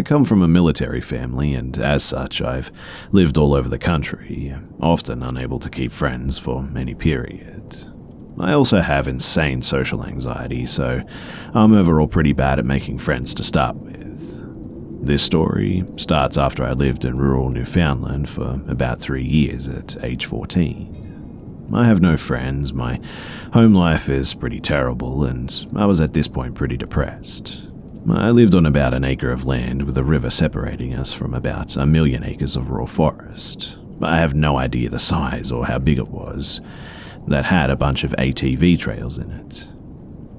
come from a military family, and as such, I've lived all over the country, often unable to keep friends for any period. I also have insane social anxiety, so I'm overall pretty bad at making friends to start with. This story starts after I lived in rural Newfoundland for about 3 years at age 14. I have no friends, my home life is pretty terrible, and I was at this point pretty depressed. I lived on about an acre of land with a river separating us from about 1,000,000 acres of raw forest. I have no idea the size or how big it was. That had a bunch of ATV trails in it.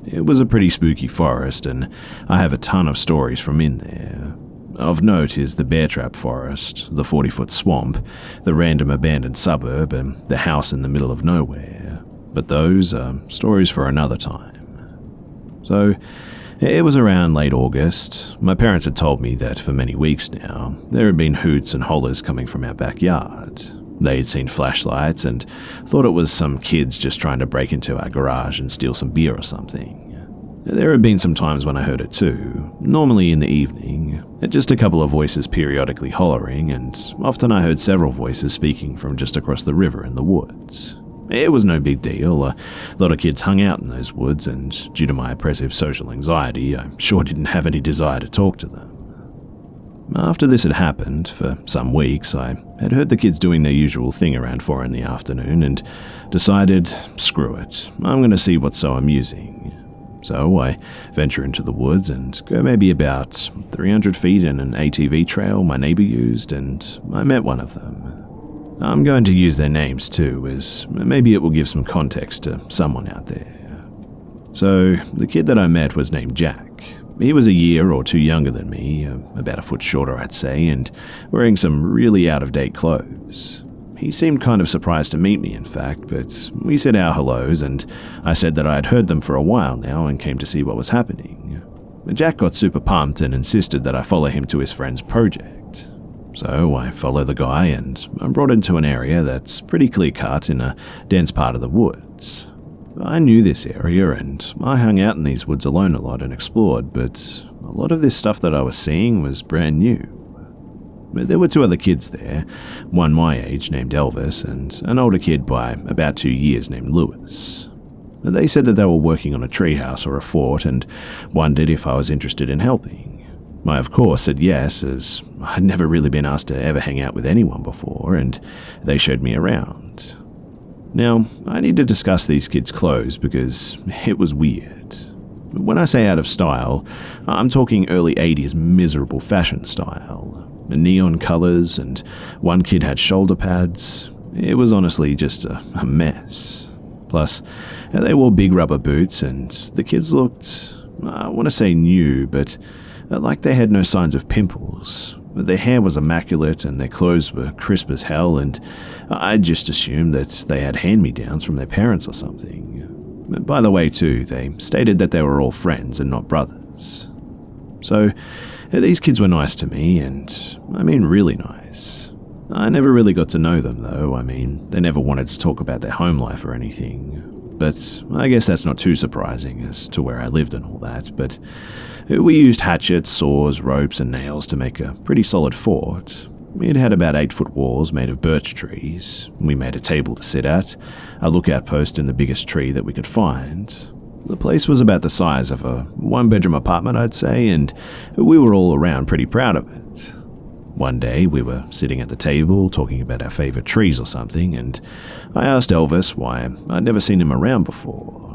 It was a pretty spooky forest, and I have a ton of stories from in there. Of note is the bear trap forest, the 40-foot swamp, the random abandoned suburb, and the house in the middle of nowhere. But those are stories for another time. So, it was around late August. My parents had told me that for many weeks now, there had been hoots and hollers coming from our backyard. They had seen flashlights and thought it was some kids just trying to break into our garage and steal some beer or something. There had been some times when I heard it too, normally in the evening, just a couple of voices periodically hollering, and often I heard several voices speaking from just across the river in the woods. It was no big deal, a lot of kids hung out in those woods, and due to my oppressive social anxiety, I sure didn't have any desire to talk to them. After this had happened, for some weeks, I had heard the kids doing their usual thing around 4 in the afternoon and decided, screw it, I'm going to see what's so amusing. So I venture into the woods and go maybe about 300 feet in an ATV trail my neighbor used, and I met one of them. I'm going to use their names too, as maybe it will give some context to someone out there. So the kid that I met was named Jack. He was a year or 2 younger than me, about a foot shorter I'd say, and wearing some really out-of-date clothes. He seemed kind of surprised to meet me, in fact, but we said our hellos, and I said that I had heard them for a while now and came to see what was happening. Jack got super pumped and insisted that I follow him to his friend's project. So I follow the guy, and I'm brought into an area that's pretty clear-cut in a dense part of the woods. I knew this area, and I hung out in these woods alone a lot and explored, but a lot of this stuff that I was seeing was brand new. There were 2 other kids there, one my age named Elvis, and an older kid by about 2 years named Lewis. They said that they were working on a treehouse or a fort and wondered if I was interested in helping. I of course said yes, as I'd never really been asked to ever hang out with anyone before, and they showed me around. Now, I need to discuss these kids' clothes because it was weird. When I say out of style, I'm talking early 80s miserable fashion style. Neon colors, and one kid had shoulder pads. It was honestly just a mess. Plus, they wore big rubber boots, and the kids looked, I want to say new, but like they had no signs of pimples. Their hair was immaculate, and their clothes were crisp as hell, and I just assumed that they had hand-me-downs from their parents or something. By the way, too, they stated that they were all friends and not brothers. So, these kids were nice to me, and I mean really nice. I never really got to know them though. I mean, they never wanted to talk about their home life or anything. But I guess that's not too surprising as to where I lived and all that, but we used hatchets, saws, ropes and nails to make a pretty solid fort. It had about 8-foot walls made of birch trees. We made a table to sit at, a lookout post in the biggest tree that we could find. The place was about the size of a 1-bedroom apartment, I'd say, and we were all around pretty proud of it. One day, we were sitting at the table talking about our favorite trees or something, and I asked Elvis why I'd never seen him around before.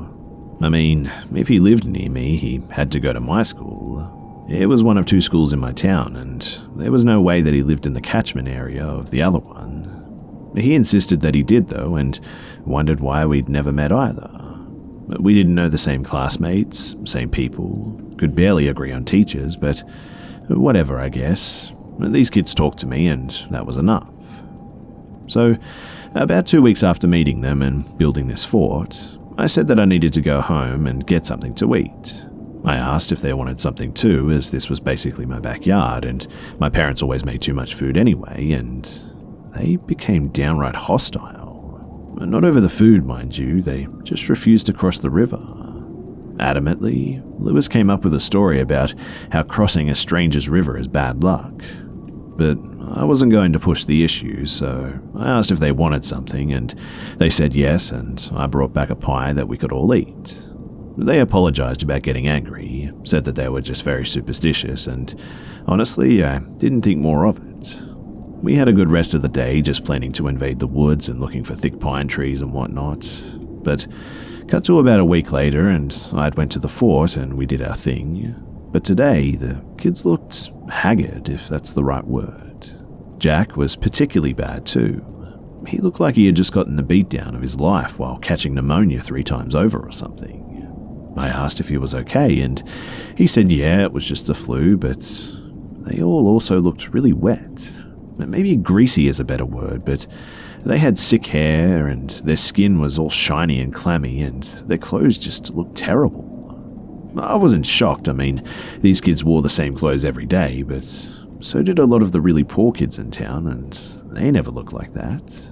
I mean, if he lived near me, he had to go to my school. It was one of 2 schools in my town, and there was no way that he lived in the catchment area of the other one. He insisted that he did, though, and wondered why we'd never met either. We didn't know the same classmates, same people, could barely agree on teachers, but whatever, I guess. These kids talked to me, and that was enough. So, about 2 weeks after meeting them and building this fort, I said that I needed to go home and get something to eat. I asked if they wanted something too, as this was basically my backyard, and my parents always made too much food anyway, and they became downright hostile. Not over the food, mind you, they just refused to cross the river. Adamantly, Lewis came up with a story about how crossing a stranger's river is bad luck. But I wasn't going to push the issue, so I asked if they wanted something, and they said yes, and I brought back a pie that we could all eat. They apologized about getting angry, said that they were just very superstitious, and honestly, I didn't think more of it. We had a good rest of the day, just planning to invade the woods and looking for thick pine trees and whatnot. But cut to about a week later, and I'd went to the fort and we did our thing. But today, the kids looked haggard, if that's the right word. Jack was particularly bad too. He looked like he had just gotten the beatdown of his life while catching pneumonia 3 times over or something. I asked if he was okay, and he said yeah, it was just the flu, but they all also looked really wet. Maybe greasy is a better word, but they had sick hair, and their skin was all shiny and clammy, and their clothes just looked terrible. I wasn't shocked. I mean, these kids wore the same clothes every day, but so did a lot of the really poor kids in town, and they never looked like that.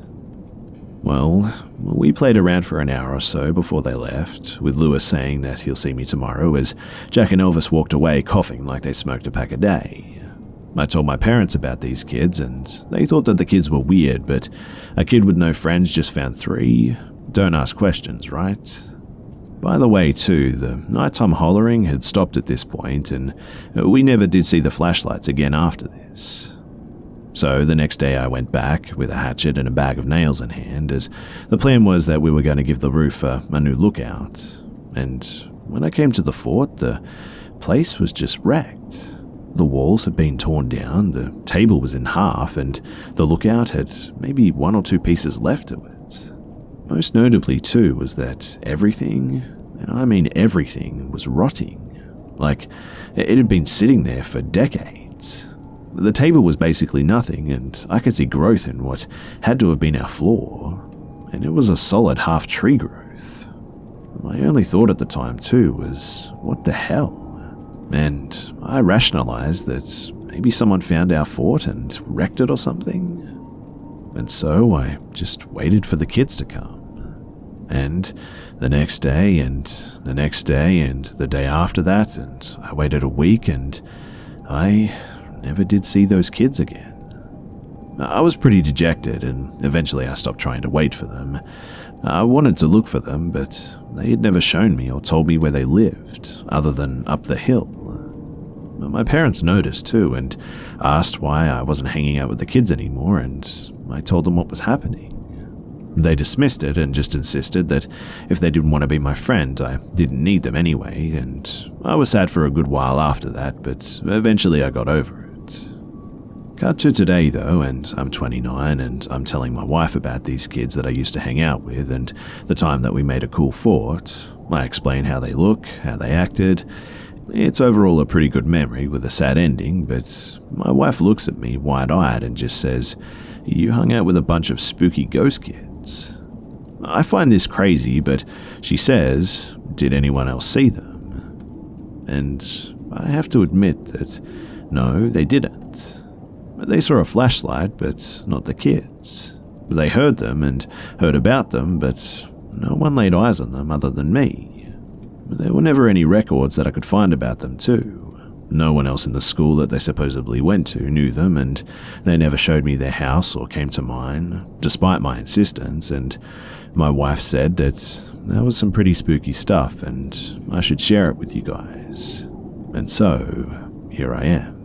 Well, we played around for an hour or so before they left, with Lewis saying that he'll see me tomorrow as Jack and Elvis walked away coughing like they smoked a pack a day. I told my parents about these kids, and they thought that the kids were weird, but a kid with no friends just found 3. Don't ask questions, right? By the way, too, the nighttime hollering had stopped at this point, and we never did see the flashlights again after this. So the next day I went back with a hatchet and a bag of nails in hand, as the plan was that we were going to give the roof a new lookout. And when I came to the fort, the place was just wrecked. The walls had been torn down, the table was in half, and the lookout had maybe 1 or 2 pieces left to it. Most notably, too, was that everything, and I mean everything, was rotting. Like, it had been sitting there for decades. The table was basically nothing, and I could see growth in what had to have been our floor, and it was a solid half tree growth. My only thought at the time, too, was, what the hell? And I rationalized that maybe someone found our fort and wrecked it or something. And so I just waited for the kids to come. And the next day, and the next day, and the day after that, and I waited a week, and I never did see those kids again. I was pretty dejected, and eventually I stopped trying to wait for them. I wanted to look for them, but they had never shown me or told me where they lived, other than up the hill. My parents noticed too, and asked why I wasn't hanging out with the kids anymore, and I told them what was happening. They dismissed it and just insisted that if they didn't want to be my friend, I didn't need them anyway, and I was sad for a good while after that, but eventually I got over it. Cut to today though, and I'm 29, and I'm telling my wife about these kids that I used to hang out with, and the time that we made a cool fort. I explain how they look, how they acted. It's overall a pretty good memory with a sad ending, but my wife looks at me wide-eyed and just says, "You hung out with a bunch of spooky ghost kids." I find this crazy, but she says, "Did anyone else see them?" And I have to admit that no, they didn't. They saw a flashlight, but not the kids. They heard them and heard about them, but no one laid eyes on them other than me. There were never any records that I could find about them too. No one else in the school that they supposedly went to knew them, and they never showed me their house or came to mine, despite my insistence, and my wife said that was some pretty spooky stuff and I should share it with you guys. And so, here I am.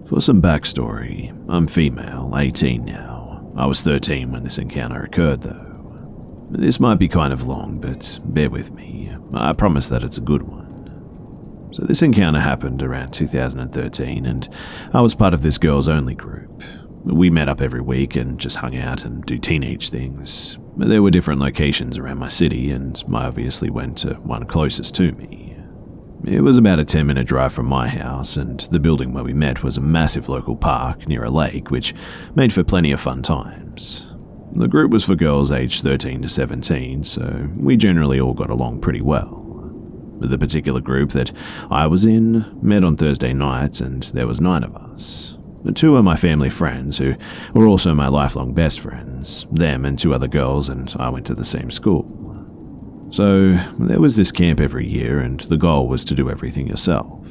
For some backstory, I'm female, 18 now. I was 13 when this encounter occurred though. This might be kind of long, but bear with me. I promise that it's a good one. So this encounter happened around 2013, and I was part of this girls-only group. We met up every week and just hung out and do teenage things. There were different locations around my city, and I obviously went to one closest to me. It was about a 10-minute drive from my house, and the building where we met was a massive local park near a lake, which made for plenty of fun times. The group was for girls aged 13 to 17, so we generally all got along pretty well. The particular group that I was in met on Thursday nights, and there was 9 of us. Two are my family friends, who were also my lifelong best friends. Them and two other girls, and I went to the same school. So, there was this camp every year, and the goal was to do everything yourself.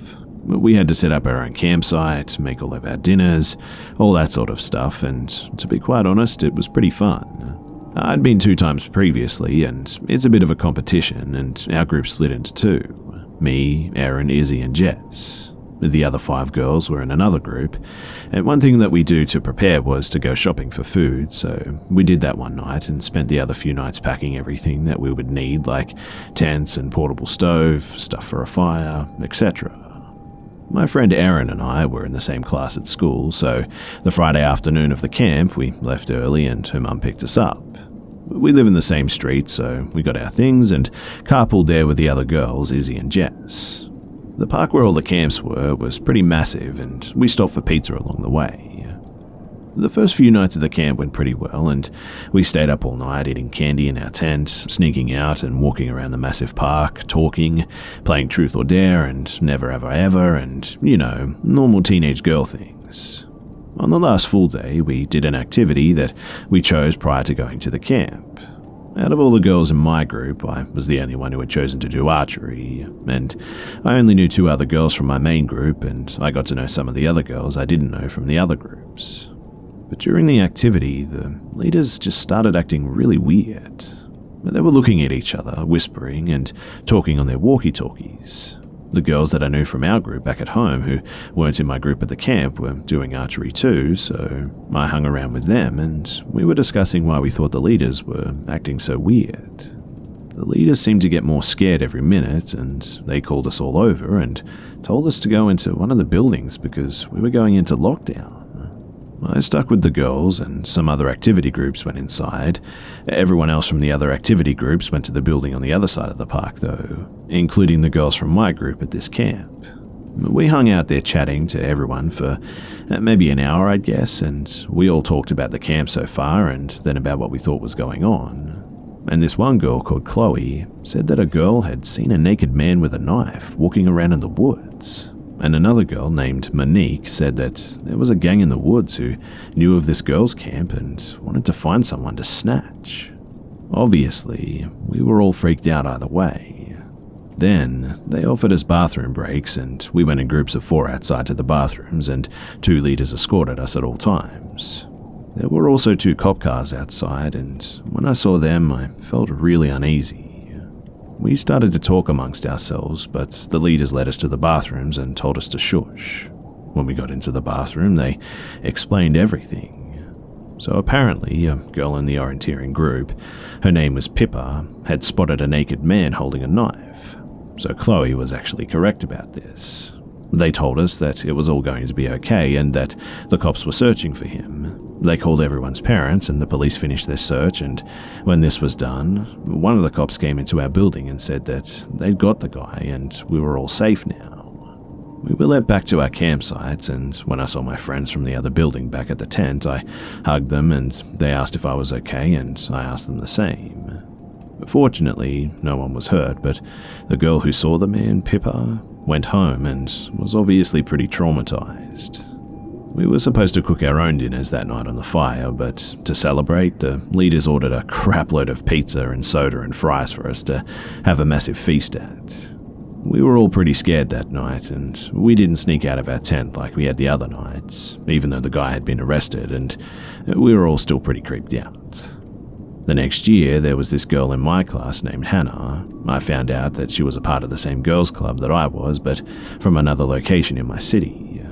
We had to set up our own campsite, make all of our dinners, all that sort of stuff, and to be quite honest, it was pretty fun. I'd been 2 times previously, and it's a bit of a competition, and our group split into 2. Me, Erin, Izzy, and Jess. The other 5 girls were in another group, and one thing that we do to prepare was to go shopping for food, so we did that one night and spent the other few nights packing everything that we would need, like tents and portable stove, stuff for a fire, etc. My friend Erin and I were in the same class at school, so the Friday afternoon of the camp we left early and her mum picked us up. We live in the same street, so we got our things and carpooled there with the other girls, Izzy and Jess. The park where all the camps were was pretty massive, and we stopped for pizza along the way. The first few nights of the camp went pretty well, and we stayed up all night eating candy in our tent, sneaking out and walking around the massive park, talking, playing Truth or Dare and Never Have I Ever, and, normal teenage girl things. On the last full day, we did an activity that we chose prior to going to the camp. Out of all the girls in my group, I was the only one who had chosen to do archery, and I only knew 2 other girls from my main group, and I got to know some of the other girls I didn't know from the other groups. But during the activity, the leaders just started acting really weird. They were looking at each other, whispering, and talking on their walkie-talkies. The girls that I knew from our group back at home, who weren't in my group at the camp, were doing archery too, so I hung around with them, and we were discussing why we thought the leaders were acting so weird. The leaders seemed to get more scared every minute, and they called us all over and told us to go into one of the buildings because we were going into lockdown. I stuck with the girls, and some other activity groups went inside. Everyone else from the other activity groups went to the building on the other side of the park, though, including the girls from my group at this camp. We hung out there chatting to everyone for maybe an hour, I'd guess, and we all talked about the camp so far and then about what we thought was going on. And this one girl called Chloe said that a girl had seen a naked man with a knife walking around in the woods. And another girl named Monique said that there was a gang in the woods who knew of this girls' camp and wanted to find someone to snatch. Obviously, we were all freaked out either way. Then, they offered us bathroom breaks, and we went in groups of 4 outside to the bathrooms, and 2 leaders escorted us at all times. There were also 2 cop cars outside, and when I saw them, I felt really uneasy. We started to talk amongst ourselves, but the leaders led us to the bathrooms and told us to shush. When we got into the bathroom, they explained everything. So apparently, a girl in the orienteering group, her name was Pippa, had spotted a naked man holding a knife. So Chloe was actually correct about this. They told us that it was all going to be okay and that the cops were searching for him. They called everyone's parents and the police finished their search, and when this was done, one of the cops came into our building and said that they'd got the guy and we were all safe now. We were let back to our campsites, and when I saw my friends from the other building back at the tent, I hugged them and they asked if I was okay, and I asked them the same. Fortunately, no one was hurt, but the girl who saw the man, Pippa, went home and was obviously pretty traumatized. We were supposed to cook our own dinners that night on the fire, but to celebrate, the leaders ordered a crapload of pizza and soda and fries for us to have a massive feast at. We were all pretty scared that night, and we didn't sneak out of our tent like we had the other nights, even though the guy had been arrested, and we were all still pretty creeped out. The next year, there was this girl in my class named Hannah. I found out that she was a part of the same girls' club that I was, but from another location in my city.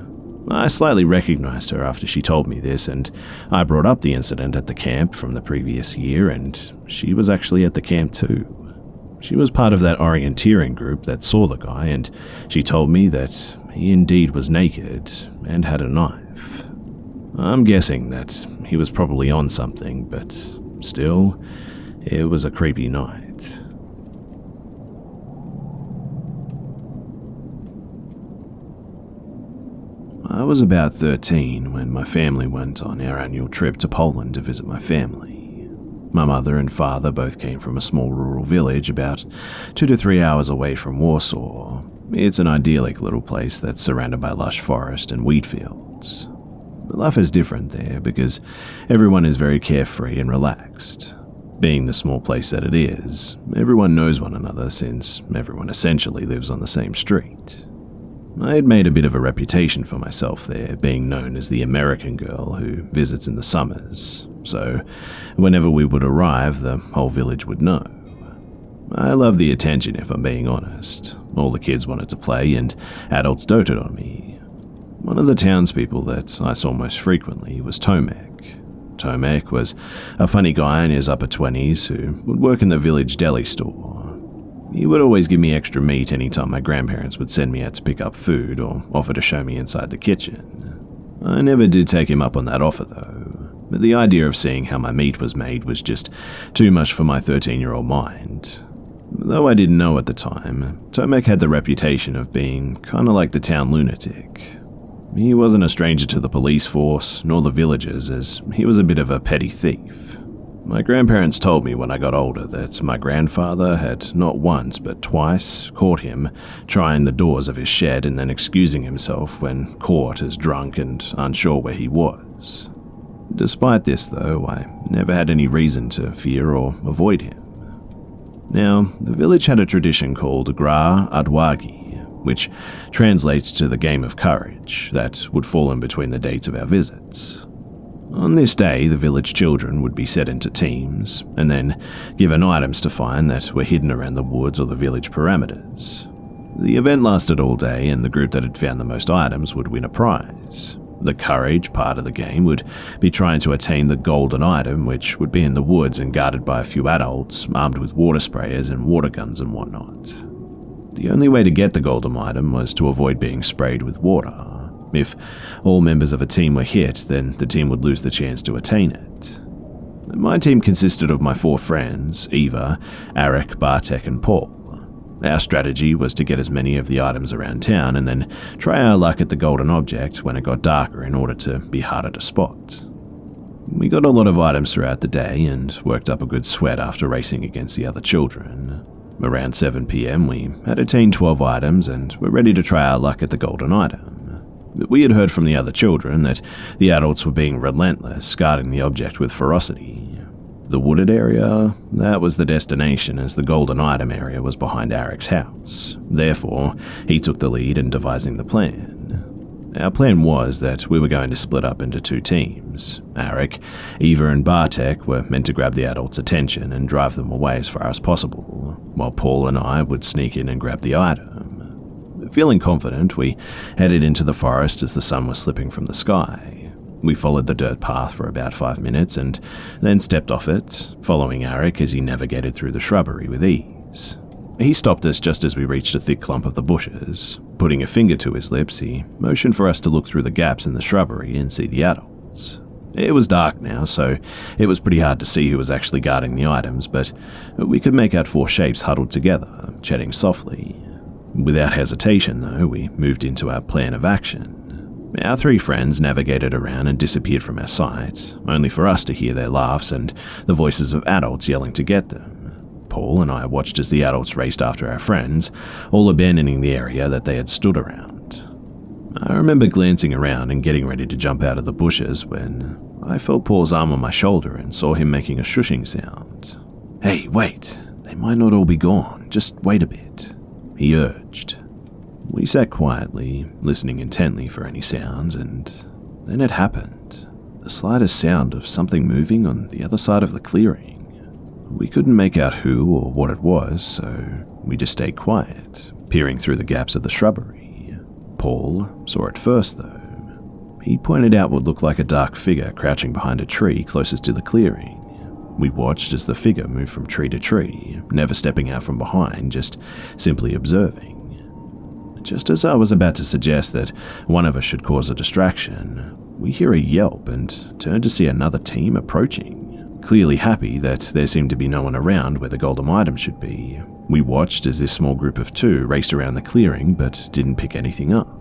I slightly recognized her after she told me this, and I brought up the incident at the camp from the previous year, and she was actually at the camp too. She was part of that orienteering group that saw the guy, and she told me that he indeed was naked and had a knife. I'm guessing that he was probably on something, but still, it was a creepy night. I was about 13 when my family went on our annual trip to Poland to visit my family. My mother and father both came from a small rural village about 2 to 3 hours away from Warsaw. It's an idyllic little place that's surrounded by lush forest and wheat fields. Life is different there because everyone is very carefree and relaxed. Being the small place that it is, everyone knows one another since everyone essentially lives on the same street. I had made a bit of a reputation for myself there, being known as the American girl who visits in the summers, so whenever we would arrive, the whole village would know. I loved the attention, if I'm being honest. All the kids wanted to play, and adults doted on me. One of the townspeople that I saw most frequently was Tomek. Tomek was a funny guy in his upper 20s who would work in the village deli store. He would always give me extra meat anytime my grandparents would send me out to pick up food or offer to show me inside the kitchen. I never did take him up on that offer though, but the idea of seeing how my meat was made was just too much for my 13-year-old mind. Though I didn't know at the time, Tomek had the reputation of being kinda like the town lunatic. He wasn't a stranger to the police force, nor the villagers, as he was a bit of a petty thief. My grandparents told me when I got older that my grandfather had not once but twice caught him trying the doors of his shed and then excusing himself when caught as drunk and unsure where he was. Despite this though, I never had any reason to fear or avoid him. Now, the village had a tradition called Gra Adwagi, which translates to the game of courage, that would fall in between the dates of our visits. On this day, the village children would be set into teams, and then given items to find that were hidden around the woods or the village perimeters. The event lasted all day, and the group that had found the most items would win a prize. The courage part of the game would be trying to attain the golden item, which would be in the woods and guarded by a few adults, armed with water sprayers and water guns and whatnot. The only way to get the golden item was to avoid being sprayed with water. If all members of a team were hit, then the team would lose the chance to attain it. My team consisted of my 4 friends, Eva, Arik, Bartek, and Paul. Our strategy was to get as many of the items around town and then try our luck at the golden object when it got darker in order to be harder to spot. We got a lot of items throughout the day and worked up a good sweat after racing against the other children. Around 7 PM, we had attained 12 items and were ready to try our luck at the golden item. But we had heard from the other children that the adults were being relentless, guarding the object with ferocity. The wooded area, that was the destination, as the golden item area was behind Arik's house. Therefore, he took the lead in devising the plan. Our plan was that we were going to split up into 2 teams. Arik, Eva, and Bartek were meant to grab the adults' attention and drive them away as far as possible, while Paul and I would sneak in and grab the item. Feeling confident, we headed into the forest as the sun was slipping from the sky. We followed the dirt path for about 5 minutes and then stepped off it, following Arik as he navigated through the shrubbery with ease. He stopped us just as we reached a thick clump of the bushes. Putting a finger to his lips, he motioned for us to look through the gaps in the shrubbery and see the adults. It was dark now, so it was pretty hard to see who was actually guarding the items, but we could make out 4 shapes huddled together, chatting softly. Without hesitation, though, we moved into our plan of action. Our 3 friends navigated around and disappeared from our sight, only for us to hear their laughs and the voices of adults yelling to get them. Paul and I watched as the adults raced after our friends, all abandoning the area that they had stood around. I remember glancing around and getting ready to jump out of the bushes when I felt Paul's arm on my shoulder and saw him making a shushing sound. "Hey, wait, they might not all be gone, just wait a bit," he urged. We sat quietly, listening intently for any sounds, and then it happened. The slightest sound of something moving on the other side of the clearing. We couldn't make out who or what it was, so we just stayed quiet, peering through the gaps of the shrubbery. Paul saw it first, though. He pointed out what looked like a dark figure crouching behind a tree closest to the clearing. We watched as the figure moved from tree to tree, never stepping out from behind, just simply observing. Just as I was about to suggest that one of us should cause a distraction, we hear a yelp and turn to see another team approaching. Clearly happy that there seemed to be no one around where the golden item should be, we watched as this small group of 2 raced around the clearing but didn't pick anything up.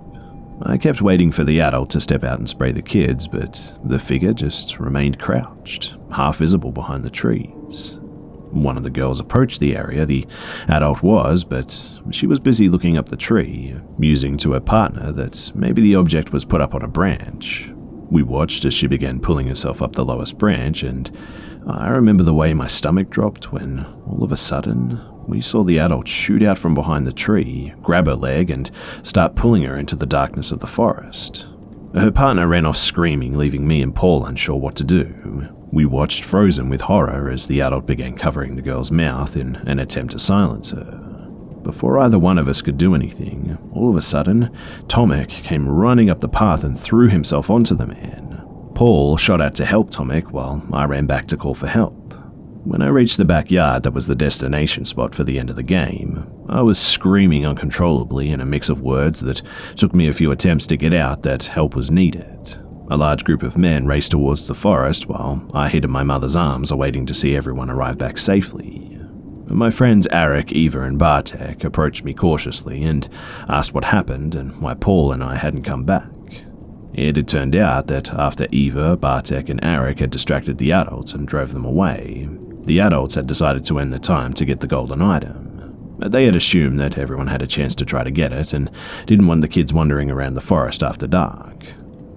I kept waiting for the adult to step out and spray the kids, but the figure just remained crouched, half visible behind the trees. One of the girls approached the area the adult was, but she was busy looking up the tree, musing to her partner that maybe the object was put up on a branch. We watched as she began pulling herself up the lowest branch, and I remember the way my stomach dropped when, all of a sudden, we saw the adult shoot out from behind the tree, grab her leg, and start pulling her into the darkness of the forest. Her partner ran off screaming, leaving me and Paul unsure what to do. We watched frozen with horror as the adult began covering the girl's mouth in an attempt to silence her. Before either one of us could do anything, all of a sudden, Tomek came running up the path and threw himself onto the man. Paul shot out to help Tomek while I ran back to call for help. When I reached the backyard that was the destination spot for the end of the game, I was screaming uncontrollably in a mix of words that took me a few attempts to get out that help was needed. A large group of men raced towards the forest while I hid in my mother's arms awaiting to see everyone arrive back safely. My friends Arik, Eva, and Bartek approached me cautiously and asked what happened and why Paul and I hadn't come back. It had turned out that after Eva, Bartek, and Arik had distracted the adults and drove them away, the adults had decided to end the time to get the golden item. They had assumed that everyone had a chance to try to get it and didn't want the kids wandering around the forest after dark.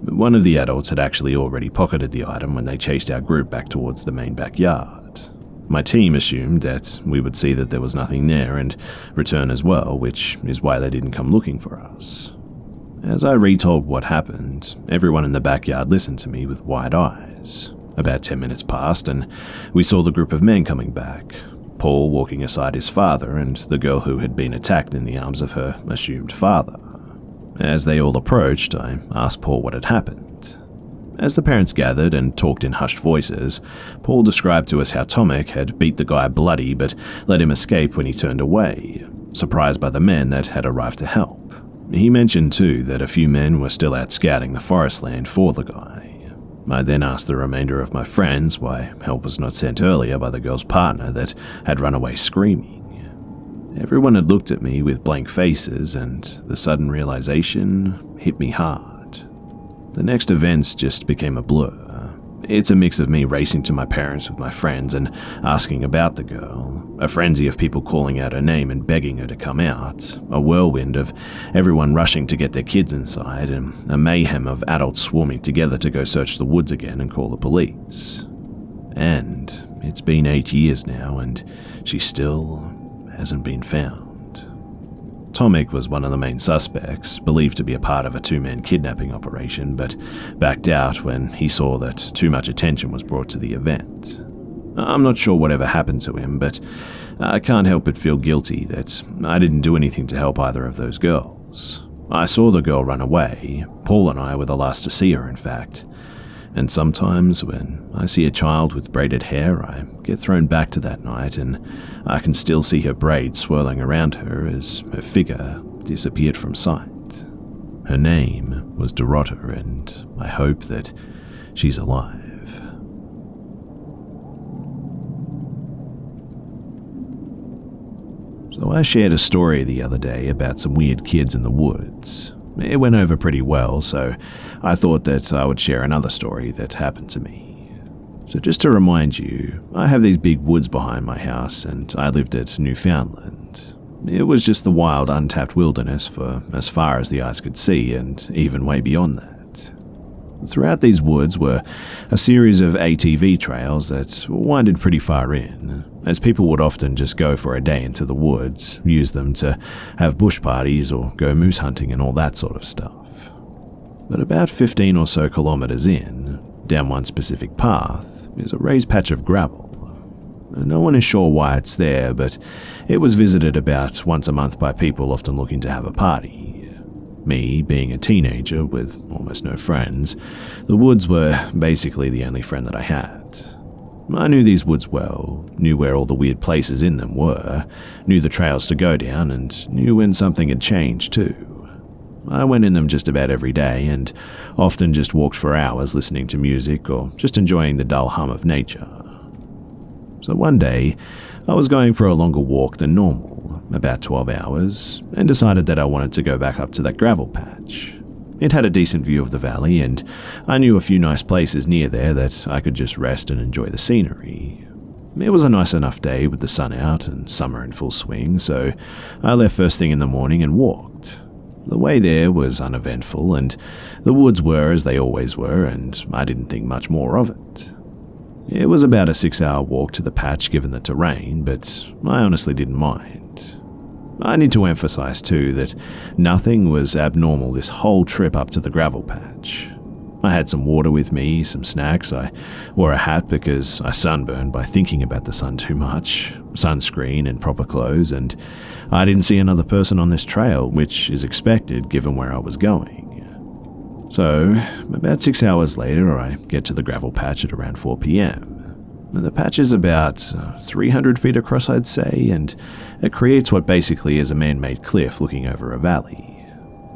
One of the adults had actually already pocketed the item when they chased our group back towards the main backyard. My team assumed that we would see that there was nothing there and return as well, which is why they didn't come looking for us. As I retold what happened, everyone in the backyard listened to me with wide eyes. About 10 minutes passed and we saw the group of men coming back, Paul walking aside his father and the girl who had been attacked in the arms of her assumed father. As they all approached, I asked Paul what had happened. As the parents gathered and talked in hushed voices, Paul described to us how Tomek had beat the guy bloody but let him escape when he turned away, surprised by the men that had arrived to help. He mentioned too that a few men were still out scouting the forest land for the guy. I then asked the remainder of my friends why help was not sent earlier by the girl's partner that had run away screaming. Everyone had looked at me with blank faces, and the sudden realization hit me hard. The next events just became a blur. It's a mix of me racing to my parents with my friends and asking about the girl, a frenzy of people calling out her name and begging her to come out, a whirlwind of everyone rushing to get their kids inside, and a mayhem of adults swarming together to go search the woods again and call the police. And it's been 8 years now, and she still hasn't been found. Tomek was one of the main suspects, believed to be a part of a two-man kidnapping operation, but backed out when he saw that too much attention was brought to the event. I'm not sure whatever happened to him, but I can't help but feel guilty that I didn't do anything to help either of those girls. I saw the girl run away. Paul and I were the last to see her, in fact. And sometimes when I see a child with braided hair, I get thrown back to that night and I can still see her braids swirling around her as her figure disappeared from sight. Her name was Dorota, and I hope that she's alive. So I shared a story the other day about some weird kids in the woods. It went over pretty well, so I thought that I would share another story that happened to me. So just to remind you, I have these big woods behind my house and I lived at Newfoundland. It was just the wild, untapped wilderness for as far as the eyes could see and even way beyond that. Throughout these woods were a series of ATV trails that winded pretty far in, as people would often just go for a day into the woods, use them to have bush parties or go moose hunting and all that sort of stuff. But about 15 or so kilometers in, down one specific path, is a raised patch of gravel. No one is sure why it's there, but it was visited about once a month by people often looking to have a party. Me, being a teenager with almost no friends, the woods were basically the only friend that I had. I knew these woods well, knew where all the weird places in them were, knew the trails to go down, and knew when something had changed too. I went in them just about every day, and often just walked for hours listening to music or just enjoying the dull hum of nature. So one day, I was going for a longer walk than normal, about 12 hours, and decided that I wanted to go back up to that gravel patch. It had a decent view of the valley, and I knew a few nice places near there that I could just rest and enjoy the scenery. It was a nice enough day with the sun out and summer in full swing, so I left first thing in the morning and walked. The way there was uneventful, and the woods were as they always were, and I didn't think much more of it. It was about a 6-hour walk to the patch given the terrain, but I honestly didn't mind. I need to emphasize too that nothing was abnormal this whole trip up to the gravel patch. I had some water with me, some snacks, I wore a hat because I sunburned by thinking about the sun too much, sunscreen and proper clothes, and I didn't see another person on this trail, which is expected given where I was going. So, about 6 hours later, I get to the gravel patch at around 4 p.m. The patch is about 300 feet across, I'd say, and it creates what basically is a man-made cliff looking over a valley.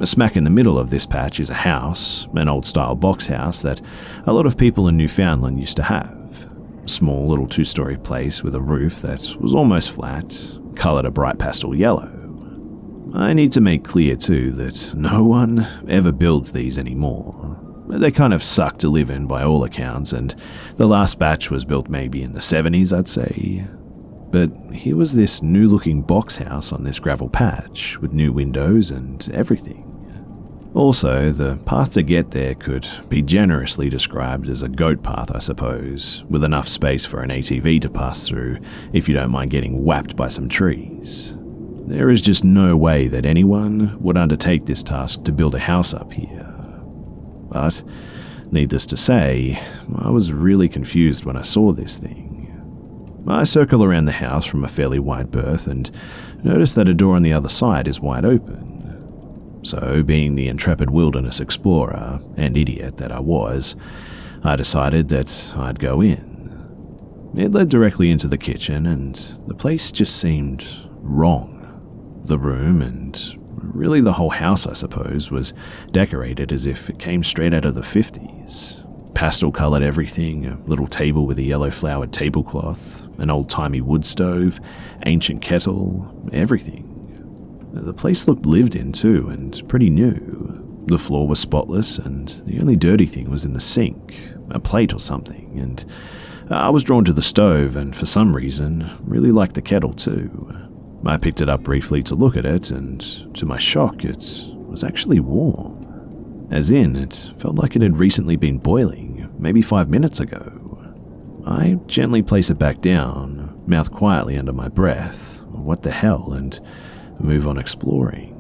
Smack in the middle of this patch is a house, an old-style box house that a lot of people in Newfoundland used to have. A small little 2-story place with a roof that was almost flat, coloured a bright pastel yellow. I need to make clear too that no one ever builds these anymore. They kind of suck to live in by all accounts, and the last batch was built maybe in the 70s, I'd say. But here was this new-looking box house on this gravel patch with new windows and everything. Also, the path to get there could be generously described as a goat path, I suppose, with enough space for an ATV to pass through if you don't mind getting whacked by some trees. There is just no way that anyone would undertake this task to build a house up here. But, needless to say, I was really confused when I saw this thing. I circle around the house from a fairly wide berth and notice that a door on the other side is wide open. So, being the intrepid wilderness explorer and idiot that I was, I decided that I'd go in. It led directly into the kitchen, and the place just seemed wrong. The room, and really the whole house, I suppose, was decorated as if it came straight out of the 50s. Pastel-coloured everything, a little table with a yellow-flowered tablecloth, an old-timey wood stove, ancient kettle, everything. The place looked lived in too, and pretty new. The floor was spotless, and the only dirty thing was in the sink, a plate or something, and I was drawn to the stove and for some reason really liked the kettle too. I picked it up briefly to look at it, and to my shock, it was actually warm. As in, it felt like it had recently been boiling, maybe 5 minutes ago. I gently place it back down, mouth quietly under my breath, what the hell, and move on exploring.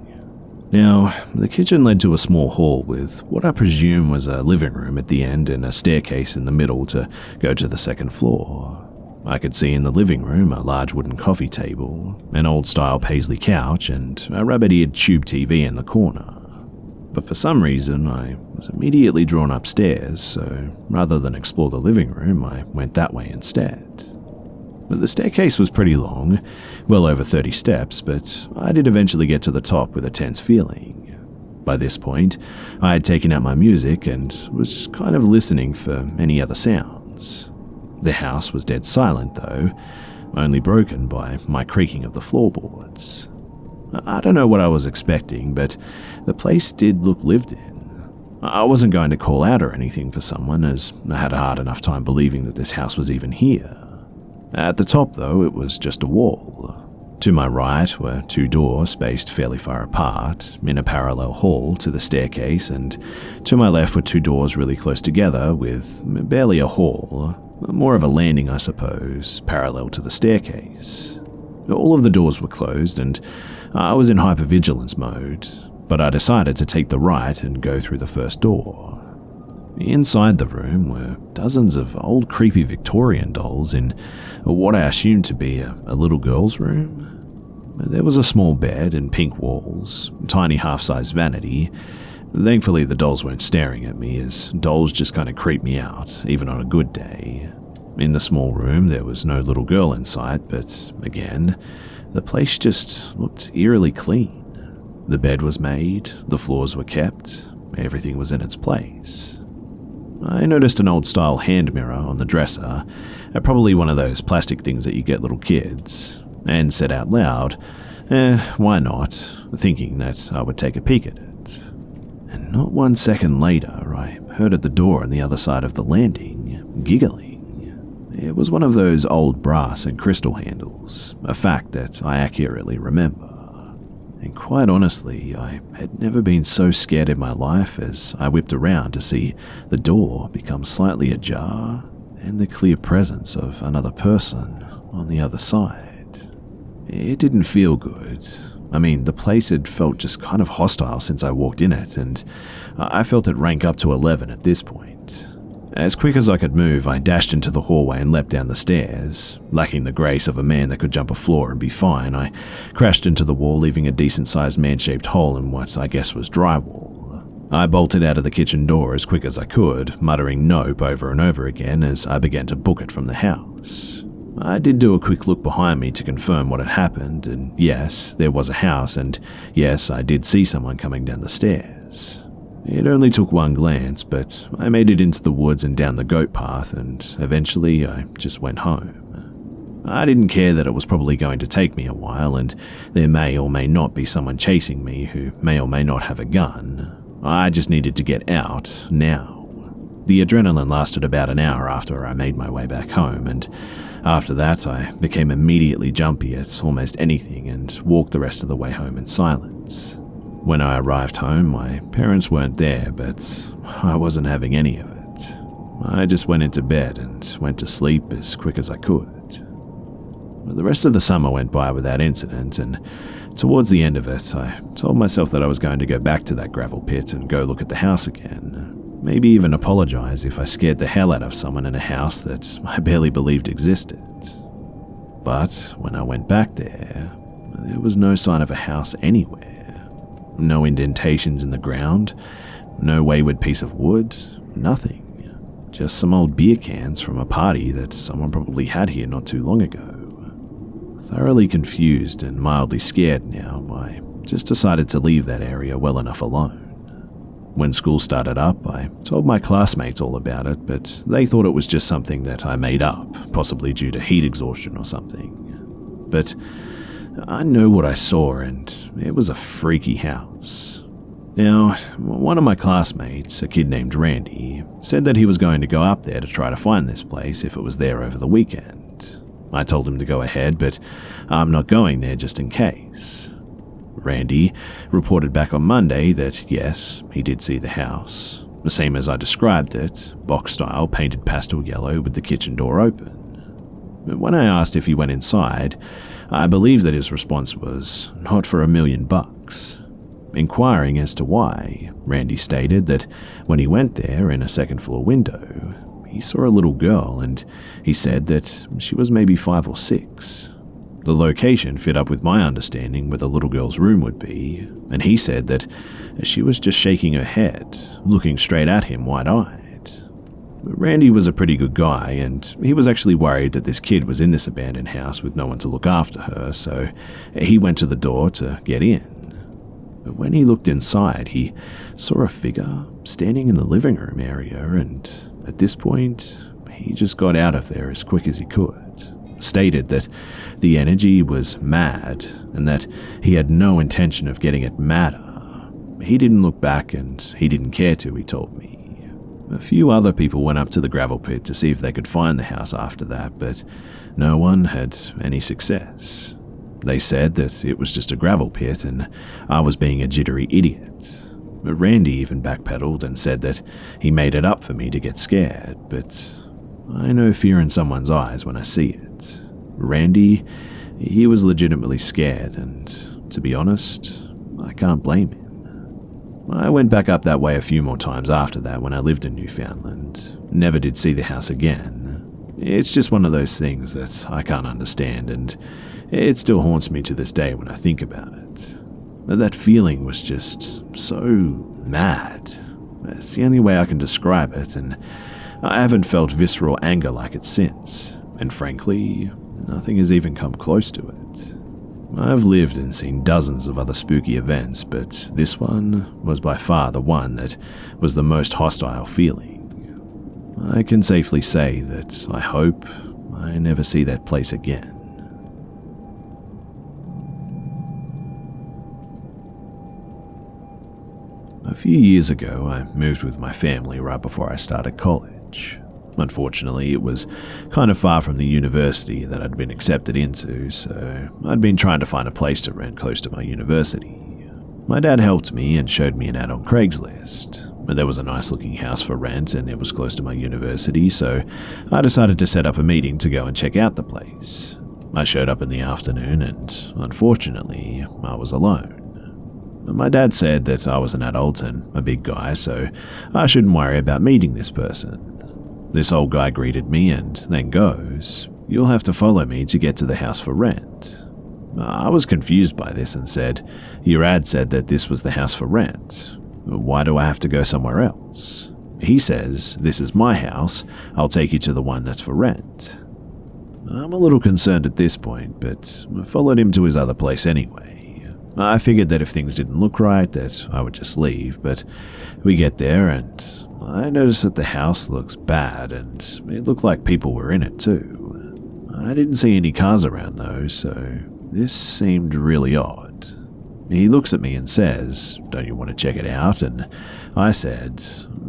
Now, the kitchen led to a small hall with what I presume was a living room at the end and a staircase in the middle to go to the second floor. I could see in the living room a large wooden coffee table, an old-style paisley couch, and a rabbit-eared tube TV in the corner. But for some reason, I was immediately drawn upstairs, so rather than explore the living room, I went that way instead. But the staircase was pretty long, well over 30 steps, but I did eventually get to the top with a tense feeling. By this point, I had taken out my music and was kind of listening for any other sounds. The house was dead silent though, only broken by my creaking of the floorboards. I don't know what I was expecting, but the place did look lived in. I wasn't going to call out or anything for someone, as I had a hard enough time believing that this house was even here. At the top, though, it was just a wall. To my right were 2 doors spaced fairly far apart, in a parallel hall to the staircase, and to my left were 2 doors really close together with barely a hall, more of a landing, I suppose, parallel to the staircase. All of the doors were closed, and I was in hypervigilance mode, but I decided to take the right and go through the first door. Inside the room were dozens of old creepy Victorian dolls in what I assumed to be a little girl's room. There was a small bed and pink walls, tiny half-size vanity. Thankfully the dolls weren't staring at me, as dolls just kind of creep me out, even on a good day. In the small room there was no little girl in sight, but again, the place just looked eerily clean. The bed was made, the floors were kept, everything was in its place. I noticed an old-style hand mirror on the dresser, probably one of those plastic things that you get little kids, and said out loud, why not, thinking that I would take a peek at it. And not 1 second later, I heard at the door on the other side of the landing, giggling. It was one of those old brass and crystal handles, a fact that I accurately remember. And quite honestly, I had never been so scared in my life as I whipped around to see the door become slightly ajar and the clear presence of another person on the other side. It didn't feel good. I mean, the place had felt just kind of hostile since I walked in it, and I felt it rank up to 11 at this point. As quick as I could move, I dashed into the hallway and leapt down the stairs. Lacking the grace of a man that could jump a floor and be fine, I crashed into the wall, leaving a decent-sized man-shaped hole in what I guess was drywall. I bolted out of the kitchen door as quick as I could, muttering nope over and over again as I began to book it from the house. I did do a quick look behind me to confirm what had happened, and yes, there was a house, and yes, I did see someone coming down the stairs. It only took one glance, but I made it into the woods and down the goat path, and eventually I just went home. I didn't care that it was probably going to take me a while, and there may or may not be someone chasing me who may or may not have a gun. I just needed to get out, now. The adrenaline lasted about an hour after I made my way back home, and after that I became immediately jumpy at almost anything and walked the rest of the way home in silence. When I arrived home, my parents weren't there, but I wasn't having any of it. I just went into bed and went to sleep as quick as I could. The rest of the summer went by without incident, and towards the end of it, I told myself that I was going to go back to that gravel pit and go look at the house again. Maybe even apologize if I scared the hell out of someone in a house that I barely believed existed. But when I went back there was no sign of a house anywhere. No indentations in the ground, no wayward piece of wood, nothing. Just some old beer cans from a party that someone probably had here not too long ago. Thoroughly confused and mildly scared now, I just decided to leave that area well enough alone. When school started up, I told my classmates all about it, but they thought it was just something that I made up, possibly due to heat exhaustion or something. But I know what I saw, and it was a freaky house. Now, one of my classmates, a kid named Randy, said that he was going to go up there to try to find this place if it was there over the weekend. I told him to go ahead, but I'm not going there just in case. Randy reported back on Monday that yes, he did see the house, the same as I described it, box-style painted pastel yellow with the kitchen door open. But when I asked if he went inside, I believe that his response was not for $1 million. Inquiring as to why, Randy stated that when he went there in a second-floor window, he saw a little girl, and he said that she was maybe 5 or 6. The location fit up with my understanding where the little girl's room would be, and he said that she was just shaking her head, looking straight at him wide-eyed. Randy was a pretty good guy, and he was actually worried that this kid was in this abandoned house with no one to look after her, so he went to the door to get in. But when he looked inside, he saw a figure standing in the living room area, and at this point, he just got out of there as quick as he could. Stated that the energy was mad and that he had no intention of getting it madder. He didn't look back and he didn't care to, he told me. A few other people went up to the gravel pit to see if they could find the house after that, but no one had any success. They said that it was just a gravel pit and I was being a jittery idiot. Randy even backpedaled and said that he made it up for me to get scared, but I know fear in someone's eyes when I see it. Randy, he was legitimately scared, and to be honest, I can't blame him. I went back up that way a few more times after that when I lived in Newfoundland. Never did see the house again. It's just one of those things that I can't understand, and it still haunts me to this day when I think about it. That feeling was just so mad. It's the only way I can describe it, and I haven't felt visceral anger like it since, and frankly, nothing has even come close to it. I've lived and seen dozens of other spooky events, but this one was by far the one that was the most hostile feeling. I can safely say that I hope I never see that place again. A few years ago, I moved with my family right before I started college. Unfortunately, it was kind of far from the university that I'd been accepted into, so I'd been trying to find a place to rent close to my university. My dad helped me and showed me an ad on Craigslist. There was a nice-looking house for rent and it was close to my university, so I decided to set up a meeting to go and check out the place. I showed up in the afternoon and, unfortunately, I was alone. My dad said that I was an adult and a big guy, so I shouldn't worry about meeting this person. This old guy greeted me and then goes, "You'll have to follow me to get to the house for rent." I was confused by this and said, "Your ad said that this was the house for rent. Why do I have to go somewhere else?" He says, "This is my house, I'll take you to the one that's for rent." I'm a little concerned at this point, but I followed him to his other place anyway. I figured that if things didn't look right, that I would just leave, but we get there and I noticed that the house looks bad and it looked like people were in it too. I didn't see any cars around though, so this seemed really odd. He looks at me and says, "Don't you want to check it out?" And I said,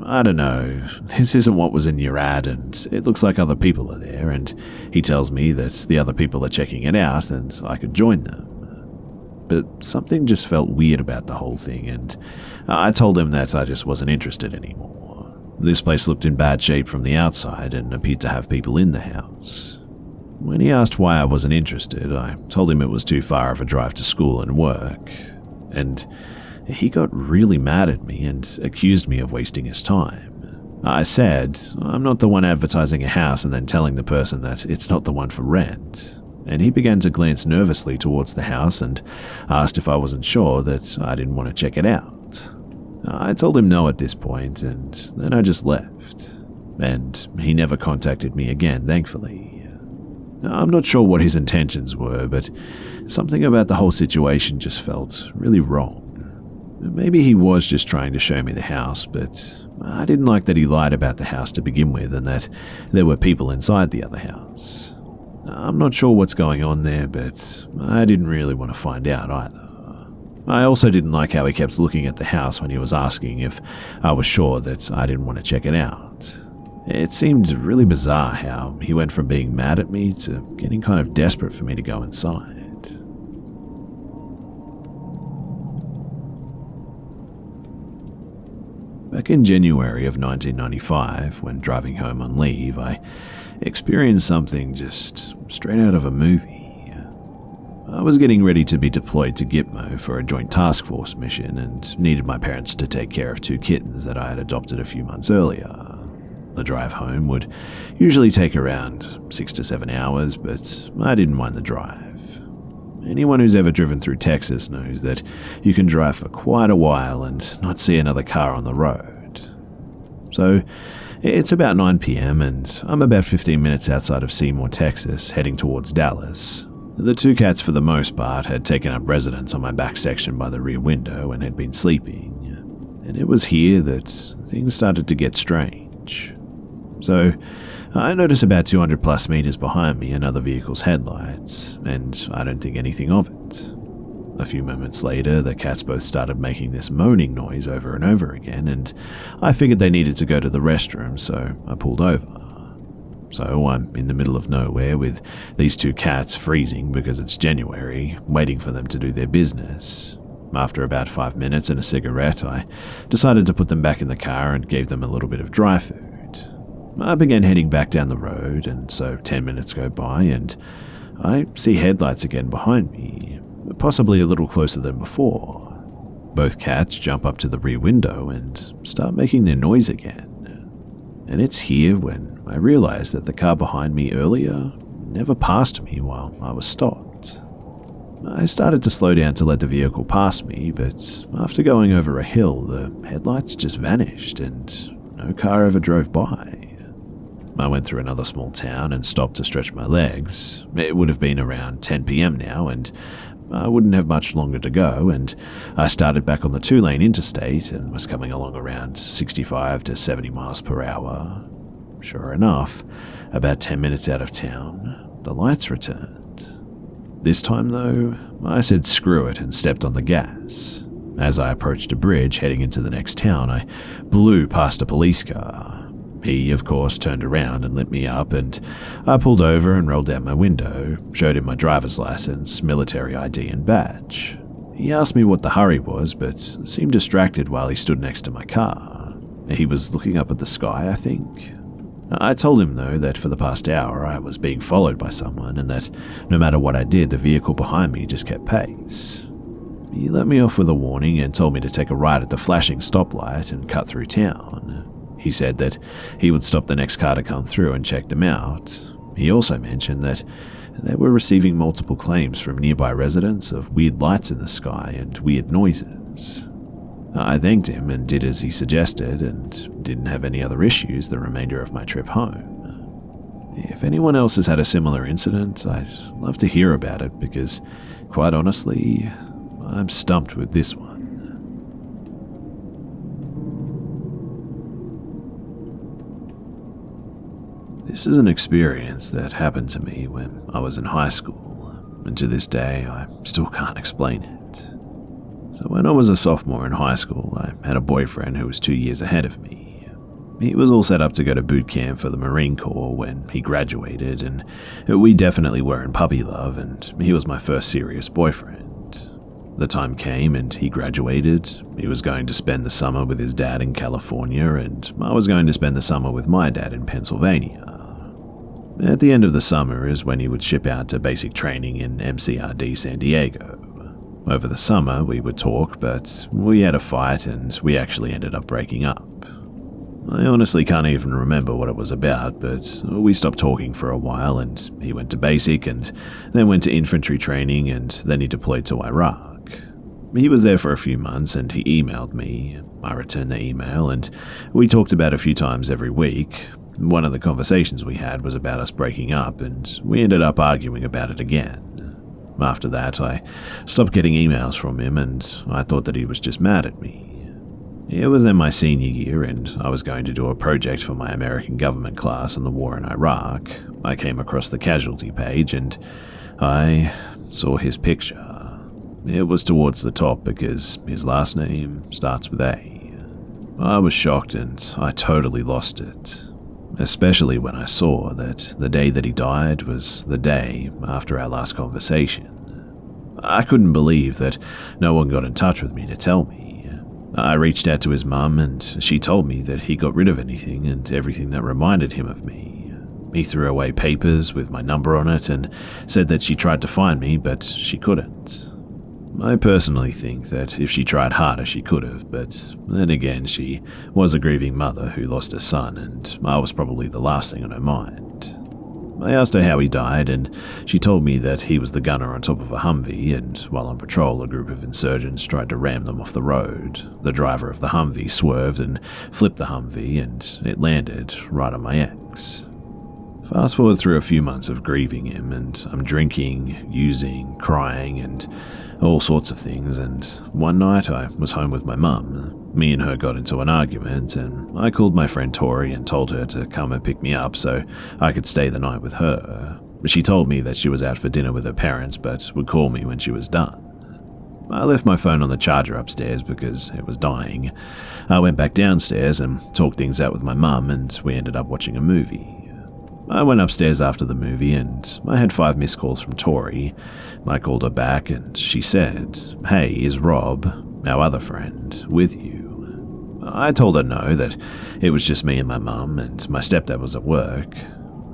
"I don't know, this isn't what was in your ad and it looks like other people are there," and he tells me that the other people are checking it out and I could join them. But something just felt weird about the whole thing, and I told him that I just wasn't interested anymore. This place looked in bad shape from the outside and appeared to have people in the house. When he asked why I wasn't interested, I told him it was too far of a drive to school and work, and he got really mad at me and accused me of wasting his time. I said, "I'm not the one advertising a house and then telling the person that it's not the one for rent." And he began to glance nervously towards the house and asked if I wasn't sure that I didn't want to check it out. I told him no at this point, and then I just left. And he never contacted me again, thankfully. I'm not sure what his intentions were, but something about the whole situation just felt really wrong. Maybe he was just trying to show me the house, but I didn't like that he lied about the house to begin with and that there were people inside the other house. I'm not sure what's going on there, but I didn't really want to find out either. I also didn't like how he kept looking at the house when he was asking if I was sure that I didn't want to check it out. It seemed really bizarre how he went from being mad at me to getting kind of desperate for me to go inside. Back in January of 1995, when driving home on leave, I experienced something just straight out of a movie. I was getting ready to be deployed to Gitmo for a joint task force mission and needed my parents to take care of 2 kittens that I had adopted a few months earlier. The drive home would usually take around 6 to 7 hours, but I didn't mind the drive. Anyone who's ever driven through Texas knows that you can drive for quite a while and not see another car on the road. So it's about 9 p.m. and I'm about 15 minutes outside of Seymour, Texas, heading towards Dallas. The 2 cats, for the most part, had taken up residence on my back section by the rear window and had been sleeping. And it was here that things started to get strange. So I noticed about 200 plus meters behind me another vehicle's headlights, and I don't think anything of it. A few moments later, the cats both started making this moaning noise over and over again, and I figured they needed to go to the restroom, so I pulled over. So I'm in the middle of nowhere with these 2 cats freezing because it's January, waiting for them to do their business. After about 5 minutes and a cigarette, I decided to put them back in the car and gave them a little bit of dry food. I began heading back down the road, and so 10 minutes go by, and I see headlights again behind me, possibly a little closer than before. Both cats jump up to the rear window and start making their noise again. And it's here when I realize that the car behind me earlier never passed me while I was stopped. I started to slow down to let the vehicle pass me, but after going over a hill, the headlights just vanished and no car ever drove by. I went through another small town and stopped to stretch my legs. It would have been around 10 p.m. now, and I wouldn't have much longer to go, and I started back on the 2-lane interstate and was coming along around 65 to 70 miles per hour. Sure enough, about 10 minutes out of town, the lights returned. This time, though, I said screw it and stepped on the gas. As I approached a bridge heading into the next town, I blew past a police car. He, of course, turned around and lit me up, and I pulled over and rolled down my window, showed him my driver's license, military ID, and badge. He asked me what the hurry was, but seemed distracted while he stood next to my car. He was looking up at the sky, I think. I told him, though, that for the past hour I was being followed by someone, and that no matter what I did, the vehicle behind me just kept pace. He let me off with a warning and told me to take a right at the flashing stoplight and cut through town. He said that he would stop the next car to come through and check them out. He also mentioned that they were receiving multiple claims from nearby residents of weird lights in the sky and weird noises. I thanked him and did as he suggested, and didn't have any other issues the remainder of my trip home. If anyone else has had a similar incident, I'd love to hear about it because, quite honestly, I'm stumped with this one. This is an experience that happened to me when I was in high school, and to this day I still can't explain it. So when I was a sophomore in high school, I had a boyfriend who was 2 years ahead of me. He was all set up to go to boot camp for the Marine Corps when he graduated, and we definitely were in puppy love, and he was my first serious boyfriend. The time came and he graduated. He was going to spend the summer with his dad in California, and I was going to spend the summer with my dad in Pennsylvania. At the end of the summer is when he would ship out to basic training in MCRD San Diego. Over the summer we would talk, but we had a fight and we actually ended up breaking up. I honestly can't even remember what it was about, but we stopped talking for a while and he went to basic and then went to infantry training and then he deployed to Iraq. He was there for a few months and he emailed me. I returned the email and we talked about a few times every week. One of the conversations we had was about us breaking up, and we ended up arguing about it again. After that, I stopped getting emails from him, and I thought that he was just mad at me. It was then my senior year, and I was going to do a project for my American government class on the war in Iraq. I came across the casualty page, and I saw his picture. It was towards the top because his last name starts with A. I was shocked, and I totally lost it. Especially when I saw that the day that he died was the day after our last conversation. I couldn't believe that no one got in touch with me to tell me. I reached out to his mum and she told me that he got rid of anything and everything that reminded him of me. He threw away papers with my number on it and said that she tried to find me, but she couldn't. I personally think that if she tried harder she could have, but then again she was a grieving mother who lost her son, and I was probably the last thing on her mind. I asked her how he died, and she told me that he was the gunner on top of a Humvee, and while on patrol a group of insurgents tried to ram them off the road. The driver of the Humvee swerved and flipped the Humvee, and it landed right on my ex. Fast forward through a few months of grieving him, and I'm drinking, using, crying, and all sorts of things, and one night I was home with my mum. Me and her got into an argument, and I called my friend Tori and told her to come and pick me up so I could stay the night with her. She told me that she was out for dinner with her parents, but would call me when she was done. I left my phone on the charger upstairs because it was dying. I went back downstairs and talked things out with my mum, and we ended up watching a movie. I went upstairs after the movie and I had 5 missed calls from Tori. I called her back and she said, "Hey, is Rob, our other friend, with you?" I told her no, that it was just me and my mum and my stepdad was at work.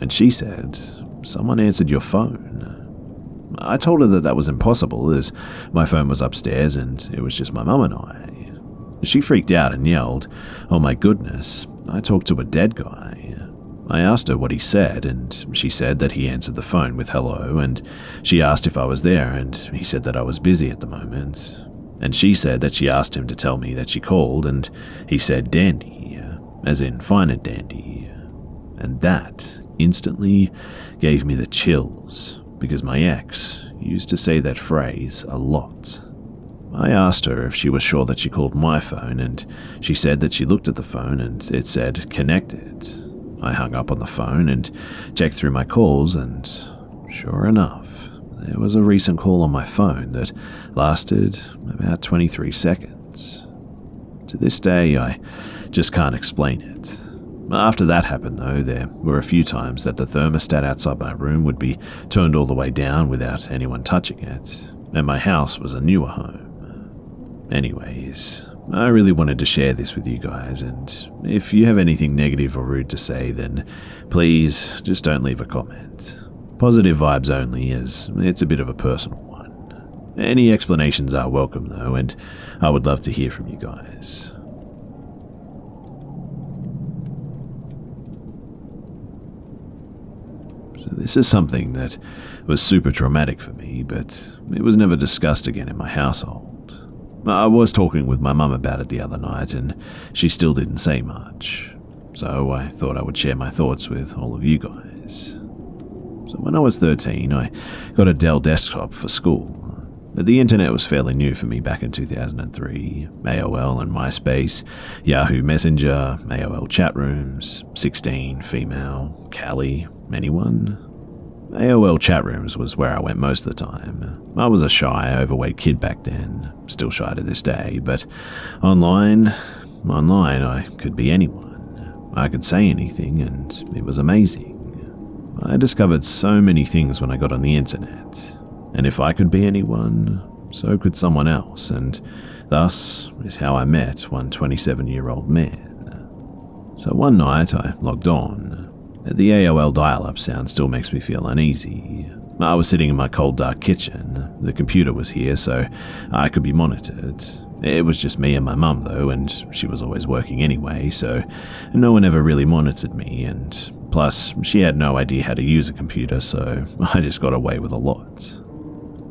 And she said, "Someone answered your phone." I told her that that was impossible as my phone was upstairs and it was just my mum and I. She freaked out and yelled, "Oh my goodness, I talked to a dead guy." I asked her what he said, and she said that he answered the phone with hello, and she asked if I was there, and he said that I was busy at the moment. And she said that she asked him to tell me that she called, and he said dandy, as in fine and dandy. And that instantly gave me the chills, because my ex used to say that phrase a lot. I asked her if she was sure that she called my phone, and she said that she looked at the phone and it said connected. I hung up on the phone and checked through my calls, and sure enough, there was a recent call on my phone that lasted about 23 seconds. To this day, I just can't explain it. After that happened though, there were a few times that the thermostat outside my room would be turned all the way down without anyone touching it, and my house was a newer home. Anyways, I really wanted to share this with you guys, and if you have anything negative or rude to say, then please just don't leave a comment. Positive vibes only, as it's a bit of a personal one. Any explanations are welcome though, and I would love to hear from you guys. So this is something that was super traumatic for me, but it was never discussed again in my household. I was talking with my mum about it the other night, and she still didn't say much, so I thought I would share my thoughts with all of you guys. So when I was 13, I got a Dell desktop for school. The internet was fairly new for me back in 2003. AOL and MySpace, Yahoo Messenger, AOL chat rooms, 16, female, Cali, anyone? AOL chat rooms was where I went most of the time. I was a shy, overweight kid back then, still shy to this day, but online I could be anyone. I could say anything, and it was amazing. I discovered so many things when I got on the internet, and if I could be anyone, so could someone else, and thus is how I met one 27-year-old man. So one night I logged on. The AOL dial-up sound still makes me feel uneasy. I was sitting in my cold dark kitchen. The computer was here, so I could be monitored. It was just me and my mum though, and she was always working anyway, so no one ever really monitored me, and plus she had no idea how to use a computer, so I just got away with a lot.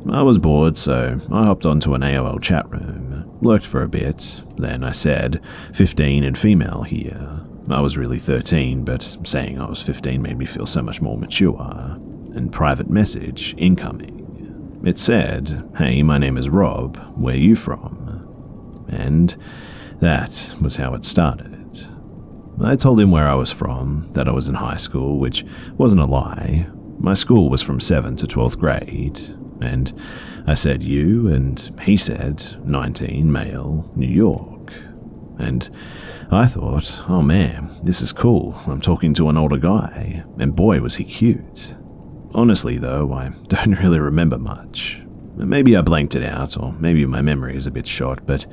I was bored, so I hopped onto an AOL chat room, lurked for a bit, then I said, 15 and female here. I was really 13, but saying I was 15 made me feel so much more mature. And private message incoming. It said, "Hey, my name is Rob, where you from?" And that was how it started. I told him where I was from, that I was in high school, which wasn't a lie. My school was from 7th to 12th grade. And I said you, and he said 19, male, New York. And I thought, oh man, this is cool, I'm talking to an older guy, and boy was he cute. Honestly though, I don't really remember much. Maybe I blanked it out, or maybe my memory is a bit short, but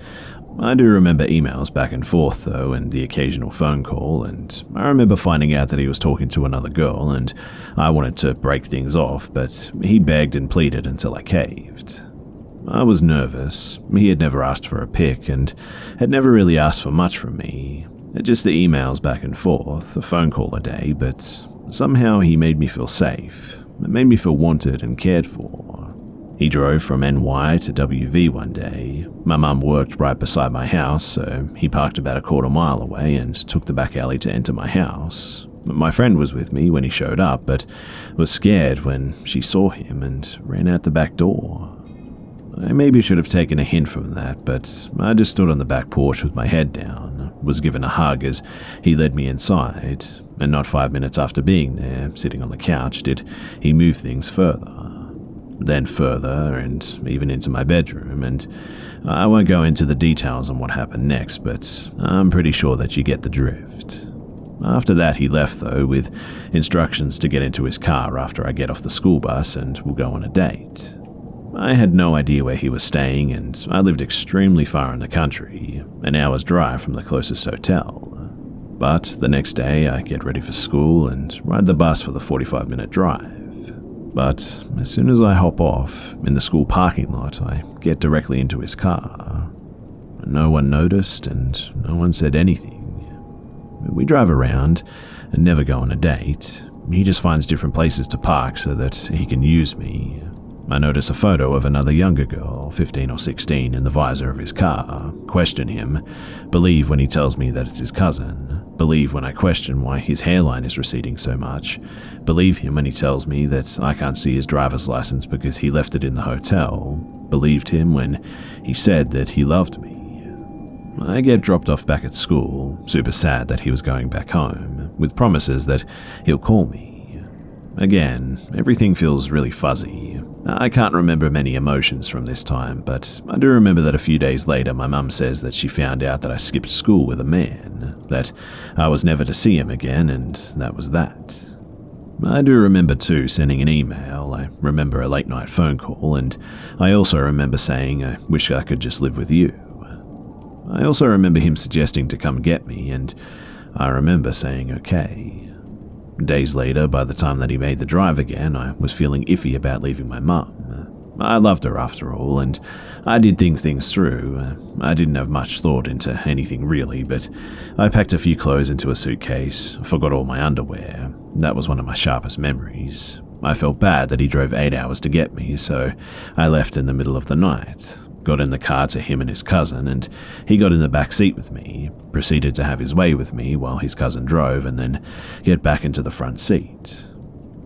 I do remember emails back and forth though, and the occasional phone call, and I remember finding out that he was talking to another girl, and I wanted to break things off, but he begged and pleaded until I caved. I was nervous. He had never asked for a pic, and had never really asked for much from me. Just the emails back and forth, a phone call a day, but somehow he made me feel safe. It made me feel wanted and cared for. He drove from NY to WV one day. My mum worked right beside my house, so he parked about a quarter mile away and took the back alley to enter my house. My friend was with me when he showed up, but was scared when she saw him and ran out the back door. I maybe should have taken a hint from that, but I just stood on the back porch with my head down, was given a hug as he led me inside, and not 5 minutes after being there, sitting on the couch, did he move things further. Then further, and even into my bedroom, and I won't go into the details on what happened next, but I'm pretty sure that you get the drift. After that he left though, with instructions to get into his car after I get off the school bus and we'll go on a date. I had no idea where he was staying, and I lived extremely far in the country, an hour's drive from the closest hotel. But the next day I get ready for school and ride the bus for the 45-minute drive. But as soon as I hop off, in the school parking lot, I get directly into his car. No one noticed and no one said anything. We drive around and never go on a date. He just finds different places to park so that he can use me. I notice a photo of another younger girl, 15 or 16, in the visor of his car, question him, believe when he tells me that it's his cousin, believe when I question why his hairline is receding so much, believe him when he tells me that I can't see his driver's license because he left it in the hotel, believed him when he said that he loved me. I get dropped off back at school, super sad that he was going back home, with promises that he'll call me. Again, everything feels really fuzzy. I can't remember many emotions from this time, but I do remember that a few days later my mum says that she found out that I skipped school with a man, that I was never to see him again, and that was that. I do remember too sending an email, I remember a late night phone call, and I also remember saying I wish I could just live with you. I also remember him suggesting to come get me, and I remember saying okay. Days later, by the time that he made the drive again, I was feeling iffy about leaving my mum. I loved her after all, and I did think things through. I didn't have much thought into anything really, but I packed a few clothes into a suitcase, forgot all my underwear. That was one of my sharpest memories. I felt bad that he drove 8 hours to get me, so I left in the middle of the night. Got in the car to him and his cousin, and he got in the back seat with me, proceeded to have his way with me while his cousin drove, and then get back into the front seat.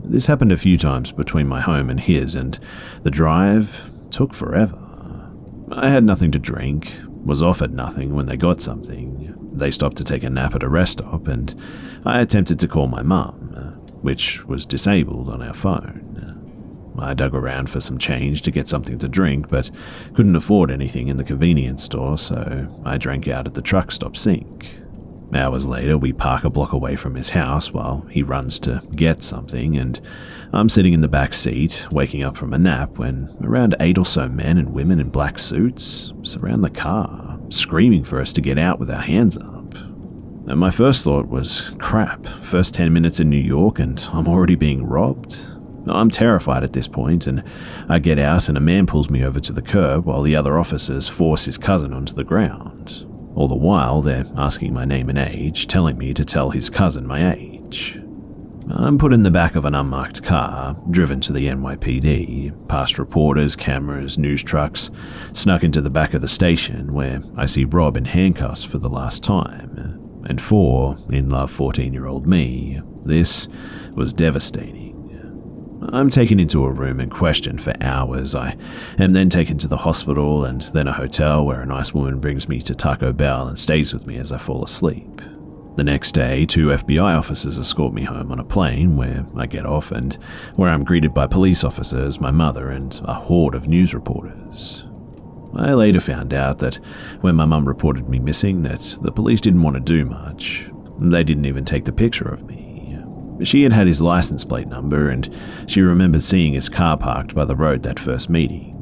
This happened a few times between my home and his, and the drive took forever. I had nothing to drink, was offered nothing when they got something. They stopped to take a nap at a rest stop, and I attempted to call my mum, which was disabled on our phone. I dug around for some change to get something to drink, but couldn't afford anything in the convenience store, so I drank out at the truck stop sink. Hours later, we park a block away from his house while he runs to get something, and I'm sitting in the back seat, waking up from a nap, when around 8 or so men and women in black suits surround the car, screaming for us to get out with our hands up. And my first thought was, crap, first 10 minutes in New York and I'm already being robbed? I'm terrified at this point, and I get out and a man pulls me over to the curb while the other officers force his cousin onto the ground. All the while, they're asking my name and age, telling me to tell his cousin my age. I'm put in the back of an unmarked car, driven to the NYPD, past reporters, cameras, news trucks, snuck into the back of the station where I see Rob in handcuffs for the last time. And for, in love 14-year-old me, this was devastating. I'm taken into a room and questioned for hours. I am then taken to the hospital and then a hotel where a nice woman brings me to Taco Bell and stays with me as I fall asleep. The next day, 2 FBI officers escort me home on a plane where I get off and where I'm greeted by police officers, my mother, and a horde of news reporters. I later found out that when my mum reported me missing, that the police didn't want to do much. They didn't even take the picture of me. She had his license plate number, and she remembered seeing his car parked by the road that first meeting.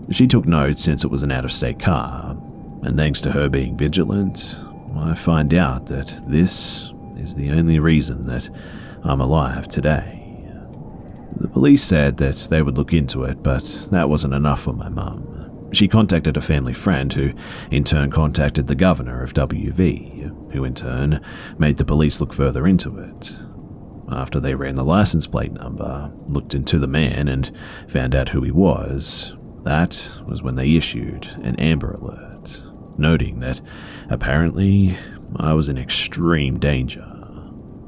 She took notes since it was an out-of-state car, and thanks to her being vigilant, I find out that this is the only reason that I'm alive today. The police said that they would look into it, but that wasn't enough for my mum. She contacted a family friend who in turn contacted the governor of WV, who in turn made the police look further into it. After they ran the license plate number, looked into the man, and found out who he was, that was when they issued an Amber Alert, noting that apparently I was in extreme danger.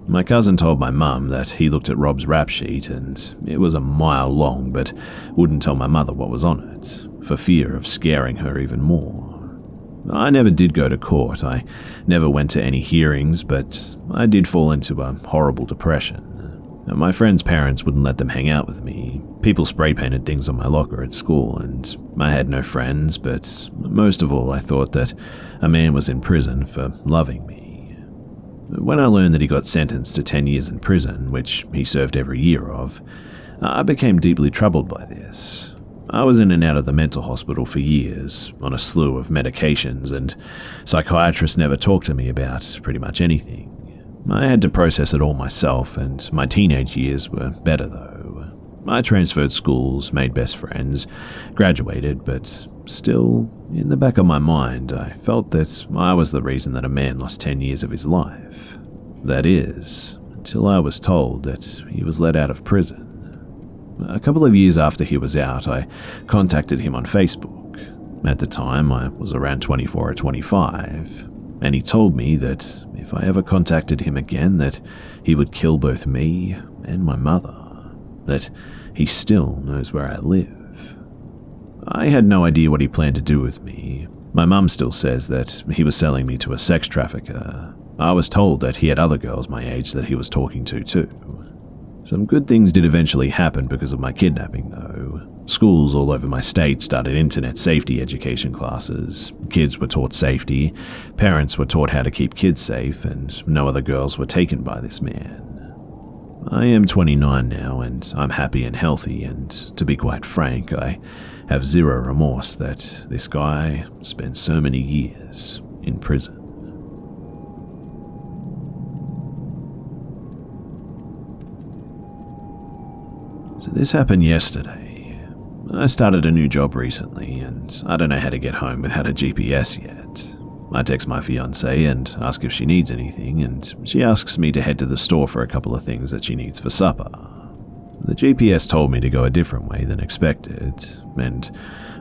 My cousin told my mum that he looked at Rob's rap sheet and it was a mile long, but wouldn't tell my mother what was on it, for fear of scaring her even more. I never did go to court, I never went to any hearings, but I did fall into a horrible depression. My friends' parents wouldn't let them hang out with me. People spray painted things on my locker at school, and I had no friends, but most of all I thought that a man was in prison for loving me. When I learned that he got sentenced to 10 years in prison, which he served every year of, I became deeply troubled by this. I was in and out of the mental hospital for years, on a slew of medications, and psychiatrists never talked to me about pretty much anything. I had to process it all myself, and my teenage years were better though. I transferred schools, made best friends, graduated, but still, in the back of my mind, I felt that I was the reason that a man lost 10 years of his life. That is, until I was told that he was let out of prison. A couple of years after he was out, I contacted him on Facebook. At the time, I was around 24 or 25, and he told me that if I ever contacted him again, that he would kill both me and my mother, that he still knows where I live. I had no idea what he planned to do with me. My mum still says that he was selling me to a sex trafficker. I was told that he had other girls my age that he was talking to too. Some good things did eventually happen because of my kidnapping though. Schools all over my state started internet safety education classes. Kids were taught safety, parents were taught how to keep kids safe, and no other girls were taken by this man. I am 29 now, and I'm happy and healthy, and to be quite frank, I have zero remorse that this guy spent so many years in prison. So this happened yesterday. I started a new job recently, and I don't know how to get home without a GPS yet. I text my fiancée and ask if she needs anything, and she asks me to head to the store for a couple of things that she needs for supper. The GPS told me to go a different way than expected, and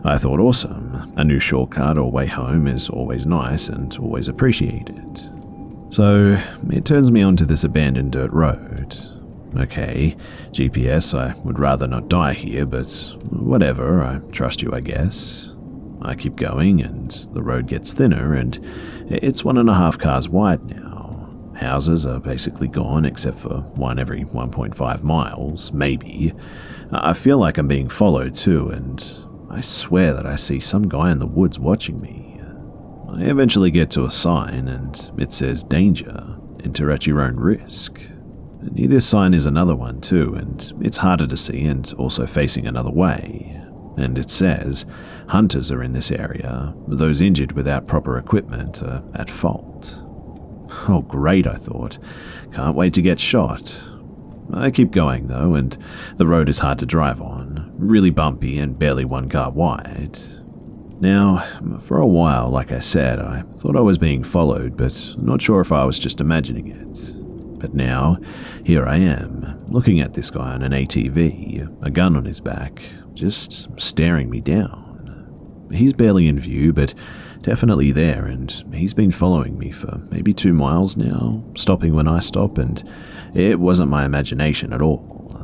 I thought awesome. A new shortcut or way home is always nice and always appreciated. So it turns me onto this abandoned dirt road. Okay, GPS, I would rather not die here, but whatever, I trust you, I guess. I keep going, and the road gets thinner, and it's 1.5 cars wide now. Houses are basically gone, except for one every 1.5 miles, maybe. I feel like I'm being followed too, and I swear that I see some guy in the woods watching me. I eventually get to a sign, and it says, "Danger, enter at your own risk." Near this sign is another one too, and it's harder to see and also facing another way. And it says, "Hunters are in this area. Those injured without proper equipment are at fault." Oh great, I thought. Can't wait to get shot. I keep going though, and the road is hard to drive on, really bumpy and barely 1 car wide. Now, for a while, like I said, I thought I was being followed, but not sure if I was just imagining it. But now, here I am, looking at this guy on an ATV, a gun on his back, just staring me down. He's barely in view, but definitely there, and he's been following me for maybe 2 miles now, stopping when I stop, and it wasn't my imagination at all.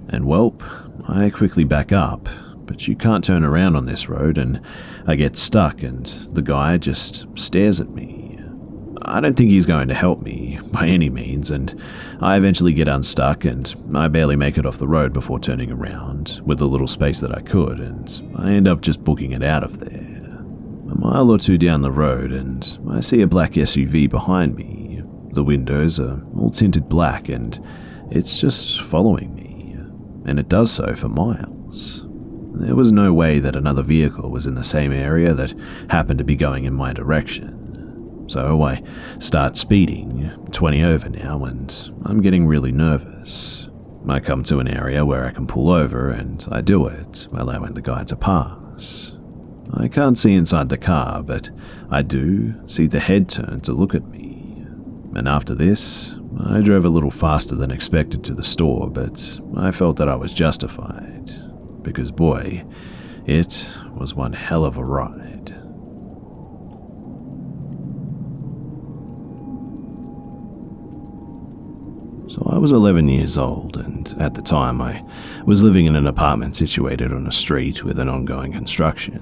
And welp, I quickly back up, but you can't turn around on this road, and I get stuck, and the guy just stares at me. I don't think he's going to help me, by any means, and I eventually get unstuck, and I barely make it off the road before turning around, with the little space that I could, and I end up just booking it out of there. A mile or two down the road, and I see a black SUV behind me. The windows are all tinted black, and it's just following me, and it does so for miles. There was no way that another vehicle was in the same area that happened to be going in my direction. So I start speeding, 20 over now, and I'm getting really nervous. I come to an area where I can pull over, and I do it, allowing the guy to pass. I can't see inside the car, but I do see the head turn to look at me. And after this, I drove a little faster than expected to the store, but I felt that I was justified, because boy, it was one hell of a ride. So I was 11 years old, and at the time I was living in an apartment situated on a street with an ongoing construction.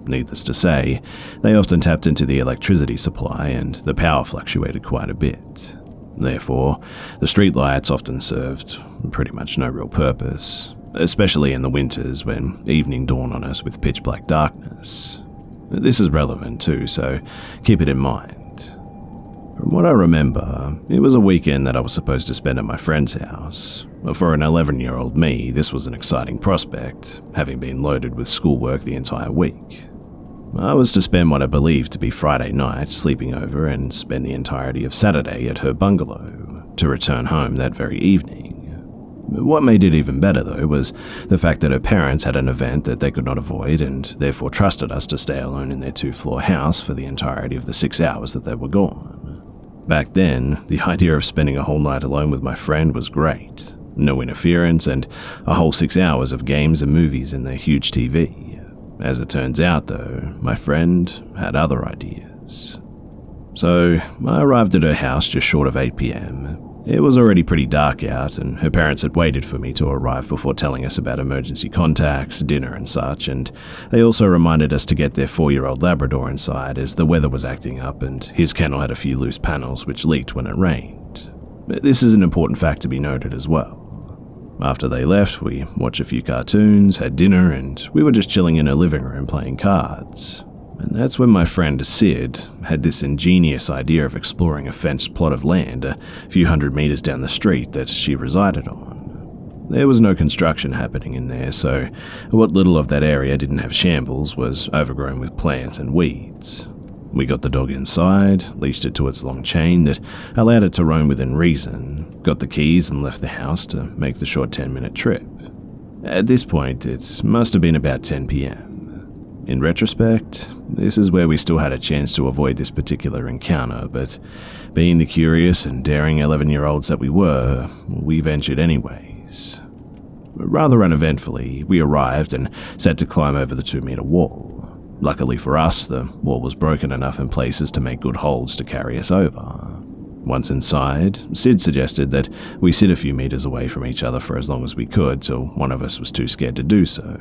Needless to say, they often tapped into the electricity supply, and the power fluctuated quite a bit. Therefore, the streetlights often served pretty much no real purpose, especially in the winters when evening dawned on us with pitch-black darkness. This is relevant too, so keep it in mind. From what I remember, it was a weekend that I was supposed to spend at my friend's house. For an 11-year-old me, this was an exciting prospect, having been loaded with schoolwork the entire week. I was to spend what I believed to be Friday night sleeping over and spend the entirety of Saturday at her bungalow, to return home that very evening. What made it even better, though, was the fact that her parents had an event that they could not avoid and therefore trusted us to stay alone in their 2-floor house for the entirety of the 6 hours that they were gone. Back then, the idea of spending a whole night alone with my friend was great. No interference and a whole 6 hours of games and movies in their huge TV. As it turns out, though, my friend had other ideas. So, I arrived at her house just short of 8 p.m. It was already pretty dark out, and her parents had waited for me to arrive before telling us about emergency contacts, dinner and such, and they also reminded us to get their 4-year-old Labrador inside as the weather was acting up and his kennel had a few loose panels which leaked when it rained. This is an important fact to be noted as well. After they left, we watched a few cartoons, had dinner, and we were just chilling in her living room playing cards. And that's when my friend Sid had this ingenious idea of exploring a fenced plot of land a few hundred meters down the street that she resided on. There was no construction happening in there, so what little of that area didn't have shambles was overgrown with plants and weeds. We got the dog inside, leashed it to its long chain that allowed it to roam within reason, got the keys and left the house to make the short 10-minute trip. At this point, it must have been about 10 p.m. In retrospect, this is where we still had a chance to avoid this particular encounter, but being the curious and daring 11-year-olds that we were, we ventured anyways. Rather uneventfully, we arrived and set to climb over the 2-meter wall. Luckily for us, the wall was broken enough in places to make good holds to carry us over. Once inside, Sid suggested that we sit a few meters away from each other for as long as we could till one of us was too scared to do so.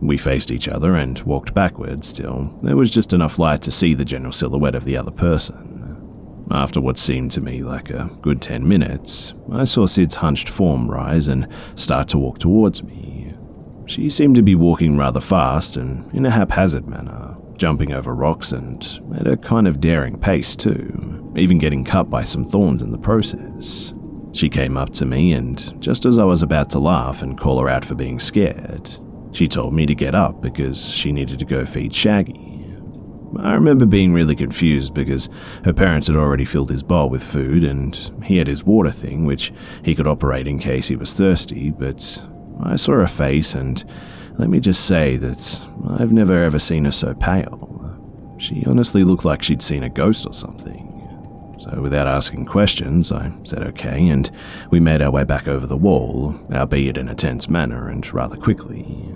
We faced each other and walked backwards till there was just enough light to see the general silhouette of the other person. After what seemed to me like a good 10 minutes, I saw Sid's hunched form rise and start to walk towards me. She seemed to be walking rather fast and in a haphazard manner, jumping over rocks and at a kind of daring pace too, even getting cut by some thorns in the process. She came up to me and just as I was about to laugh and call her out for being scared, she told me to get up because she needed to go feed Shaggy. I remember being really confused because her parents had already filled his bowl with food and he had his water thing which he could operate in case he was thirsty, but I saw her face and let me just say that I've never ever seen her so pale. She honestly looked like she'd seen a ghost or something. So without asking questions, I said okay and we made our way back over the wall, albeit in a tense manner and rather quickly.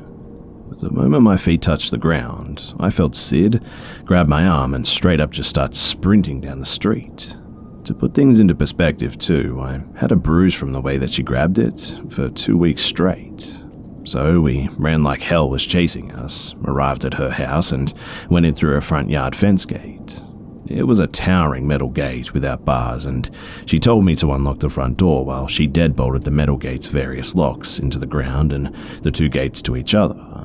The moment my feet touched the ground, I felt Sid grab my arm and straight up just start sprinting down the street. To put things into perspective too, I had a bruise from the way that she grabbed it for 2 weeks straight. So we ran like hell was chasing us, arrived at her house and went in through her front yard fence gate. It was a towering metal gate without bars and she told me to unlock the front door while she deadbolted the metal gate's various locks into the ground and the 2 gates to each other.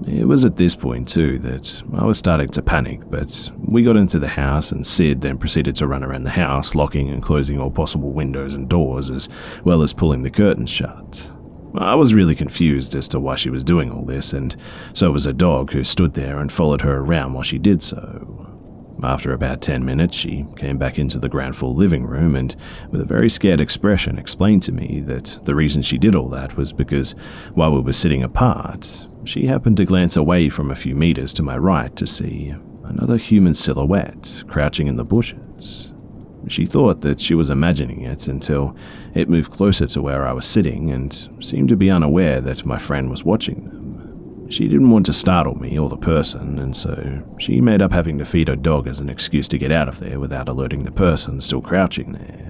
It was at this point too that I was starting to panic, but we got into the house and Sid then proceeded to run around the house, locking and closing all possible windows and doors as well as pulling the curtains shut. I was really confused as to why she was doing all this, and so was a dog who stood there and followed her around while she did so. After about 10 minutes, she came back into the ground floor living room and, with a very scared expression, explained to me that the reason she did all that was because, while we were sitting apart, she happened to glance away from a few meters to my right to see another human silhouette crouching in the bushes. She thought that she was imagining it until it moved closer to where I was sitting and seemed to be unaware that my friend was watching them. She didn't want to startle me or the person, and so she made up having to feed her dog as an excuse to get out of there without alerting the person still crouching there.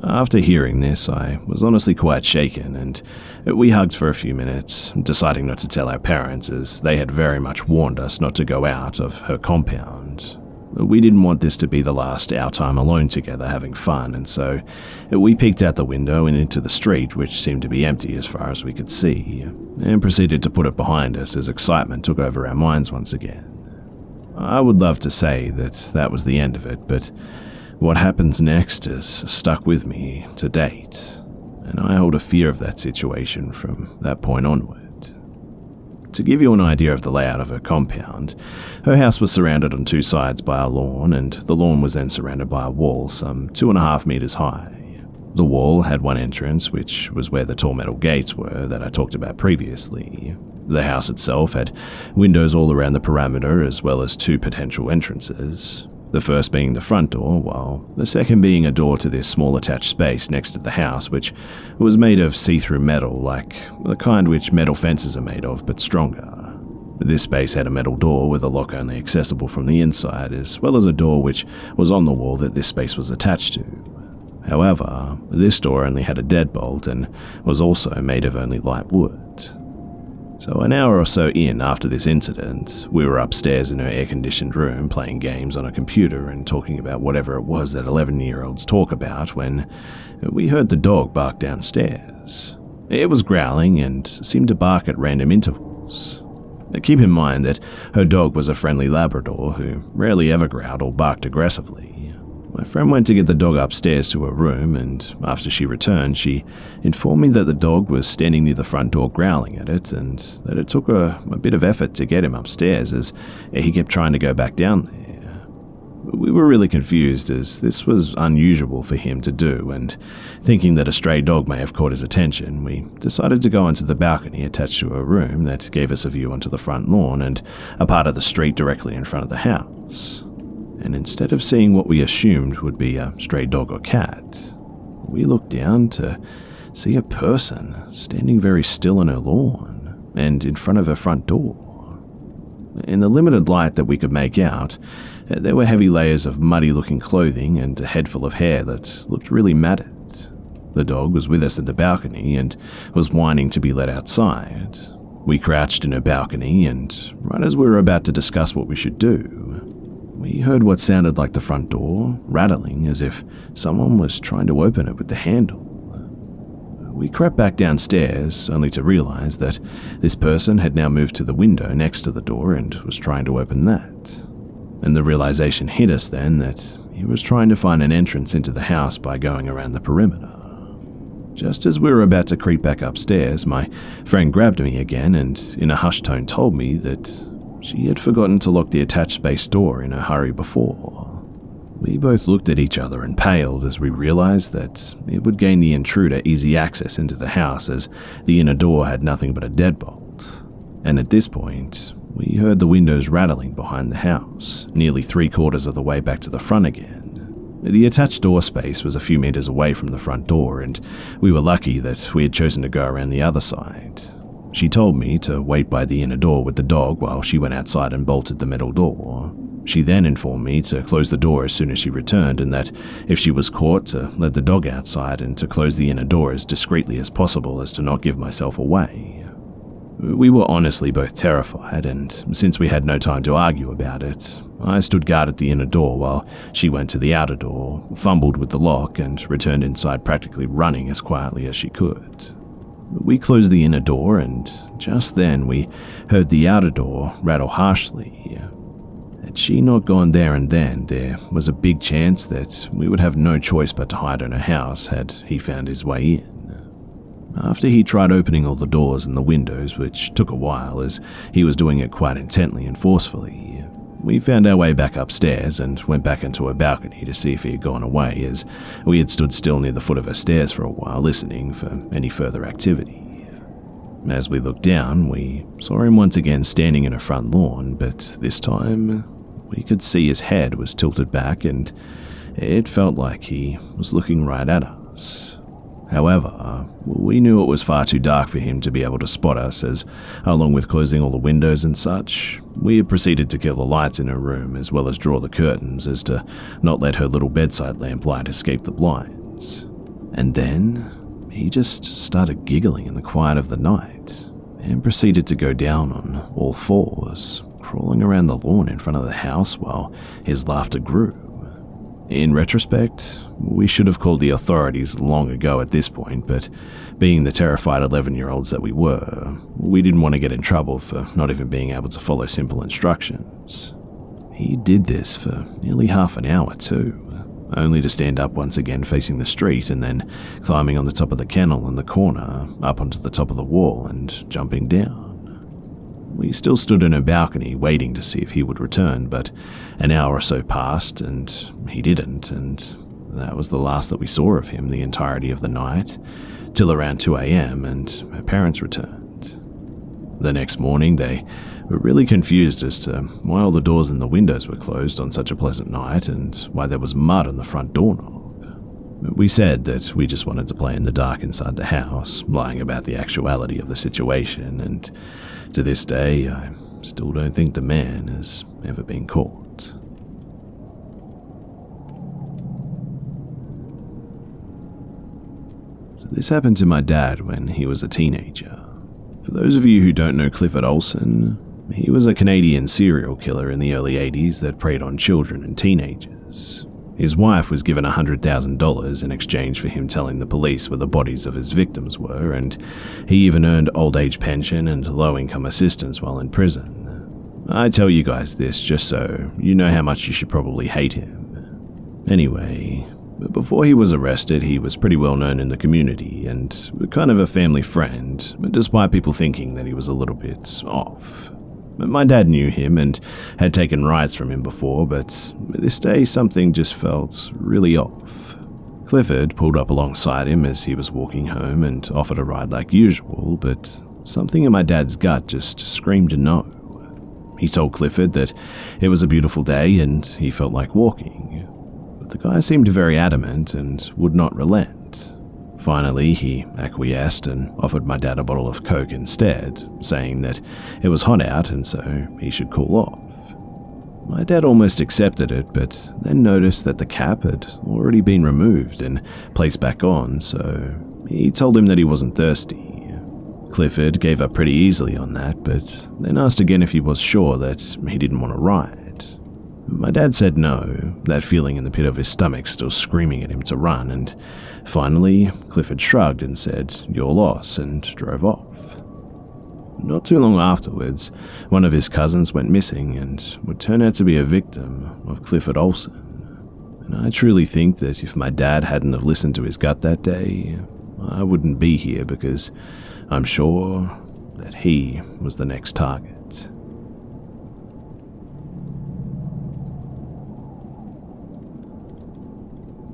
After hearing this, I was honestly quite shaken, and we hugged for a few minutes, deciding not to tell our parents as they had very much warned us not to go out of her compound. We didn't want this to be the last our time alone together having fun, and so we peeked out the window and into the street, which seemed to be empty as far as we could see, and proceeded to put it behind us as excitement took over our minds once again. I would love to say that that was the end of it, but what happens next has stuck with me to date, and I hold a fear of that situation from that point onward. To give you an idea of the layout of her compound, her house was surrounded on 2 sides by a lawn, and the lawn was then surrounded by a wall some 2.5 meters high. The wall had one entrance, which was where the tall metal gates were that I talked about previously. The house itself had windows all around the perimeter as well as 2 potential entrances. The first being the front door, while the second being a door to this small attached space next to the house, which was made of see-through metal, like the kind which metal fences are made of, but stronger. This space had a metal door with a lock only accessible from the inside, as well as a door which was on the wall that this space was attached to. However, this door only had a deadbolt and was also made of only light wood. So an hour or so in after this incident, we were upstairs in her air-conditioned room playing games on a computer and talking about whatever it was that 11-year-olds talk about when we heard the dog bark downstairs. It was growling and seemed to bark at random intervals. Keep in mind that her dog was a friendly Labrador who rarely ever growled or barked aggressively. My friend went to get the dog upstairs to her room, and after she returned, she informed me that the dog was standing near the front door growling at it, and that it took a bit of effort to get him upstairs as he kept trying to go back down there. We were really confused as this was unusual for him to do, and thinking that a stray dog may have caught his attention, we decided to go onto the balcony attached to her room that gave us a view onto the front lawn and a part of the street directly in front of the house. And instead of seeing what we assumed would be a stray dog or cat, we looked down to see a person standing very still on her lawn and in front of her front door. In the limited light that we could make out, there were heavy layers of muddy-looking clothing and a head full of hair that looked really matted. The dog was with us at the balcony and was whining to be let outside. We crouched in her balcony, and right as we were about to discuss what we should do, we heard what sounded like the front door rattling as if someone was trying to open it with the handle. We crept back downstairs, only to realize that this person had now moved to the window next to the door and was trying to open that. And the realization hit us then that he was trying to find an entrance into the house by going around the perimeter. Just as we were about to creep back upstairs, my friend grabbed me again and in a hushed tone told me that she had forgotten to lock the attached space door in a hurry before. We both looked at each other and paled as we realized that it would gain the intruder easy access into the house as the inner door had nothing but a deadbolt. And at this point, we heard the windows rattling behind the house, nearly 3/4 of the way back to the front again. The attached door space was a few meters away from the front door, and we were lucky that we had chosen to go around the other side. She told me to wait by the inner door with the dog while she went outside and bolted the metal door. She then informed me to close the door as soon as she returned, and that if she was caught, to let the dog outside and to close the inner door as discreetly as possible as to not give myself away. We were honestly both terrified, and since we had no time to argue about it, I stood guard at the inner door while she went to the outer door, fumbled with the lock, and returned inside practically running as quietly as she could. We closed the inner door, and just then we heard the outer door rattle harshly. Had she not gone there and then, there was a big chance that we would have no choice but to hide in her house had he found his way in. After he tried opening all the doors and the windows, which took a while as he was doing it quite intently and forcefully, we found our way back upstairs and went back into her balcony to see if he had gone away, as we had stood still near the foot of her stairs for a while listening for any further activity. As we looked down, we saw him once again standing in her front lawn, but this time we could see his head was tilted back and it felt like he was looking right at us. However, we knew it was far too dark for him to be able to spot us, as, along with closing all the windows and such, we had proceeded to kill the lights in her room as well as draw the curtains as to not let her little bedside lamp light escape the blinds. And then he just started giggling in the quiet of the night and proceeded to go down on all fours, crawling around the lawn in front of the house while his laughter grew. In retrospect, we should have called the authorities long ago at this point, but being the terrified 11-year-olds that we were, we didn't want to get in trouble for not even being able to follow simple instructions. He did this for nearly half an hour too, only to stand up once again facing the street and then climbing on the top of the kennel in the corner, up onto the top of the wall and jumping down. We still stood in her balcony waiting to see if he would return, but an hour or so passed and he didn't, and that was the last that we saw of him the entirety of the night, till around 2 a.m. and her parents returned. The next morning they were really confused as to why all the doors and the windows were closed on such a pleasant night and why there was mud on the front doorknob. We said that we just wanted to play in the dark inside the house, lying about the actuality of the situation, and to this day, I still don't think the man has ever been caught. So this happened to my dad when he was a teenager. For those of you who don't know Clifford Olson, he was a Canadian serial killer in the early 80s that preyed on children and teenagers. His wife was given $100,000 in exchange for him telling the police where the bodies of his victims were, and he even earned old age pension and low-income assistance while in prison. I tell you guys this just so you know how much you should probably hate him. Anyway, before he was arrested, he was pretty well known in the community and kind of a family friend, despite people thinking that he was a little bit off. My dad knew him and had taken rides from him before, but this day something just felt really off. Clifford pulled up alongside him as he was walking home and offered a ride like usual, but something in my dad's gut just screamed no. He told Clifford that it was a beautiful day and he felt like walking, but the guy seemed very adamant and would not relent. Finally, he acquiesced and offered my dad a bottle of Coke instead, saying that it was hot out and so he should cool off. My dad almost accepted it, but then noticed that the cap had already been removed and placed back on, so he told him that he wasn't thirsty. Clifford gave up pretty easily on that, but then asked again if he was sure that he didn't want to ride. My dad said no, that feeling in the pit of his stomach still screaming at him to run, and finally Clifford shrugged and said, "Your loss," and drove off. Not too long afterwards, one of his cousins went missing and would turn out to be a victim of Clifford Olsen. And I truly think that if my dad hadn't have listened to his gut that day, I wouldn't be here because I'm sure that he was the next target.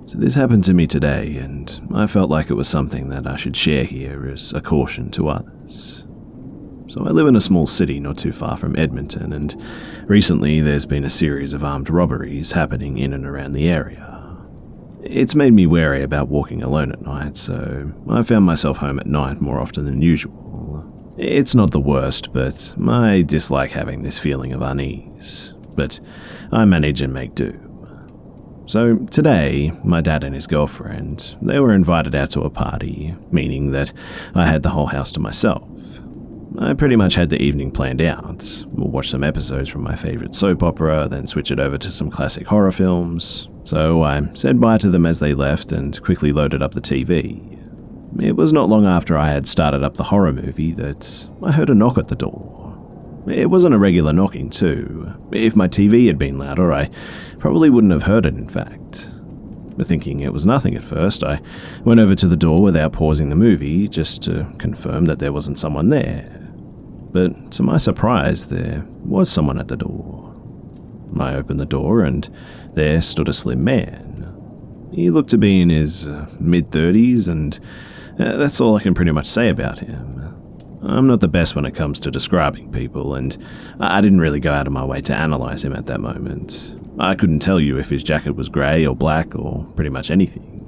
So this happened to me today, and I felt like it was something that I should share here as a caution to others. So I live in a small city not too far from Edmonton, and recently there's been a series of armed robberies happening in and around the area. It's made me wary about walking alone at night, so I found myself home at night more often than usual. It's not the worst, but I dislike having this feeling of unease, but I manage and make do. So today, my dad and his girlfriend, they were invited out to a party, meaning that I had the whole house to myself. I pretty much had the evening planned out. We'll watch some episodes from my favorite soap opera, then switch it over to some classic horror films. So I said bye to them as they left and quickly loaded up the TV. It was not long after I had started up the horror movie that I heard a knock at the door. It wasn't a regular knocking too. If my TV had been louder, I probably wouldn't have heard it, in fact. But thinking it was nothing at first, I went over to the door without pausing the movie just to confirm that there wasn't someone there. But to my surprise, there was someone at the door. I opened the door and there stood a slim man. He looked to be in his mid-30s, and that's all I can pretty much say about him. I'm not the best when it comes to describing people, and I didn't really go out of my way to analyze him at that moment. I couldn't tell you if his jacket was grey or black or pretty much anything.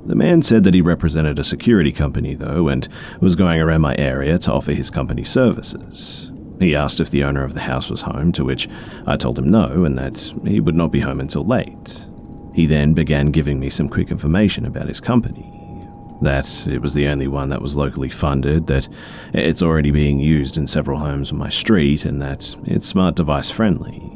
The man said that he represented a security company though, and was going around my area to offer his company services. He asked if the owner of the house was home, to which I told him no, and that he would not be home until late. He then began giving me some quick information about his company. That it was the only one that was locally funded, that it's already being used in several homes on my street, and that it's smart device friendly.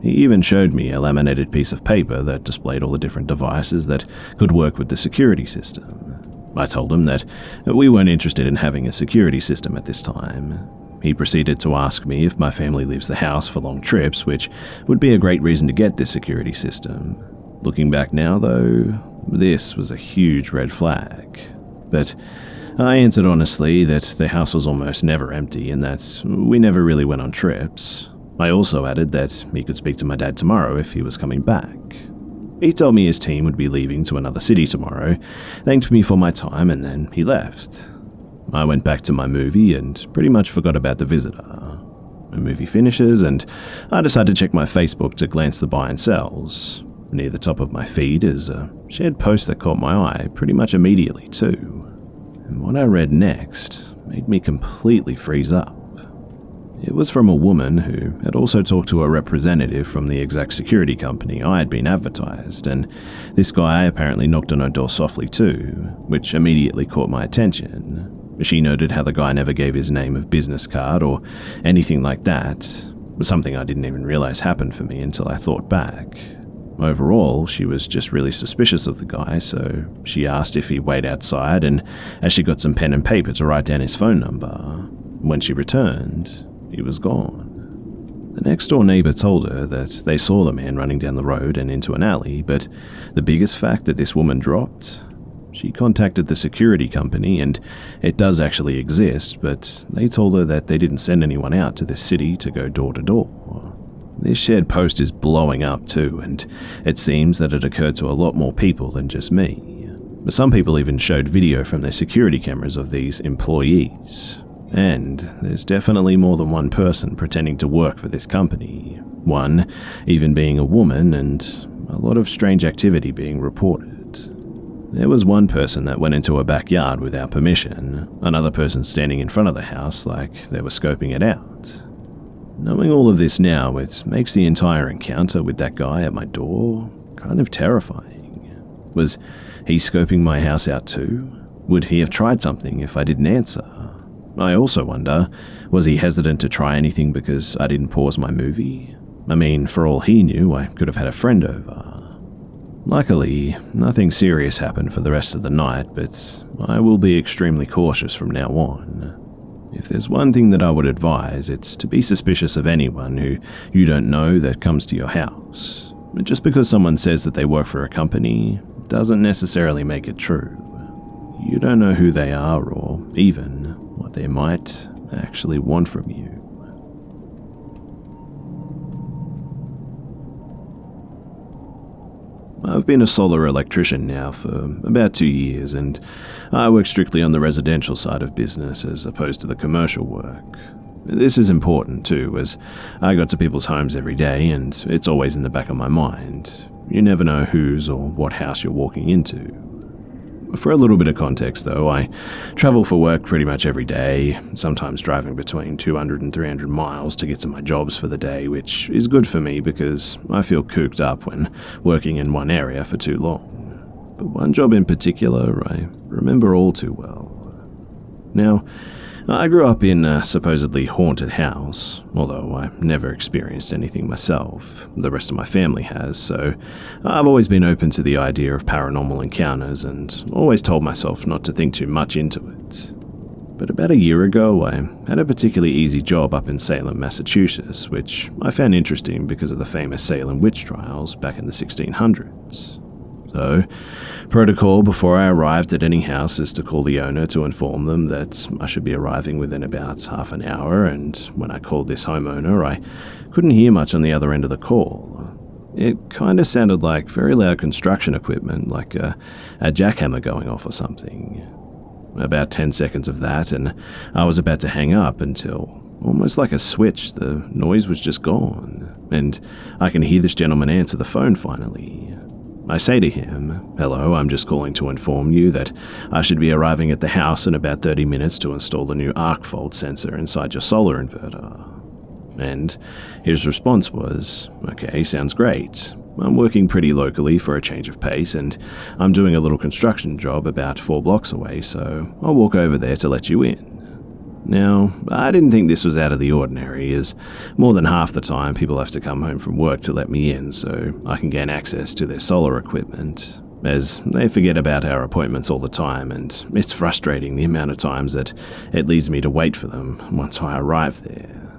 He even showed me a laminated piece of paper that displayed all the different devices that could work with the security system. I told him that we weren't interested in having a security system at this time. He proceeded to ask me if my family leaves the house for long trips, which would be a great reason to get this security system. Looking back now, though, this was a huge red flag. But I answered honestly that the house was almost never empty and that we never really went on trips. I also added that he could speak to my dad tomorrow if he was coming back. He told me his team would be leaving to another city tomorrow, thanked me for my time, and then he left. I went back to my movie and pretty much forgot about the visitor. The movie finishes and I decide to check my Facebook to glance the buy and sells. Near the top of my feed is a shared post that caught my eye pretty much immediately too. And what I read next made me completely freeze up. It was from a woman who had also talked to a representative from the exact security company I had been advertised, and this guy apparently knocked on her door softly too, which immediately caught my attention. She noted how the guy never gave his name of business card or anything like that, something I didn't even realize happened for me until I thought back. Overall, she was just really suspicious of the guy, so she asked if he'd wait outside, and as she got some pen and paper to write down his phone number, when she returned, he was gone. The next-door neighbor told her that they saw the man running down the road and into an alley, but the biggest fact that this woman dropped, she contacted the security company, and it does actually exist, but they told her that they didn't send anyone out to this city to go door to door. This shared post is blowing up too, and it seems that it occurred to a lot more people than just me. Some people even showed video from their security cameras of these employees. And there's definitely more than one person pretending to work for this company. One even being a woman, and a lot of strange activity being reported. There was one person that went into a backyard without permission, another person standing in front of the house like they were scoping it out. Knowing all of this now, it makes the entire encounter with that guy at my door kind of terrifying. Was he scoping my house out too? Would he have tried something if I didn't answer? I also wonder, was he hesitant to try anything because I didn't pause my movie? I mean, for all he knew, I could have had a friend over. Luckily, nothing serious happened for the rest of the night, but I will be extremely cautious from now on. If there's one thing that I would advise, it's to be suspicious of anyone who you don't know that comes to your house. Just because someone says that they work for a company doesn't necessarily make it true. You don't know who they are or even what they might actually want from you. I've been a solar electrician now for about 2 years, and I work strictly on the residential side of business as opposed to the commercial work. This is important too, as I go to people's homes every day and it's always in the back of my mind. You never know whose or what house you're walking into. For a little bit of context though, I travel for work pretty much every day, sometimes driving between 200 and 300 miles to get to my jobs for the day, which is good for me because I feel cooped up when working in one area for too long. But one job in particular I remember all too well. Now, I grew up in a supposedly haunted house, although I never experienced anything myself. The rest of my family has, so I've always been open to the idea of paranormal encounters and always told myself not to think too much into it. But about a year ago, I had a particularly easy job up in Salem, Massachusetts, which I found interesting because of the famous Salem witch trials back in the 1600s. So, protocol before I arrived at any house is to call the owner to inform them that I should be arriving within about half an hour, and when I called this homeowner, I couldn't hear much on the other end of the call. It kind of sounded like very loud construction equipment, like a jackhammer going off or something. About 10 seconds of that, and I was about to hang up until, almost like a switch, the noise was just gone, and I can hear this gentleman answer the phone finally. I say to him, "Hello, I'm just calling to inform you that I should be arriving at the house in about 30 minutes to install the new arc fault sensor inside your solar inverter." And his response was, "Okay, sounds great. I'm working pretty locally for a change of pace, and I'm doing a little construction job about 4 blocks away, so I'll walk over there to let you in." Now, I didn't think this was out of the ordinary, as more than half the time people have to come home from work to let me in so I can gain access to their solar equipment, as they forget about our appointments all the time, and it's frustrating the amount of times that it leads me to wait for them once I arrive there.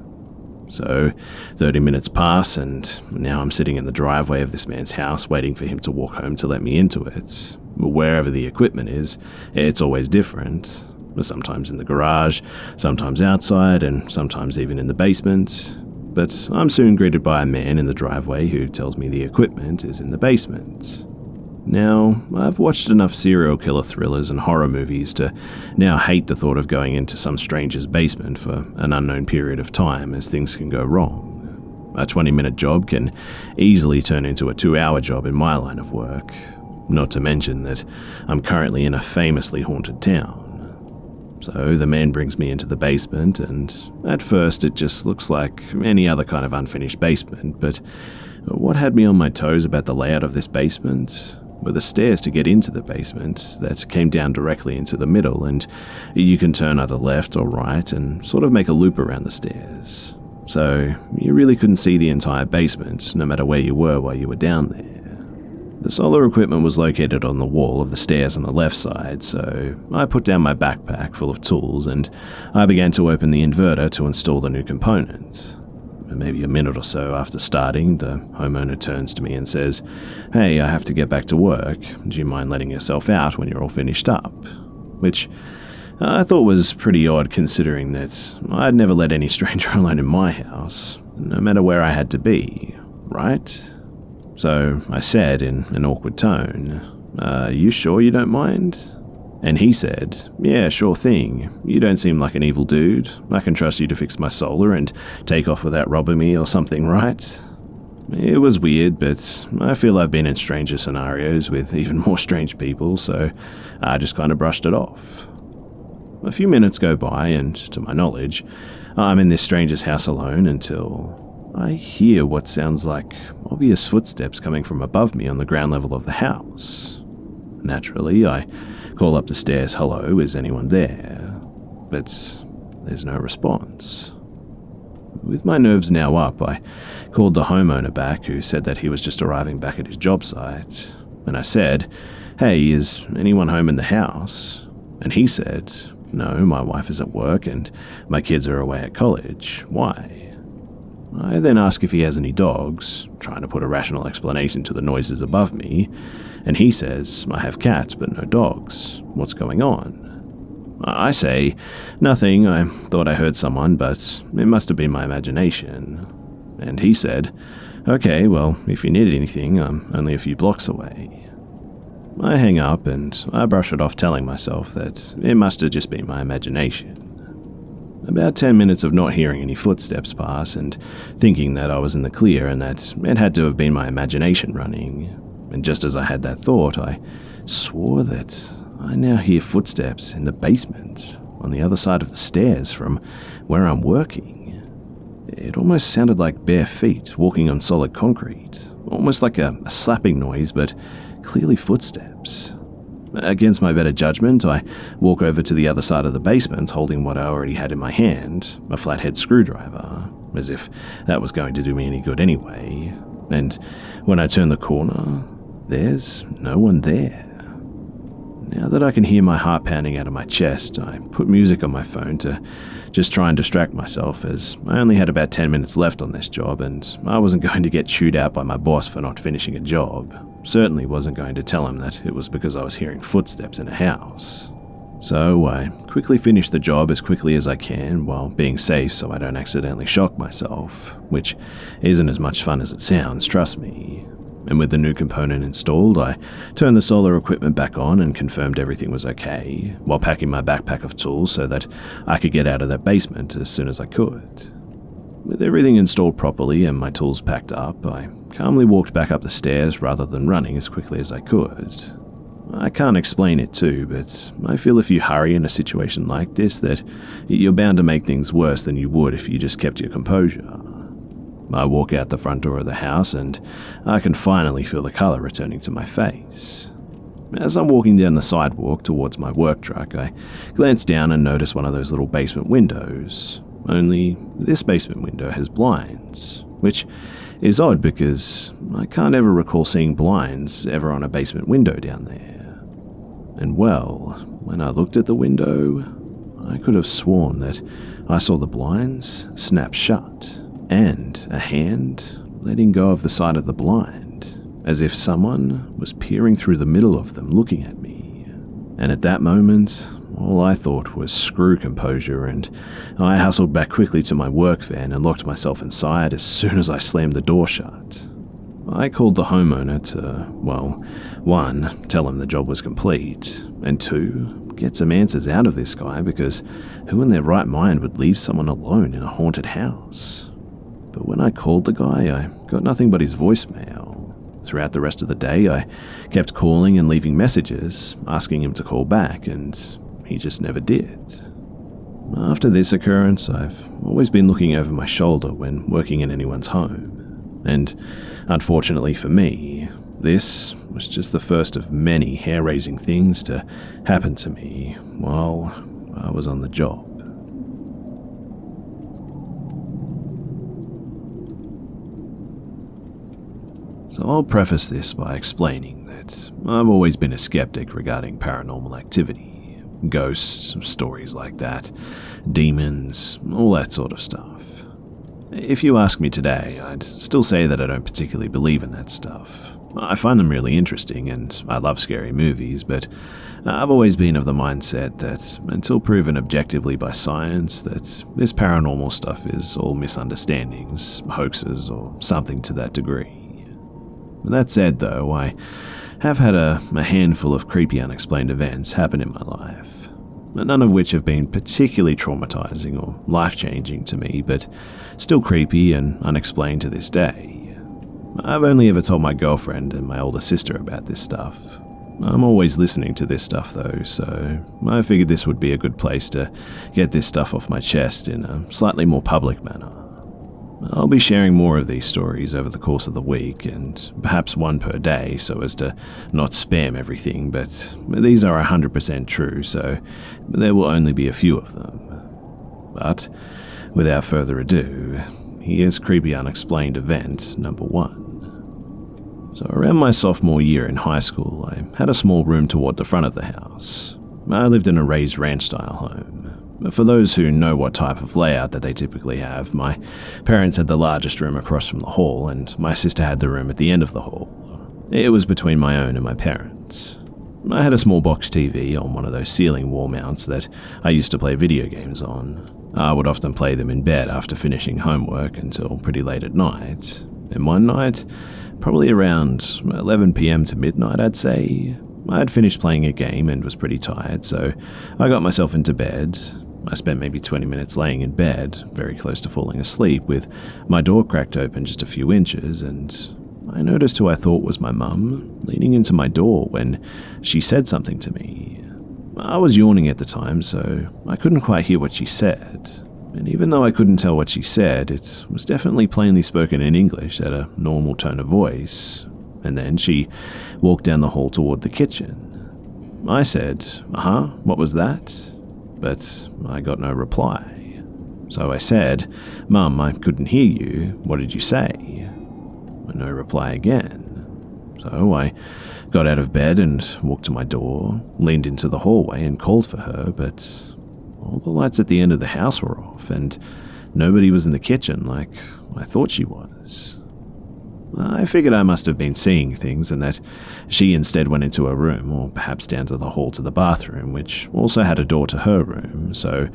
So, 30 minutes pass, and now I'm sitting in the driveway of this man's house waiting for him to walk home to let me into it. Wherever the equipment is, it's always different. Sometimes in the garage, sometimes outside, and sometimes even in the basement. But I'm soon greeted by a man in the driveway who tells me the equipment is in the basement. Now, I've watched enough serial killer thrillers and horror movies to now hate the thought of going into some stranger's basement for an unknown period of time, as things can go wrong. A 20-minute job can easily turn into a 2-hour job in my line of work, not to mention that I'm currently in a famously haunted town. So the man brings me into the basement, and at first it just looks like any other kind of unfinished basement, but what had me on my toes about the layout of this basement were the stairs to get into the basement that came down directly into the middle, and you can turn either left or right and sort of make a loop around the stairs. So you really couldn't see the entire basement, no matter where you were while you were down there. The solar equipment was located on the wall of the stairs on the left side, so I put down my backpack full of tools and I began to open the inverter to install the new component. Maybe a minute or so after starting, the homeowner turns to me and says, "Hey, I have to get back to work. Do you mind letting yourself out when you're all finished up?" Which I thought was pretty odd considering that I'd never let any stranger alone in my house, no matter where I had to be, right? So I said in an awkward tone, "You sure you don't mind?" And he said, "Yeah, sure thing. You don't seem like an evil dude. I can trust you to fix my solar and take off without robbing me or something, right?" It was weird, but I feel I've been in stranger scenarios with even more strange people, so I just kind of brushed it off. A few minutes go by, and to my knowledge, I'm in this stranger's house alone until I hear what sounds like obvious footsteps coming from above me on the ground level of the house. Naturally, I call up the stairs, "Hello, is anyone there?" But there's no response. With my nerves now up, I called the homeowner back, who said that he was just arriving back at his job site. And I said, "Hey, is anyone home in the house?" And he said, "No, my wife is at work and my kids are away at college. Why?" I then ask if he has any dogs, trying to put a rational explanation to the noises above me, and he says, "I have cats but no dogs. What's going on?" I say, "Nothing, I thought I heard someone, but it must have been my imagination." And he said, "Okay, well, if you need anything, I'm only a few blocks away." I hang up and I brush it off, telling myself that it must have just been my imagination. About 10 minutes of not hearing any footsteps pass and thinking that I was in the clear and that it had to have been my imagination running. And just as I had that thought, I swore that I now hear footsteps in the basement on the other side of the stairs from where I'm working. It almost sounded like bare feet walking on solid concrete, almost like a slapping noise, but clearly footsteps. Against my better judgment, I walk over to the other side of the basement holding what I already had in my hand, a flathead screwdriver, as if that was going to do me any good anyway. And when I turn the corner, there's no one there. Now that I can hear my heart pounding out of my chest, I put music on my phone to just try and distract myself, as I only had about 10 minutes left on this job and I wasn't going to get chewed out by my boss for not finishing a job. Certainly wasn't going to tell him that it was because I was hearing footsteps in a house. So I quickly finish the job as quickly as I can while being safe so I don't accidentally shock myself, which isn't as much fun as it sounds, trust me. And with the new component installed, I turned the solar equipment back on and confirmed everything was okay, while packing my backpack of tools so that I could get out of that basement as soon as I could. With everything installed properly and my tools packed up, I calmly walked back up the stairs rather than running as quickly as I could. I can't explain it too, but I feel if you hurry in a situation like this that you're bound to make things worse than you would if you just kept your composure. I walk out the front door of the house and I can finally feel the colour returning to my face. As I'm walking down the sidewalk towards my work truck, I glance down and notice one of those little basement windows. Only this basement window has blinds, which is odd because I can't ever recall seeing blinds ever on a basement window down there. And well, when I looked at the window, I could have sworn that I saw the blinds snap shut and a hand letting go of the side of the blind, as if someone was peering through the middle of them looking at me. And at that moment, all I thought was screw composure, and I hustled back quickly to my work van and locked myself inside as soon as I slammed the door shut. I called the homeowner to, well, 1, tell him the job was complete, and 2, get some answers out of this guy because who in their right mind would leave someone alone in a haunted house? But when I called the guy, I got nothing but his voicemail. Throughout the rest of the day, I kept calling and leaving messages, asking him to call back, and he just never did. After this occurrence, I've always been looking over my shoulder when working in anyone's home. And unfortunately for me, this was just the first of many hair-raising things to happen to me while I was on the job. So I'll preface this by explaining that I've always been a skeptic regarding paranormal activity, ghosts, stories like that, demons, all that sort of stuff. If you ask me today, I'd still say that I don't particularly believe in that stuff. I find them really interesting and I love scary movies, but I've always been of the mindset that until proven objectively by science that this paranormal stuff is all misunderstandings, hoaxes, or something to that degree. That said, though, I have had a handful of creepy unexplained events happen in my life, none of which have been particularly traumatizing or life-changing to me, but still creepy and unexplained to this day. I've only ever told my girlfriend and my older sister about this stuff. I'm always listening to this stuff, though, so I figured this would be a good place to get this stuff off my chest in a slightly more public manner. I'll be sharing more of these stories over the course of the week, and perhaps one per day so as to not spam everything, but these are 100% true, so there will only be a few of them. But, without further ado, here's creepy unexplained event number 1. So around my sophomore year in high school, I had a small room toward the front of the house. I lived in a raised ranch-style home. For those who know what type of layout that they typically have, my parents had the largest room across from the hall, and my sister had the room at the end of the hall. It was between my own and my parents'. I had a small box TV on one of those ceiling wall mounts that I used to play video games on. I would often play them in bed after finishing homework until pretty late at night. And one night, probably around 11 p.m. to midnight, I'd say, I had finished playing a game and was pretty tired, so I got myself into bed. I spent maybe 20 minutes laying in bed, very close to falling asleep, with my door cracked open just a few inches, and I noticed who I thought was my mum leaning into my door when she said something to me. I was yawning at the time, so I couldn't quite hear what she said, and even though I couldn't tell what she said, it was definitely plainly spoken in English at a normal tone of voice, and then she walked down the hall toward the kitchen. I said, what was that? But I got no reply. So I said, "Mum, I couldn't hear you. What did you say?" No reply again. So I got out of bed and walked to my door, leaned into the hallway and called for her, but all the lights at the end of the house were off, and nobody was in the kitchen like I thought she was. I figured I must have been seeing things and that she instead went into her room, or perhaps down to the hall to the bathroom, which also had a door to her room, so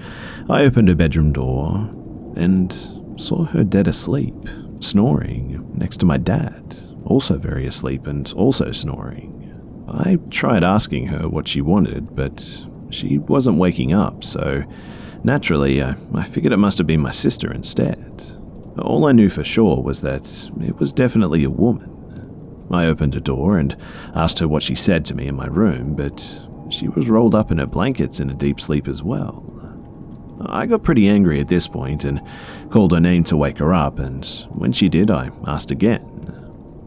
I opened her bedroom door and saw her dead asleep, snoring, next to my dad, also very asleep and also snoring. I tried asking her what she wanted, but she wasn't waking up, so naturally I figured it must have been my sister instead. All I knew for sure was that it was definitely a woman. I opened a door and asked her what she said to me in my room, but she was rolled up in her blankets in a deep sleep as well. I got pretty angry at this point and called her name to wake her up, and when she did, I asked again.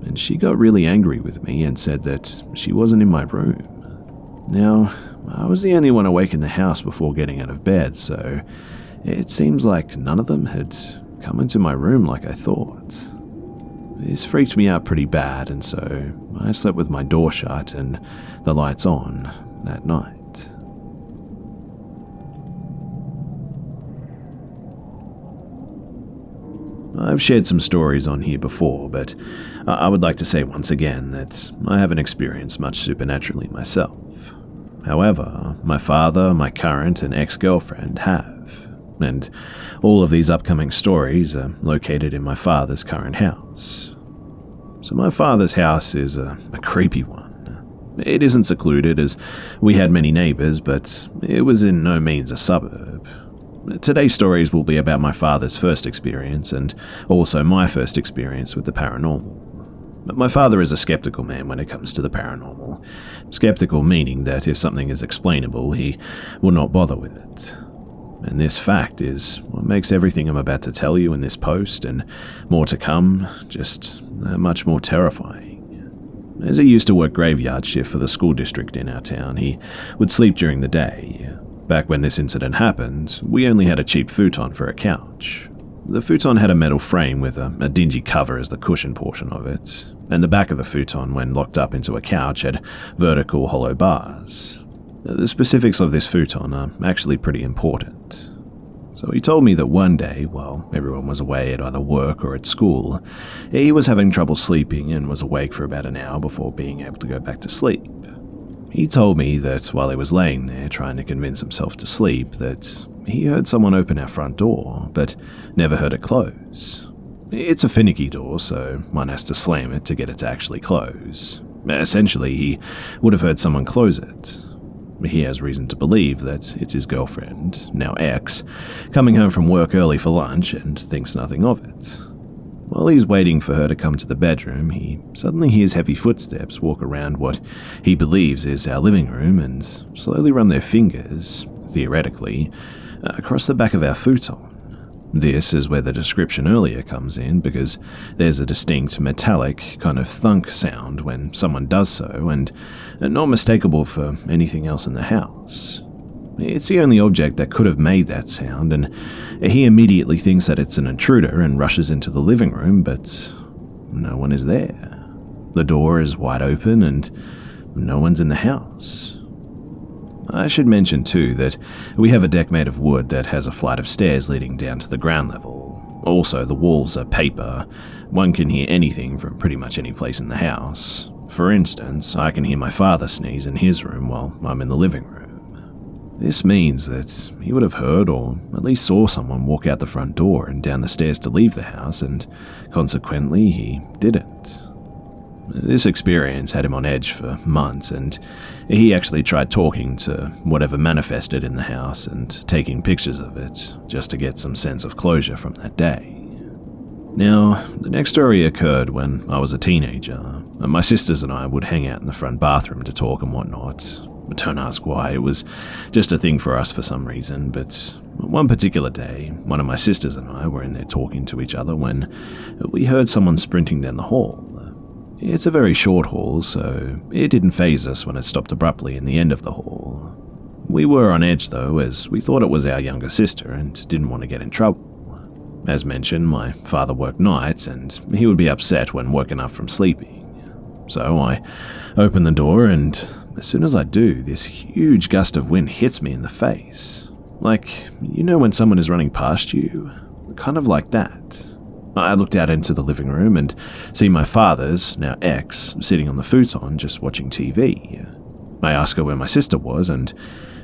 And she got really angry with me and said that she wasn't in my room. Now, I was the only one awake in the house before getting out of bed, so it seems like none of them had come into my room like I thought. This freaked me out pretty bad, and so I slept with my door shut and the lights on that night. I've shared some stories on here before, but I would like to say once again that I haven't experienced much supernaturally myself. However, my father, my current and ex-girlfriend have, and all of these upcoming stories are located in my father's current house. So my father's house is a creepy one. It isn't secluded as we had many neighbors, but it was in no means a suburb. Today's stories will be about my father's first experience and also my first experience with the paranormal. But my father is a skeptical man when it comes to the paranormal. Skeptical meaning that if something is explainable, he will not bother with it. And this fact is what makes everything I'm about to tell you in this post, and more to come, just much more terrifying. As he used to work graveyard shift for the school district in our town, he would sleep during the day. Back when this incident happened, we only had a cheap futon for a couch. The futon had a metal frame with a dingy cover as the cushion portion of it, and the back of the futon, when locked up into a couch, had vertical hollow bars. The specifics of this futon are actually pretty important. So he told me that one day, while everyone was away at either work or at school, he was having trouble sleeping and was awake for about an hour before being able to go back to sleep. He told me that while he was laying there trying to convince himself to sleep, that he heard someone open our front door, but never heard it close. It's a finicky door, so one has to slam it to get it to actually close. Essentially, he would have heard someone close it. He has reason to believe that it's his girlfriend, now ex, coming home from work early for lunch and thinks nothing of it. While he's waiting for her to come to the bedroom, he suddenly hears heavy footsteps walk around what he believes is our living room and slowly run their fingers, theoretically, across the back of our futon. This is where the description earlier comes in, because there's a distinct metallic kind of thunk sound when someone does so, and not mistakable for anything else in the house. It's the only object that could have made that sound, and he immediately thinks that it's an intruder and rushes into the living room, but no one is there. The door is wide open and no one's in the house. I should mention too that we have a deck made of wood that has a flight of stairs leading down to the ground level. Also, the walls are paper. One can hear anything from pretty much any place in the house. For instance, I can hear my father sneeze in his room while I'm in the living room. This means that he would have heard or at least saw someone walk out the front door and down the stairs to leave the house, and consequently he didn't. This experience had him on edge for months, and he actually tried talking to whatever manifested in the house and taking pictures of it just to get some sense of closure from that day. Now, the next story occurred when I was a teenager. My sisters and I would hang out in the front bathroom to talk and whatnot. Don't ask why, it was just a thing for us for some reason, but one particular day, one of my sisters and I were in there talking to each other when we heard someone sprinting down the hall. It's a very short hall, so it didn't faze us when it stopped abruptly in the end of the hall. We were on edge though, as we thought it was our younger sister and didn't want to get in trouble. As mentioned, my father worked nights and he would be upset when woken up from sleeping. So I open the door, and as soon as I do, this huge gust of wind hits me in the face. Like, you know when someone is running past you? Kind of like that. I looked out into the living room and see my father's, now ex, sitting on the futon just watching TV. I asked her where my sister was, and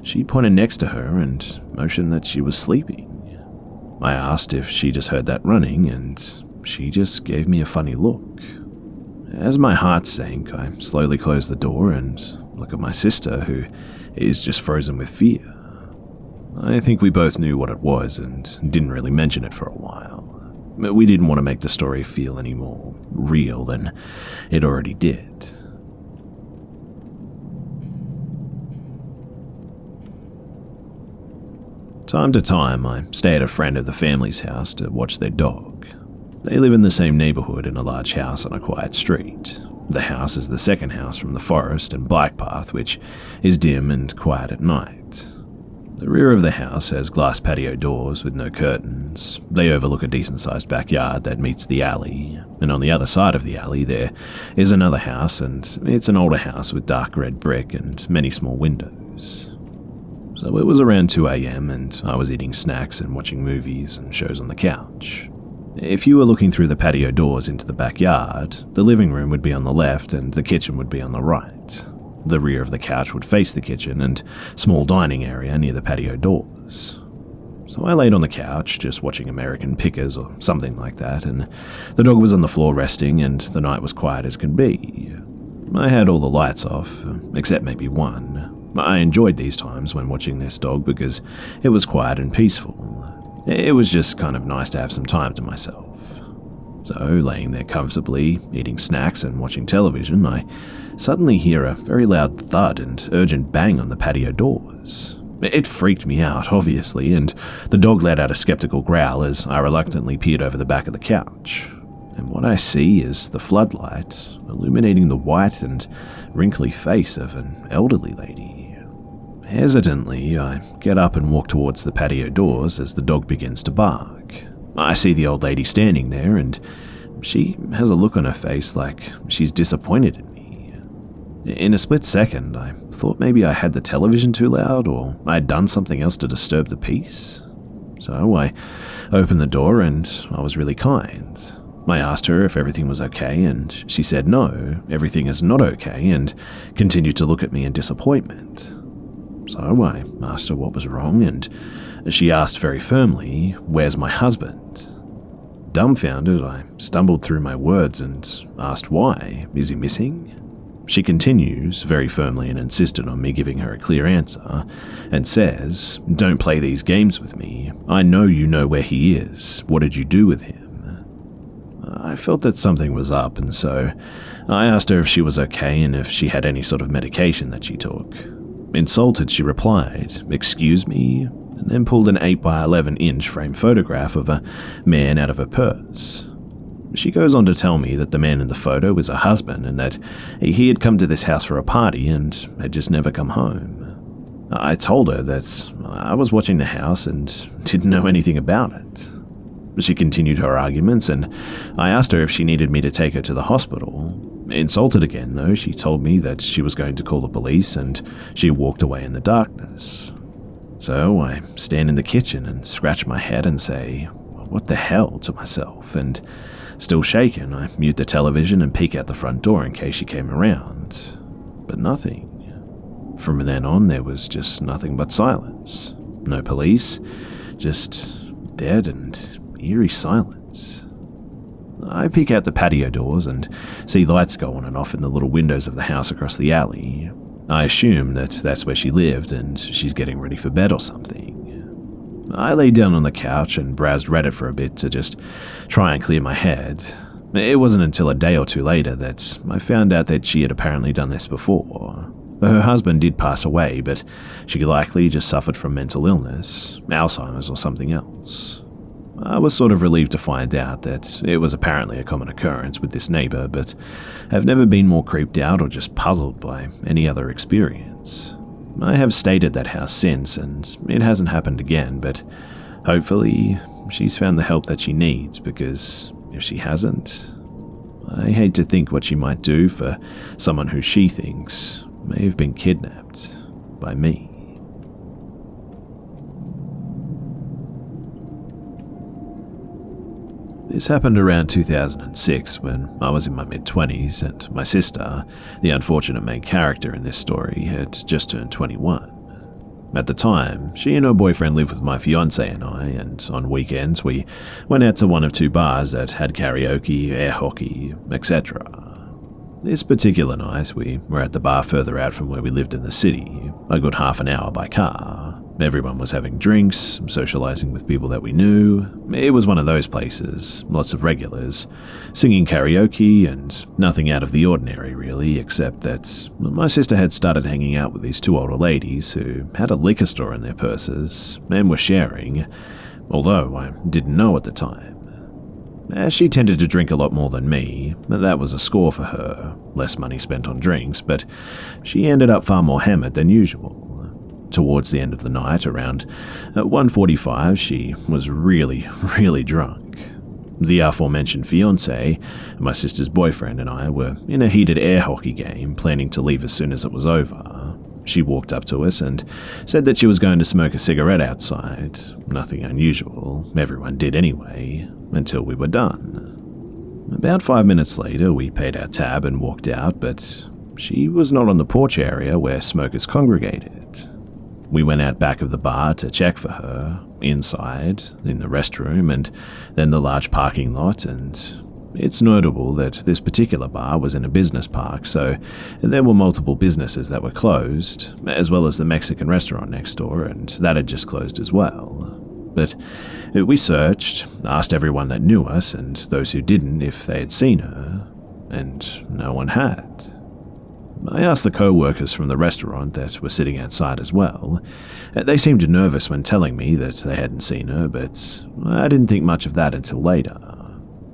she pointed next to her and motioned that she was sleeping. I asked if she just heard that running, and she just gave me a funny look. As my heart sank, I slowly closed the door and looked at my sister, who is just frozen with fear. I think we both knew what it was and didn't really mention it for a while. We didn't want to make the story feel any more real than it already did. Time to time, I stay at a friend of the family's house to watch their dog. They live in the same neighborhood in a large house on a quiet street. The house is the second house from the forest and bike path, which is dim and quiet at night. The rear of the house has glass patio doors with no curtains. They overlook a decent-sized backyard that meets the alley, and on the other side of the alley there is another house, and it's an older house with dark red brick and many small windows. So it was around 2 a.m. and I was eating snacks and watching movies and shows on the couch. If you were looking through the patio doors into the backyard, the living room would be on the left and the kitchen would be on the right. The rear of the couch would face the kitchen and small dining area near the patio doors. So I laid on the couch, just watching American Pickers or something like that, and the dog was on the floor resting, and the night was quiet as could be. I had all the lights off, except maybe one. I enjoyed these times when watching this dog because it was quiet and peaceful. It was just kind of nice to have some time to myself. So, laying there comfortably, eating snacks and watching television, I suddenly hear a very loud thud and urgent bang on the patio doors. It freaked me out, obviously, and the dog let out a skeptical growl as I reluctantly peered over the back of the couch. And what I see is the floodlight illuminating the white and wrinkly face of an elderly lady. Hesitantly, I get up and walk towards the patio doors as the dog begins to bark. I see the old lady standing there, and she has a look on her face like she's disappointed in me. In a split second, I thought maybe I had the television too loud or I had done something else to disturb the peace. So I opened the door and I was really kind. I asked her if everything was okay, and she said no, everything is not okay, and continued to look at me in disappointment. So I asked her what was wrong, and she asked very firmly, "Where's my husband?" Dumbfounded, I stumbled through my words and asked why. Is he missing? She continues, very firmly and insistent on me giving her a clear answer, and says, "Don't play these games with me. I know you know where he is. What did you do with him?" I felt that something was up, and so I asked her if she was okay and if she had any sort of medication that she took. Insulted, she replied, "Excuse me?" and then pulled an 8 by 11-inch frame photograph of a man out of her purse. She goes on to tell me that the man in the photo was her husband and that he had come to this house for a party and had just never come home. I told her that I was watching the house and didn't know anything about it. She continued her arguments, and I asked her if she needed me to take her to the hospital. Insulted again, though, she told me that she was going to call the police, and she walked away in the darkness. So I stand in the kitchen and scratch my head and say, "What the hell?" to myself, and still shaken, I mute the television and peek out the front door in case she came around. But nothing. From then on, there was just nothing but silence. No police, just dead and eerie silence. I peek out the patio doors and see lights go on and off in the little windows of the house across the alley. I assume that that's where she lived and she's getting ready for bed or something. I lay down on the couch and browsed Reddit for a bit to just try and clear my head. It wasn't until a day or two later that I found out that she had apparently done this before. Her husband did pass away, but she likely just suffered from mental illness, Alzheimer's or something else. I was sort of relieved to find out that it was apparently a common occurrence with this neighbor, but have never been more creeped out or just puzzled by any other experience. I have stayed at that house since, and it hasn't happened again, but hopefully she's found the help that she needs, because if she hasn't, I hate to think what she might do for someone who she thinks may have been kidnapped by me. This happened around 2006 when I was in my mid-20s and my sister, the unfortunate main character in this story, had just turned 21. At the time, she and her boyfriend lived with my fiancé and I, and on weekends we went out to one of 2 bars that had karaoke, air hockey, etc. This particular night, we were at the bar further out from where we lived in the city, a good half an hour by car. Everyone was having drinks, socializing with people that we knew. It was one of those places, lots of regulars, singing karaoke and nothing out of the ordinary really, except that my sister had started hanging out with these 2 older ladies who had a liquor store in their purses and were sharing, although I didn't know at the time. As she tended to drink a lot more than me, that was a score for her, less money spent on drinks, but she ended up far more hammered than usual. Towards the end of the night, around 1:45, she was really, really drunk. The aforementioned fiancé, my sister's boyfriend, and I were in a heated air hockey game, planning to leave as soon as it was over. She walked up to us and said that she was going to smoke a cigarette outside. Nothing unusual, everyone did anyway, until we were done. About 5 minutes later, we paid our tab and walked out, but she was not on the porch area where smokers congregated. We went out back of the bar to check for her, inside, in the restroom, and then the large parking lot, and it's notable that this particular bar was in a business park, so there were multiple businesses that were closed, as well as the Mexican restaurant next door, and that had just closed as well. But we searched, asked everyone that knew us and those who didn't if they had seen her, and no one had. I asked the co-workers from the restaurant that were sitting outside as well. They seemed nervous when telling me that they hadn't seen her, but I didn't think much of that until later.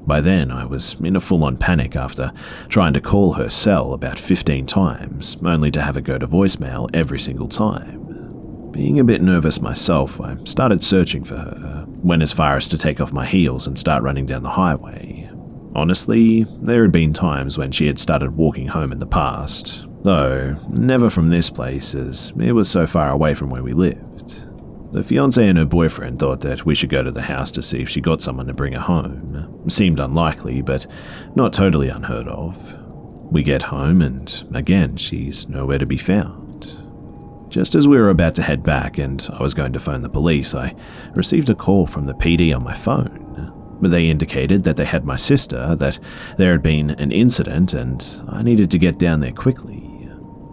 By then, I was in a full-on panic after trying to call her cell about 15 times, only to have it go to voicemail every single time. Being a bit nervous myself, I started searching for her, went as far as to take off my heels and start running down the highway. Honestly, there had been times when she had started walking home in the past, though never from this place as it was so far away from where we lived. The fiancé and her boyfriend thought that we should go to the house to see if she got someone to bring her home. Seemed unlikely, but not totally unheard of. We get home and, again, she's nowhere to be found. Just as we were about to head back and I was going to phone the police, I received a call from the PD on my phone. They indicated that they had my sister, that there had been an incident and I needed to get down there quickly.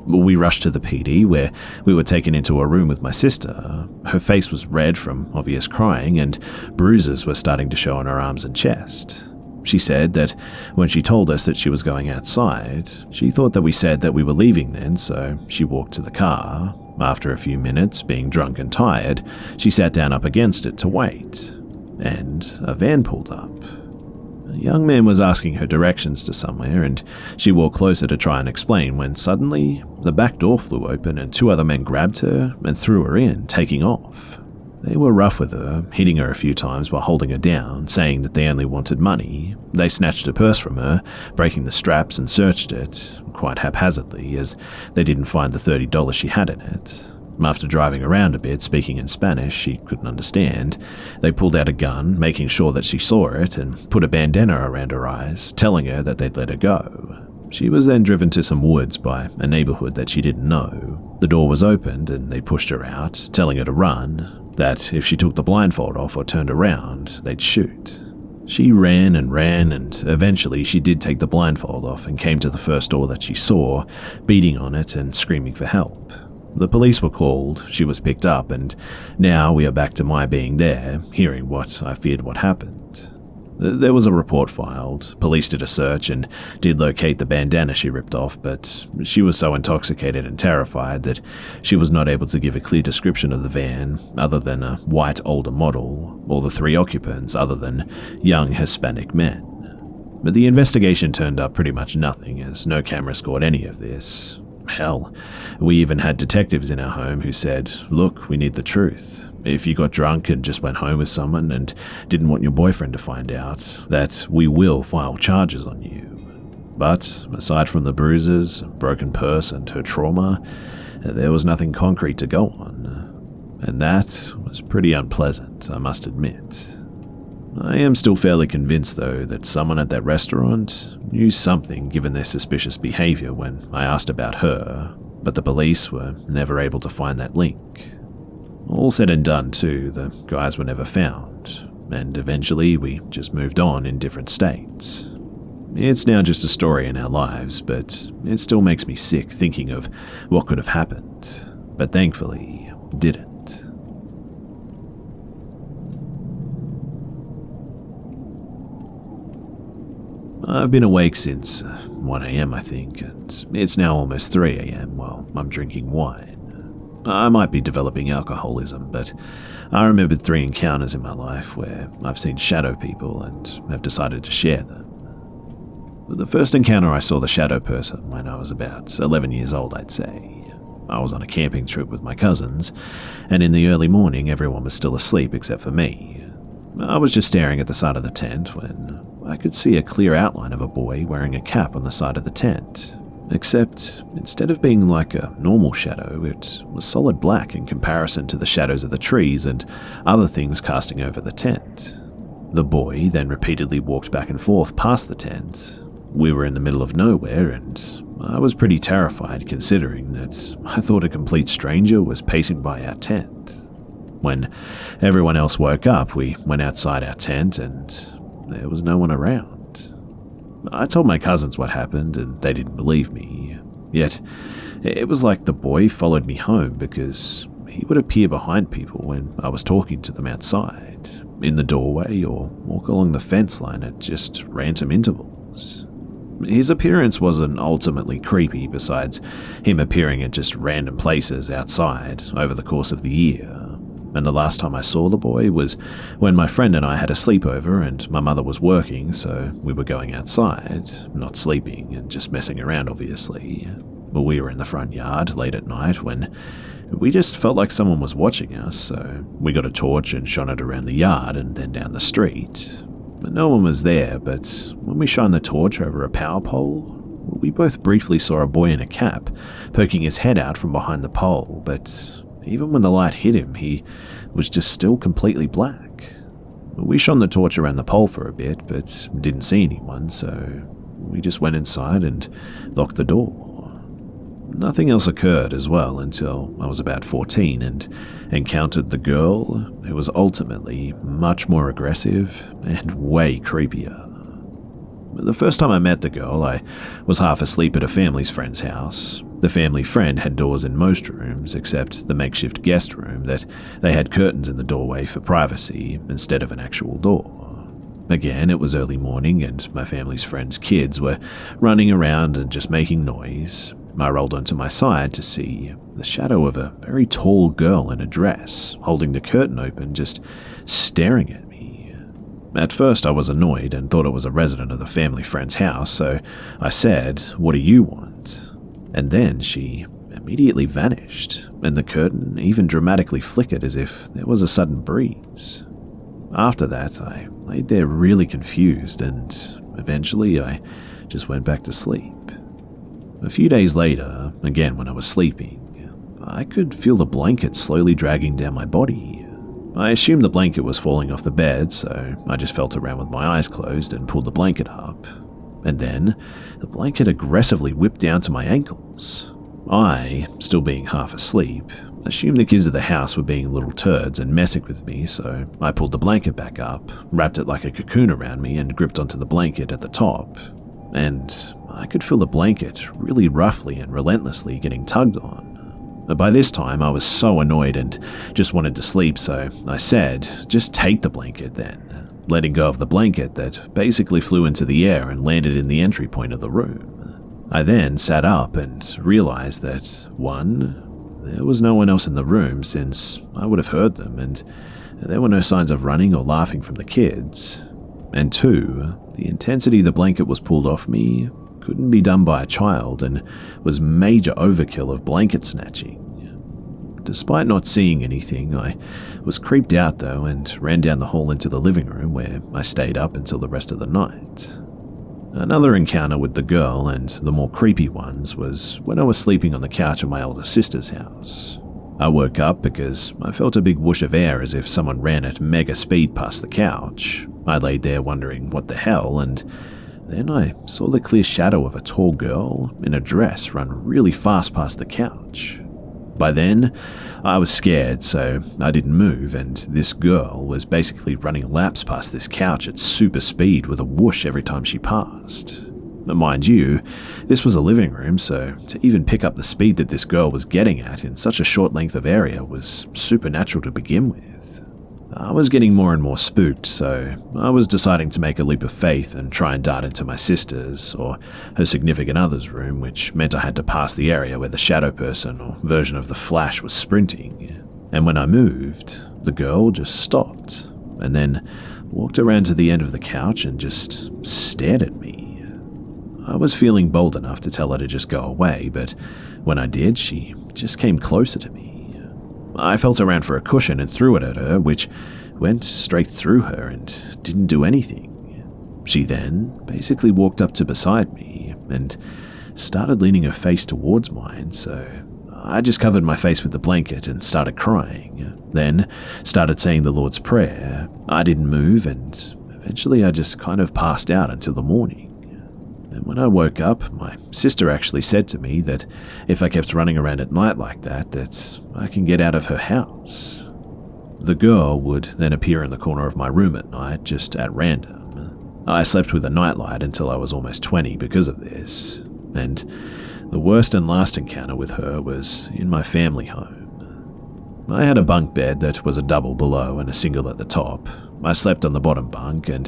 We rushed to the PD where we were taken into a room with my sister. Her face was red from obvious crying and bruises were starting to show on her arms and chest. She said that when she told us that she was going outside, she thought that we said that we were leaving then, so she walked to the car. After a few minutes, being drunk and tired, she sat down up against it to wait. And a van pulled up. A young man was asking her directions to somewhere, and she walked closer to try and explain when suddenly the back door flew open and two other men grabbed her and threw her in, taking off. They were rough with her, hitting her a few times while holding her down, saying that they only wanted money. They snatched her purse from her, breaking the straps, and searched it, quite haphazardly, as they didn't find the $30 she had in it. After driving around a bit, speaking in Spanish she couldn't understand, they pulled out a gun, making sure that she saw it, and put a bandana around her eyes, telling her that they'd let her go. She was then driven to some woods by a neighborhood that she didn't know. The door was opened and they pushed her out, telling her to run, that if she took the blindfold off or turned around, they'd shoot. She ran, and eventually she did take the blindfold off and came to the first door that she saw, beating on it and screaming for help. The police were called, she was picked up, and now we are back to my being there, hearing what I feared what happened. There was a report filed, police did a search and did locate the bandana she ripped off, but she was so intoxicated and terrified that she was not able to give a clear description of the van other than a white older model, or the three occupants other than young Hispanic men. But the investigation turned up pretty much nothing, as no cameras caught any of this. Hell, we even had detectives in our home who said, "Look, we need the truth. If you got drunk and just went home with someone and didn't want your boyfriend to find out, that we will file charges on you." But aside from the bruises, broken purse and her trauma, there was nothing concrete to go on. And that was pretty unpleasant, I must admit. I am still fairly convinced, though, that someone at that restaurant knew something given their suspicious behavior when I asked about her, but the police were never able to find that link. All said and done, too, the guys were never found, and eventually we just moved on in different states. It's now just a story in our lives, but it still makes me sick thinking of what could have happened, but thankfully didn't. I've been awake since 1 a.m. I think, and it's now almost 3 a.m. while I'm drinking wine. I might be developing alcoholism, but I remembered 3 encounters in my life where I've seen shadow people and have decided to share them. The first encounter I saw the shadow person when I was about 11 years old, I'd say. I was on a camping trip with my cousins, and in the early morning everyone was still asleep except for me. I was just staring at the side of the tent when I could see a clear outline of a boy wearing a cap on the side of the tent. Except, instead of being like a normal shadow, it was solid black in comparison to the shadows of the trees and other things casting over the tent. The boy then repeatedly walked back and forth past the tent. We were in the middle of nowhere, and I was pretty terrified considering that I thought a complete stranger was pacing by our tent. When everyone else woke up, we went outside our tent and there was no one around. I told my cousins what happened and they didn't believe me. Yet, it was like the boy followed me home because he would appear behind people when I was talking to them outside, in the doorway or walk along the fence line at just random intervals. His appearance wasn't ultimately creepy besides him appearing at just random places outside over the course of the year. And the last time I saw the boy was when my friend and I had a sleepover and my mother was working, so we were going outside, not sleeping and just messing around obviously. But we were in the front yard late at night when we just felt like someone was watching us, so we got a torch and shone it around the yard and then down the street. But no one was there, but when we shined the torch over a power pole, we both briefly saw a boy in a cap poking his head out from behind the pole, but even when the light hit him, he was just still completely black. We shone the torch around the pole for a bit, but didn't see anyone, so we just went inside and locked the door. Nothing else occurred as well until I was about 14 and encountered the girl who was ultimately much more aggressive and way creepier. The first time I met the girl, I was half asleep at a family friend's house. The family friend had doors in most rooms except the makeshift guest room that they had curtains in the doorway for privacy instead of an actual door. Again, it was early morning and my family's friend's kids were running around and just making noise. I rolled onto my side to see the shadow of a very tall girl in a dress, holding the curtain open, just staring at me. At first I was annoyed and thought it was a resident of the family friend's house, so I said, "What do you want?" And then she immediately vanished, and the curtain even dramatically flickered as if there was a sudden breeze. After that, I laid there really confused, and eventually I just went back to sleep. A few days later, again when I was sleeping, I could feel the blanket slowly dragging down my body. I assumed the blanket was falling off the bed, so I just felt around with my eyes closed and pulled the blanket up. And then, the blanket aggressively whipped down to my ankles. I, still being half asleep, assumed the kids of the house were being little turds and messing with me, so I pulled the blanket back up, wrapped it like a cocoon around me, and gripped onto the blanket at the top. And I could feel the blanket really roughly and relentlessly getting tugged on. By this time, I was so annoyed and just wanted to sleep, so I said, "Just take the blanket then," letting go of the blanket that basically flew into the air and landed in the entry point of the room. I then sat up and realized that, 1, there was no one else in the room since I would have heard them, and there were no signs of running or laughing from the kids. And 2, the intensity the blanket was pulled off me couldn't be done by a child and was major overkill of blanket snatching. Despite not seeing anything, I was creeped out though and ran down the hall into the living room where I stayed up until the rest of the night. Another encounter with the girl, and the more creepy ones, was when I was sleeping on the couch at my older sister's house. I woke up because I felt a big whoosh of air as if someone ran at mega speed past the couch. I laid there wondering what the hell, and then I saw the clear shadow of a tall girl in a dress run really fast past the couch. By then, I was scared, so I didn't move, and this girl was basically running laps past this couch at super speed with a whoosh every time she passed. Mind you, this was a living room, so to even pick up the speed that this girl was getting at in such a short length of area was supernatural to begin with. I was getting more and more spooked, so I was deciding to make a leap of faith and try and dart into my sister's or her significant other's room, which meant I had to pass the area where the shadow person or version of the Flash was sprinting. And when I moved, the girl just stopped, and then walked around to the end of the couch and just stared at me. I was feeling bold enough to tell her to just go away, but when I did, she just came closer to me. I felt around for a cushion and threw it at her, which went straight through her and didn't do anything. She then basically walked up to beside me and started leaning her face towards mine, so I just covered my face with the blanket and started crying, then started saying the Lord's Prayer. I didn't move, and eventually I just kind of passed out until the morning. And when I woke up, my sister actually said to me that if I kept running around at night like that I can get out of her house. The girl would then appear in the corner of my room at night, just at random. I slept with a nightlight until I was almost 20 because of this, and the worst and last encounter with her was in my family home. I had a bunk bed that was a double below and a single at the top. I slept on the bottom bunk, and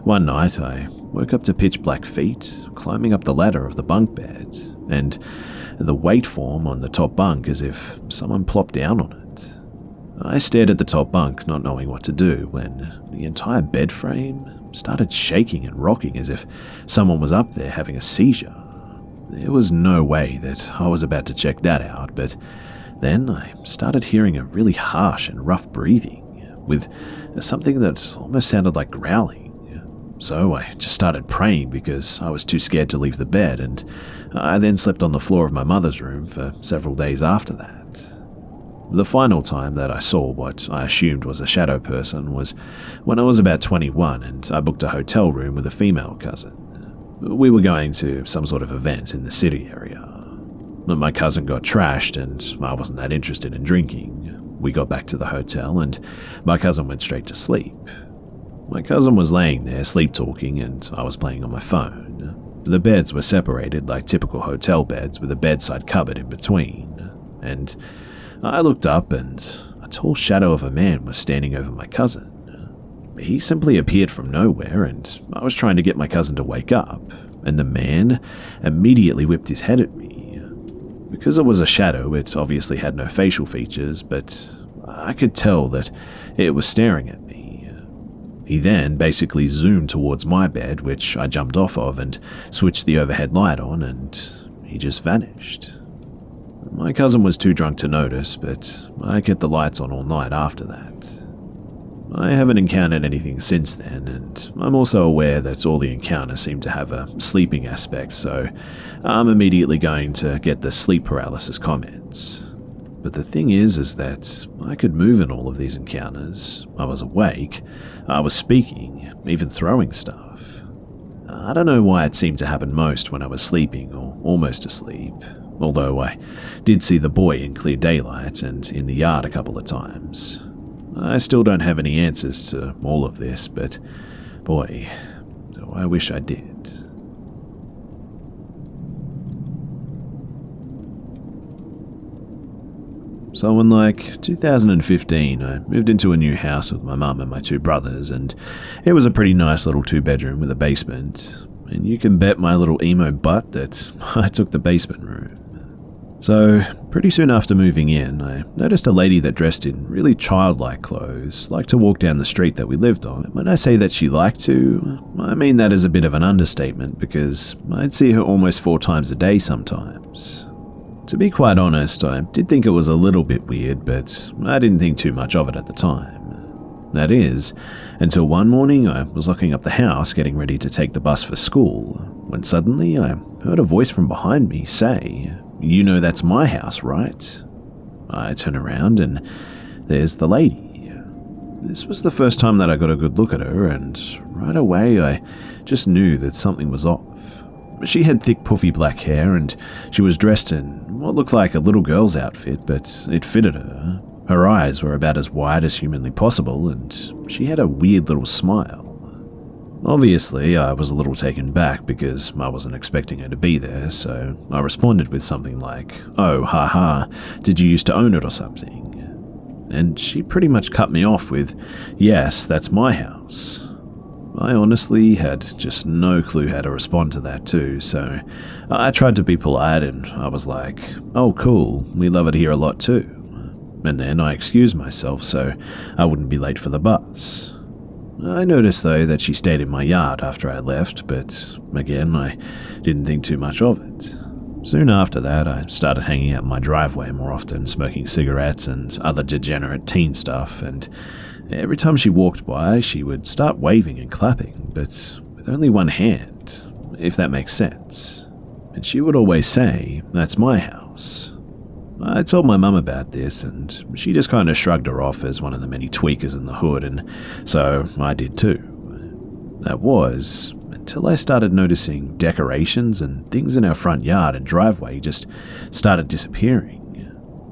one night I woke up to pitch black feet climbing up the ladder of the bunk bed, and the weight form on the top bunk as if someone plopped down on it. I stared at the top bunk, not knowing what to do, when the entire bed frame started shaking and rocking as if someone was up there having a seizure. There was no way that I was about to check that out, but then I started hearing a really harsh and rough breathing, with something that almost sounded like growling. So I just started praying because I was too scared to leave the bed, and I then slept on the floor of my mother's room for several days after that. The final time that I saw what I assumed was a shadow person was when I was about 21 and I booked a hotel room with a female cousin. We were going to some sort of event in the city area. My cousin got trashed and I wasn't that interested in drinking. We got back to the hotel and my cousin went straight to sleep. My cousin was laying there sleep-talking and I was playing on my phone. The beds were separated like typical hotel beds with a bedside cupboard in between. And I looked up and a tall shadow of a man was standing over my cousin. He simply appeared from nowhere and I was trying to get my cousin to wake up, and the man immediately whipped his head at me. Because it was a shadow, it obviously had no facial features, but I could tell that it was staring at me. He then basically zoomed towards my bed, which I jumped off of and switched the overhead light on, and he just vanished. My cousin was too drunk to notice, but I kept the lights on all night after that. I haven't encountered anything since then, and I'm also aware that all the encounters seem to have a sleeping aspect, so I'm immediately going to get the sleep paralysis comments. But the thing is that I could move in all of these encounters. I was awake, I was speaking, even throwing stuff. I don't know why it seemed to happen most when I was sleeping or almost asleep, although I did see the boy in clear daylight and in the yard a couple of times. I still don't have any answers to all of this, but boy, do I wish I did. So in 2015, I moved into a new house with my mum and my two brothers, and it was a pretty nice little 2-bedroom with a basement, and you can bet my little emo butt that I took the basement room. So pretty soon after moving in, I noticed a lady that dressed in really childlike clothes liked to walk down the street that we lived on. When I say that she liked to, I mean that as a bit of an understatement, because I'd see her almost 4 times a day sometimes. To be quite honest, I did think it was a little bit weird, but I didn't think too much of it at the time. That is, until one morning I was locking up the house getting ready to take the bus for school, when suddenly I heard a voice from behind me say, "You know that's my house, right?" I turn around and there's the lady. This was the first time that I got a good look at her, and right away I just knew that something was off. She had thick puffy black hair and she was dressed in what looked like a little girl's outfit, but it fitted her. Her eyes were about as wide as humanly possible and she had a weird little smile. Obviously, I was a little taken back because I wasn't expecting her to be there, so I responded with something like, "Oh, haha, did you used to own it or something?" And she pretty much cut me off with, "Yes, that's my house." I honestly had just no clue how to respond to that too, so I tried to be polite and I was like, "Oh cool, we love it here a lot too." And then I excused myself so I wouldn't be late for the bus. I noticed though that she stayed in my yard after I left, but again I didn't think too much of it. Soon after that I started hanging out in my driveway more often, smoking cigarettes and other degenerate teen stuff, and every time she walked by, she would start waving and clapping, but with only one hand, if that makes sense. And she would always say, "That's my house." I told my mum about this, and she just kind of shrugged her off as one of the many tweakers in the hood, and so I did too. That was until I started noticing decorations and things in our front yard and driveway just started disappearing.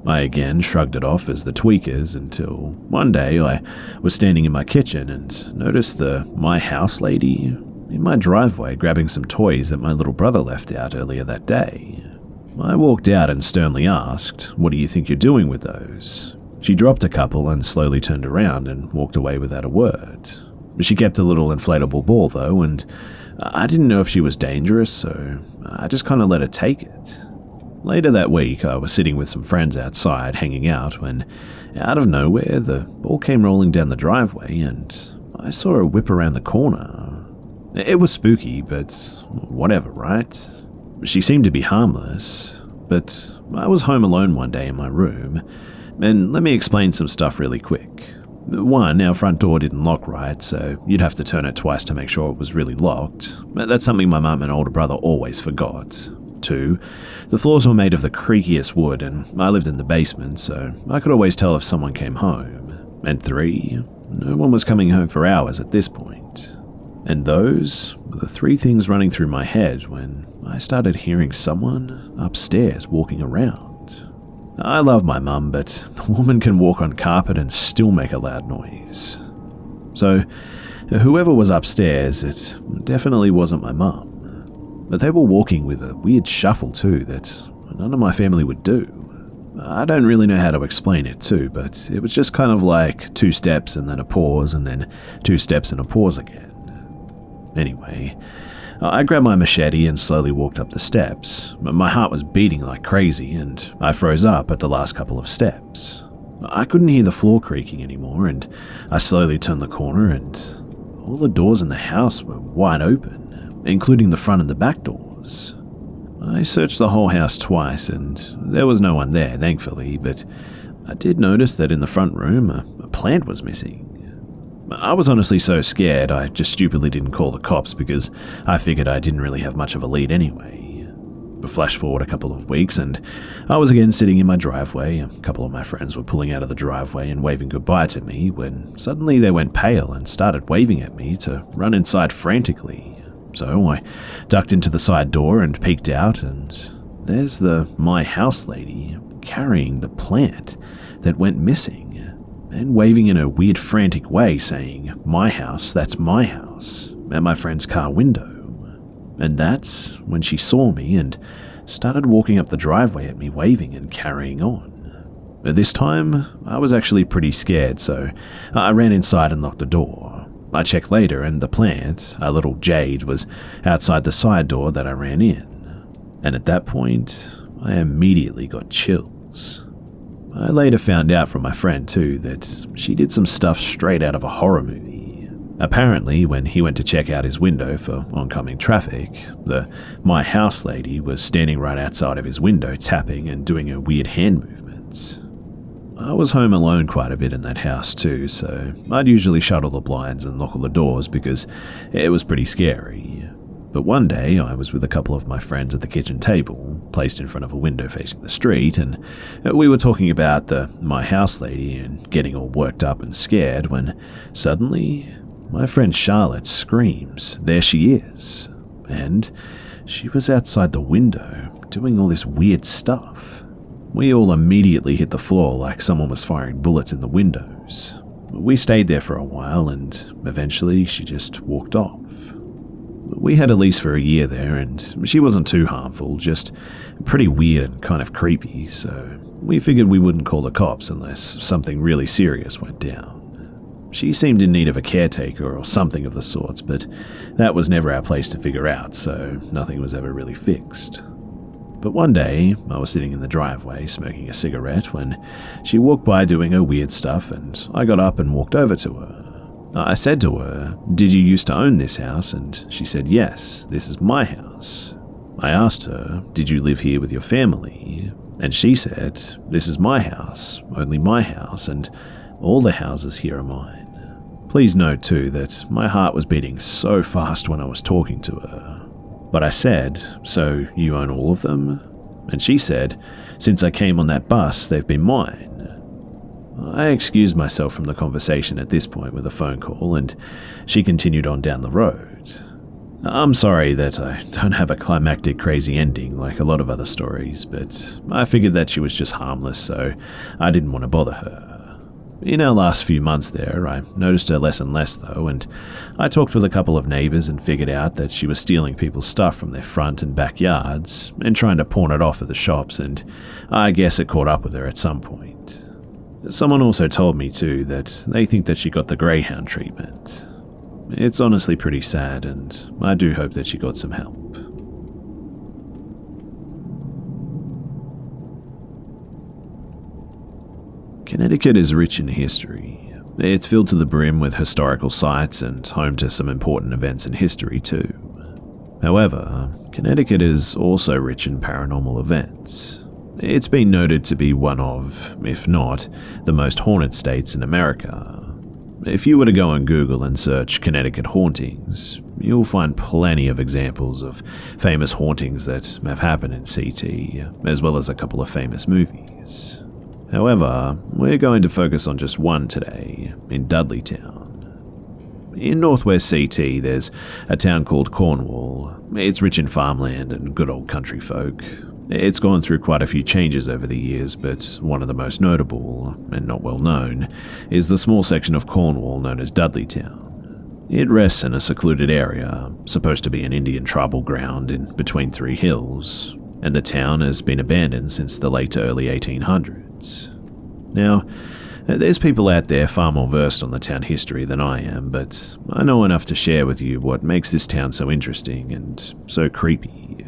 I again shrugged it off as the tweakers until one day I was standing in my kitchen and noticed the "my house" lady in my driveway grabbing some toys that my little brother left out earlier that day. I walked out and sternly asked, "What do you think you're doing with those?" She dropped a couple and slowly turned around and walked away without a word. She kept a little inflatable ball though, and I didn't know if she was dangerous, so I just kind of let her take it. Later that week, I was sitting with some friends outside hanging out when, out of nowhere, the ball came rolling down the driveway and I saw her whip around the corner. It was spooky, but whatever, right? She seemed to be harmless, but I was home alone one day in my room, and let me explain some stuff really quick. One, our front door didn't lock right, so you'd have to turn it twice to make sure it was really locked. That's something my mum and older brother always forgot. Two, the floors were made of the creakiest wood, and I lived in the basement, so I could always tell if someone came home. And three, no one was coming home for hours at this point. And those were the three things running through my head when I started hearing someone upstairs walking around. I love my mum, but the woman can walk on carpet and still make a loud noise. So, whoever was upstairs, it definitely wasn't my mum. But they were walking with a weird shuffle too that none of my family would do. I don't really know how to explain it too, but it was just kind of like 2 steps and then a pause and then 2 steps and a pause again. Anyway, I grabbed my machete and slowly walked up the steps. My heart was beating like crazy and I froze up at the last couple of steps. I couldn't hear the floor creaking anymore, and I slowly turned the corner and all the doors in the house were wide open, including the front and the back doors. I searched the whole house twice and there was no one there, thankfully, but I did notice that in the front room a plant was missing. I was honestly so scared I just stupidly didn't call the cops because I figured I didn't really have much of a lead anyway. But flash forward a couple of weeks and I was again sitting in my driveway. A couple of my friends were pulling out of the driveway and waving goodbye to me when suddenly they went pale and started waving at me to run inside frantically. So I ducked into the side door and peeked out, and there's the my house lady carrying the plant that went missing and waving in a weird frantic way saying, "My house, that's my house," at my friend's car window. And that's when she saw me and started walking up the driveway at me waving and carrying on. This time, I was actually pretty scared, so I ran inside and locked the door. I checked later and the plant, a little jade, was outside the side door that I ran in. And at that point, I immediately got chills. I later found out from my friend too that she did some stuff straight out of a horror movie. Apparently, when he went to check out his window for oncoming traffic, the my house lady was standing right outside of his window tapping and doing her weird hand movements. I was home alone quite a bit in that house too, so I'd usually shut all the blinds and lock all the doors because it was pretty scary. But one day I was with a couple of my friends at the kitchen table, placed in front of a window facing the street, and we were talking about the my house lady and getting all worked up and scared when suddenly my friend Charlotte screams, "There she is!" And she was outside the window doing all this weird stuff. We all immediately hit the floor like someone was firing bullets in the windows. We stayed there for a while and eventually she just walked off. We had a lease for a year there and she wasn't too harmful, just pretty weird and kind of creepy, so we figured we wouldn't call the cops unless something really serious went down. She seemed in need of a caretaker or something of the sorts, but that was never our place to figure out, so nothing was ever really fixed. But one day, I was sitting in the driveway smoking a cigarette when she walked by doing her weird stuff and I got up and walked over to her. I said to her, "Did you used to own this house?" And she said, "Yes, this is my house." I asked her, "Did you live here with your family?" And she said, "This is my house, only my house, and all the houses here are mine." Please note too that my heart was beating so fast when I was talking to her. But I said, "So you own all of them?" And she said, "Since I came on that bus, they've been mine." I excused myself from the conversation at this point with a phone call, and she continued on down the road. I'm sorry that I don't have a climactic crazy ending like a lot of other stories, but I figured that she was just harmless, so I didn't want to bother her. In our last few months there, I noticed her less and less though, and I talked with a couple of neighbours and figured out that she was stealing people's stuff from their front and backyards and trying to pawn it off at the shops, and I guess it caught up with her at some point. Someone also told me too that they think that she got the greyhound treatment. It's honestly pretty sad, and I do hope that she got some help. Connecticut is rich in history. It's filled to the brim with historical sites and home to some important events in history too. However, Connecticut is also rich in paranormal events. It's been noted to be one of, if not, the most haunted states in America. If you were to go on Google and search Connecticut hauntings, you'll find plenty of examples of famous hauntings that have happened in CT, as well as a couple of famous movies. However, we're going to focus on just one today, in Dudleytown. In northwest CT, there's a town called Cornwall. It's rich in farmland and good old country folk. It's gone through quite a few changes over the years, but one of the most notable, and not well known, is the small section of Cornwall known as Dudleytown. It rests in a secluded area, supposed to be an Indian tribal ground in between three hills, and the town has been abandoned since the late to early 1800s. Now, there's people out there far more versed on the town history than I am, but I know enough to share with you what makes this town so interesting and so creepy.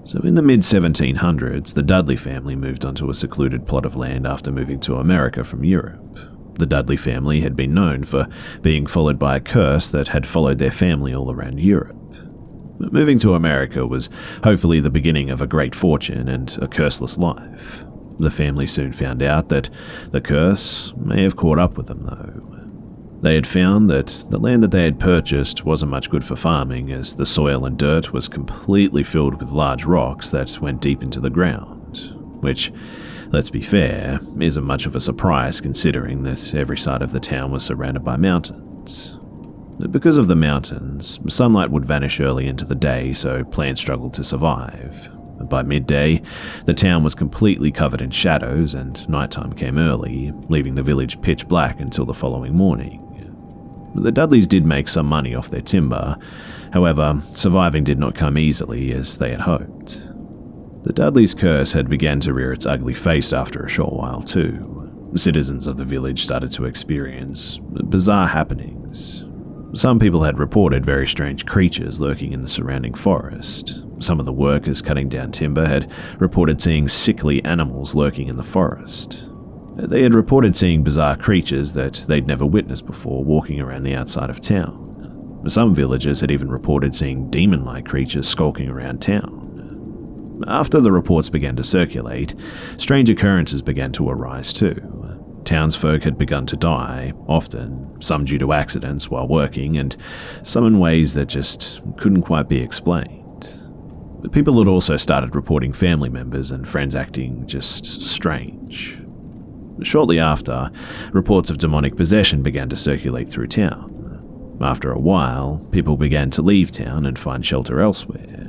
So in the mid-1700s, the Dudley family moved onto a secluded plot of land after moving to America from Europe. The Dudley family had been known for being followed by a curse that had followed their family all around Europe. Moving to America was hopefully the beginning of a great fortune and a curseless life. The family soon found out that the curse may have caught up with them, though. They had found that the land that they had purchased wasn't much good for farming, as the soil and dirt was completely filled with large rocks that went deep into the ground, which, let's be fair, isn't much of a surprise considering that every side of the town was surrounded by mountains. Because of the mountains, sunlight would vanish early into the day, so plants struggled to survive. By midday, the town was completely covered in shadows, and nighttime came early, leaving the village pitch black until the following morning. The Dudleys did make some money off their timber, however, surviving did not come easily as they had hoped. The Dudleys' curse had begun to rear its ugly face after a short while too. Citizens of the village started to experience bizarre happenings. Some people had reported very strange creatures lurking in the surrounding forest. Some of the workers cutting down timber had reported seeing sickly animals lurking in the forest. They had reported seeing bizarre creatures that they'd never witnessed before walking around the outside of town. Some villagers had even reported seeing demon-like creatures skulking around town. After the reports began to circulate, strange occurrences began to arise too. Townsfolk had begun to die, often, some due to accidents while working, and some in ways that just couldn't quite be explained. People had also started reporting family members and friends acting just strange. Shortly after, reports of demonic possession began to circulate through town. After a while, people began to leave town and find shelter elsewhere.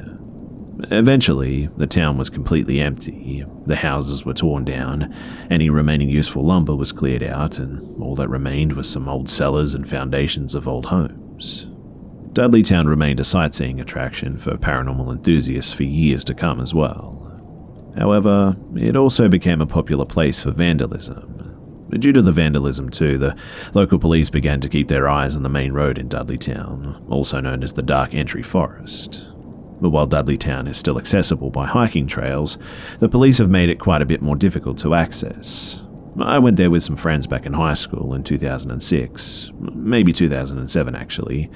Eventually, the town was completely empty, the houses were torn down, any remaining useful lumber was cleared out, and all that remained was some old cellars and foundations of old homes. Dudleytown remained a sightseeing attraction for paranormal enthusiasts for years to come as well. However, it also became a popular place for vandalism. Due to the vandalism too, the local police began to keep their eyes on the main road in Dudleytown, also known as the Dark Entry Forest. But while Dudleytown is still accessible by hiking trails, the police have made it quite a bit more difficult to access. I went there with some friends back in high school in 2006, maybe 2007 actually,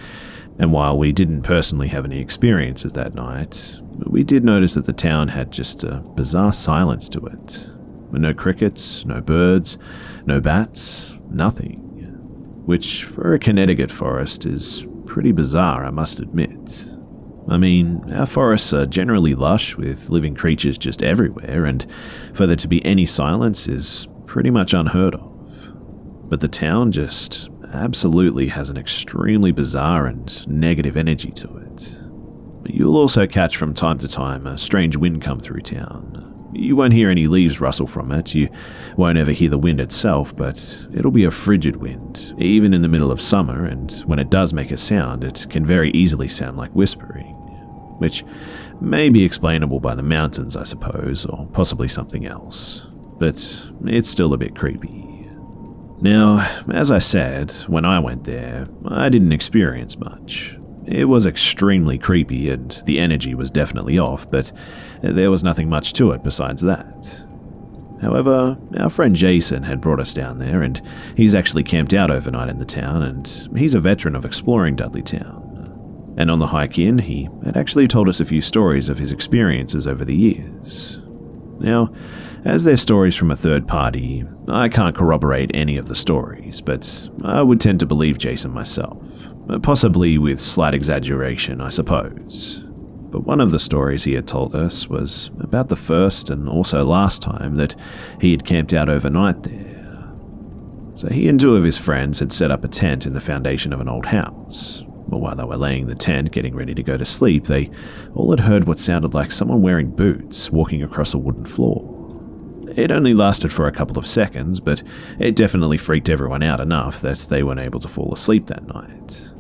and while we didn't personally have any experiences that night, we did notice that the town had just a bizarre silence to it. No crickets, no birds, no bats, nothing. Which, for a Connecticut forest, is pretty bizarre, I must admit. I mean, our forests are generally lush with living creatures just everywhere, and for there to be any silence is pretty much unheard of. But the town just absolutely has an extremely bizarre and negative energy to it. You'll also catch from time to time a strange wind come through town. You won't hear any leaves rustle from it, you won't ever hear the wind itself, but it'll be a frigid wind, even in the middle of summer, and when it does make a sound, it can very easily sound like whispering, which may be explainable by the mountains, I suppose, or possibly something else, but it's still a bit creepy. Now, as I said, when I went there, I didn't experience much. It was extremely creepy and the energy was definitely off, but there was nothing much to it besides that. However, our friend Jason had brought us down there, and he's actually camped out overnight in the town, and he's a veteran of exploring Dudleytown. And on the hike in, he had actually told us a few stories of his experiences over the years. Now, as they're stories from a third party, I can't corroborate any of the stories, but I would tend to believe Jason myself, possibly with slight exaggeration, I suppose. But one of the stories he had told us was about the first and also last time that he had camped out overnight there. So he and two of his friends had set up a tent in the foundation of an old house. But while they were laying in the tent getting ready to go to sleep, they all had heard what sounded like someone wearing boots walking across a wooden floor. It only lasted for a couple of seconds, but it definitely freaked everyone out enough that they weren't able to fall asleep that night.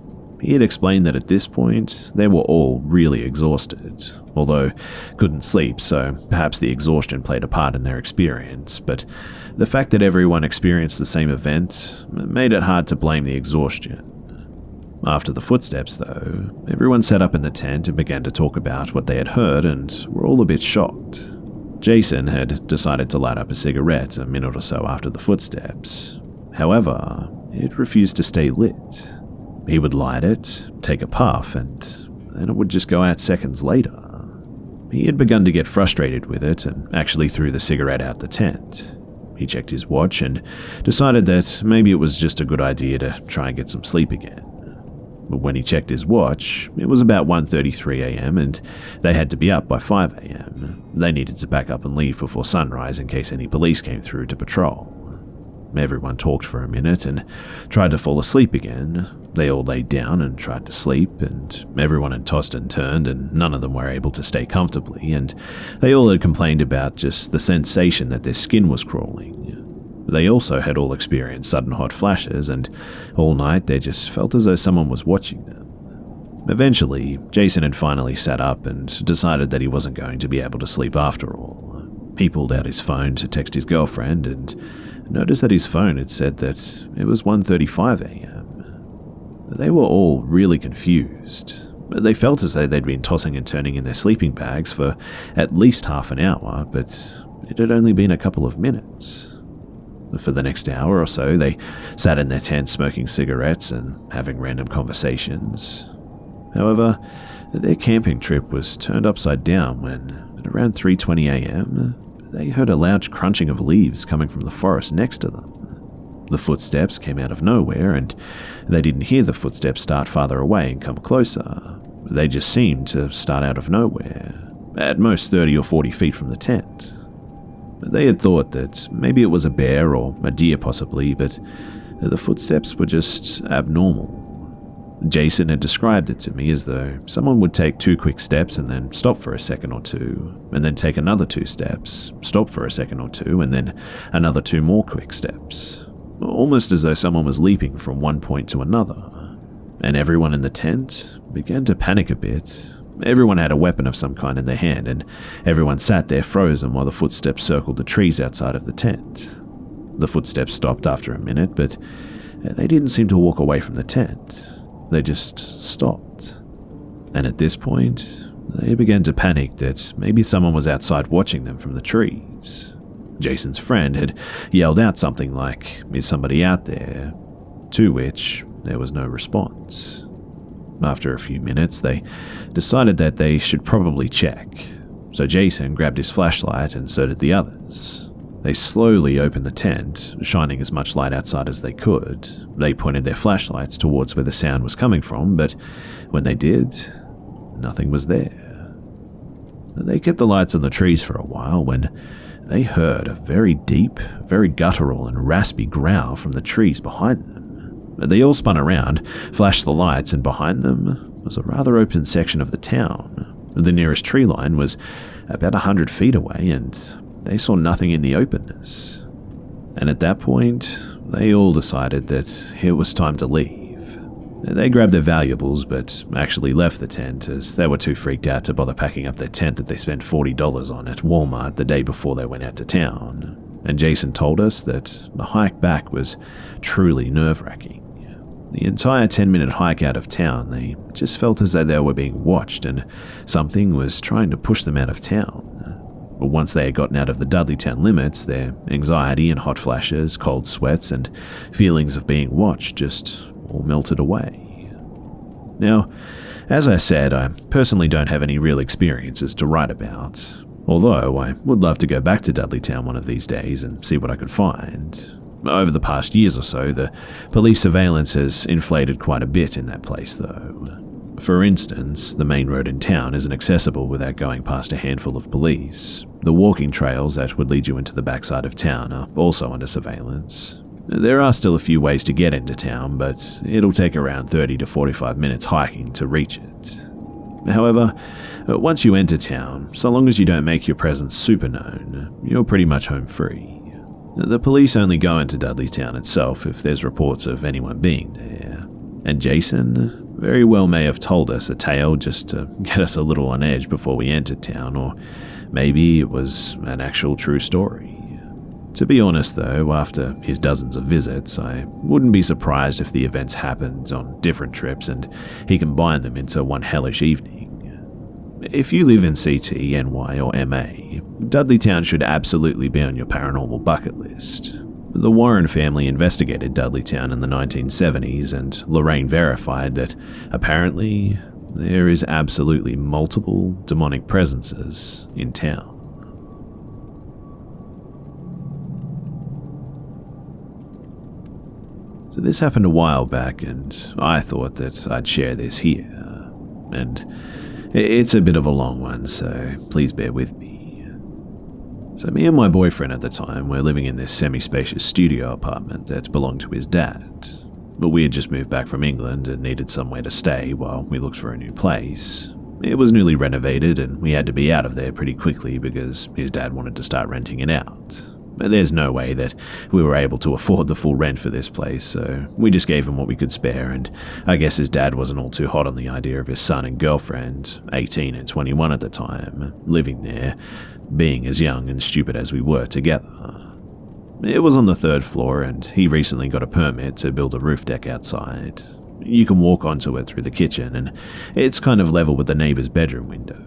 He had explained that at this point, they were all really exhausted, although couldn't sleep, so perhaps the exhaustion played a part in their experience, but the fact that everyone experienced the same event made it hard to blame the exhaustion. After the footsteps, though, everyone sat up in the tent and began to talk about what they had heard and were all a bit shocked. Jason had decided to light up a cigarette a minute or so after the footsteps. However, it refused to stay lit. He would light it, take a puff, and then it would just go out seconds later. He had begun to get frustrated with it and actually threw the cigarette out the tent. He checked his watch and decided that maybe it was just a good idea to try and get some sleep again. But when he checked his watch, it was about 1:33 a.m. and they had to be up by 5 a.m. They needed to pack up and leave before sunrise in case any police came through to patrol. Everyone talked for a minute and tried to fall asleep again. They all laid down and tried to sleep, and everyone had tossed and turned, and none of them were able to stay comfortably, and they all had complained about just the sensation that their skin was crawling. They also had all experienced sudden hot flashes, and all night they just felt as though someone was watching them. Eventually, Jason had finally sat up and decided that he wasn't going to be able to sleep after all. He pulled out his phone to text his girlfriend and noticed that his phone had said that it was 1:35 a.m. They were all really confused. They felt as though they'd been tossing and turning in their sleeping bags for at least half an hour, but it had only been a couple of minutes. For the next hour or so, they sat in their tent smoking cigarettes and having random conversations. However, their camping trip was turned upside down when, at around 3:20 a.m., they heard a loud crunching of leaves coming from the forest next to them. The footsteps came out of nowhere, and they didn't hear the footsteps start farther away and come closer. They just seemed to start out of nowhere, at most 30 or 40 feet from the tent. They had thought that maybe it was a bear or a deer possibly, but the footsteps were just abnormal. Jason had described it to me as though someone would take 2 quick steps and then stop for a second or two, and then take another 2 steps, stop for a second or two, and then another 2 more quick steps. Almost as though someone was leaping from one point to another. And everyone in the tent began to panic a bit. Everyone had a weapon of some kind in their hand, and everyone sat there frozen while the footsteps circled the trees outside of the tent. The footsteps stopped after a minute, but they didn't seem to walk away from the tent. They just stopped. And at this point, they began to panic that maybe someone was outside watching them from the trees. Jason's friend had yelled out something like, "Is somebody out there?" To which there was no response. After a few minutes, they decided that they should probably check. So Jason grabbed his flashlight and so did the others. They slowly opened the tent, shining as much light outside as they could. They pointed their flashlights towards where the sound was coming from, but when they did, nothing was there. They kept the lights on the trees for a while when they heard a very deep, very guttural and raspy growl from the trees behind them. They all spun around, flashed the lights, and behind them was a rather open section of the town. The nearest tree line was about 100 feet away, and they saw nothing in the openness. And at that point, they all decided that it was time to leave. They grabbed their valuables, but actually left the tent as they were too freaked out to bother packing up their tent that they spent $40 on at Walmart the day before they went out to town. And Jason told us that the hike back was truly nerve-wracking. The entire 10-minute hike out of town, they just felt as though they were being watched and something was trying to push them out of town. But once they had gotten out of the Dudleytown limits, their anxiety and hot flashes, cold sweats, and feelings of being watched just all melted away. Now, As I said, I personally don't have any real experiences to write about, although I would love to go back to Dudleytown one of these days and see what I could find. Over the past years or so, the police surveillance has inflated quite a bit in that place though. For instance, the main road in town isn't accessible without going past a handful of police. The walking trails that would lead you into the backside of town are also under surveillance. There are still a few ways to get into town, but it'll take around 30 to 45 minutes hiking to reach it. However, once you enter town, so long as you don't make your presence super known, you're pretty much home free. The police only go into Dudleytown itself if there's reports of anyone being there, and Jason very well may have told us a tale just to get us a little on edge before we entered town, or maybe it was an actual true story. To be honest though, after his dozens of visits, I wouldn't be surprised if the events happened on different trips and he combined them into one hellish evening. If you live in CT, NY, or MA, Dudleytown should absolutely be on your paranormal bucket list. The Warren family investigated Dudleytown in the 1970s, and Lorraine verified that apparently there is absolutely multiple demonic presences in town. So this happened a while back, and I thought that I'd share this here. And it's a bit of a long one, so please bear with me. So me and my boyfriend at the time were living in this semi-spacious studio apartment that belonged to his dad. But we had just moved back from England and needed somewhere to stay while we looked for a new place. It was newly renovated and we had to be out of there pretty quickly because his dad wanted to start renting it out. There's no way that we were able to afford the full rent for this place, so we just gave him what we could spare, and I guess his dad wasn't all too hot on the idea of his son and girlfriend, 18 and 21 at the time, living there, being as young and stupid as we were together. It was on the 3rd floor, and he recently got a permit to build a roof deck outside. You can walk onto it through the kitchen, and it's kind of level with the neighbor's bedroom window.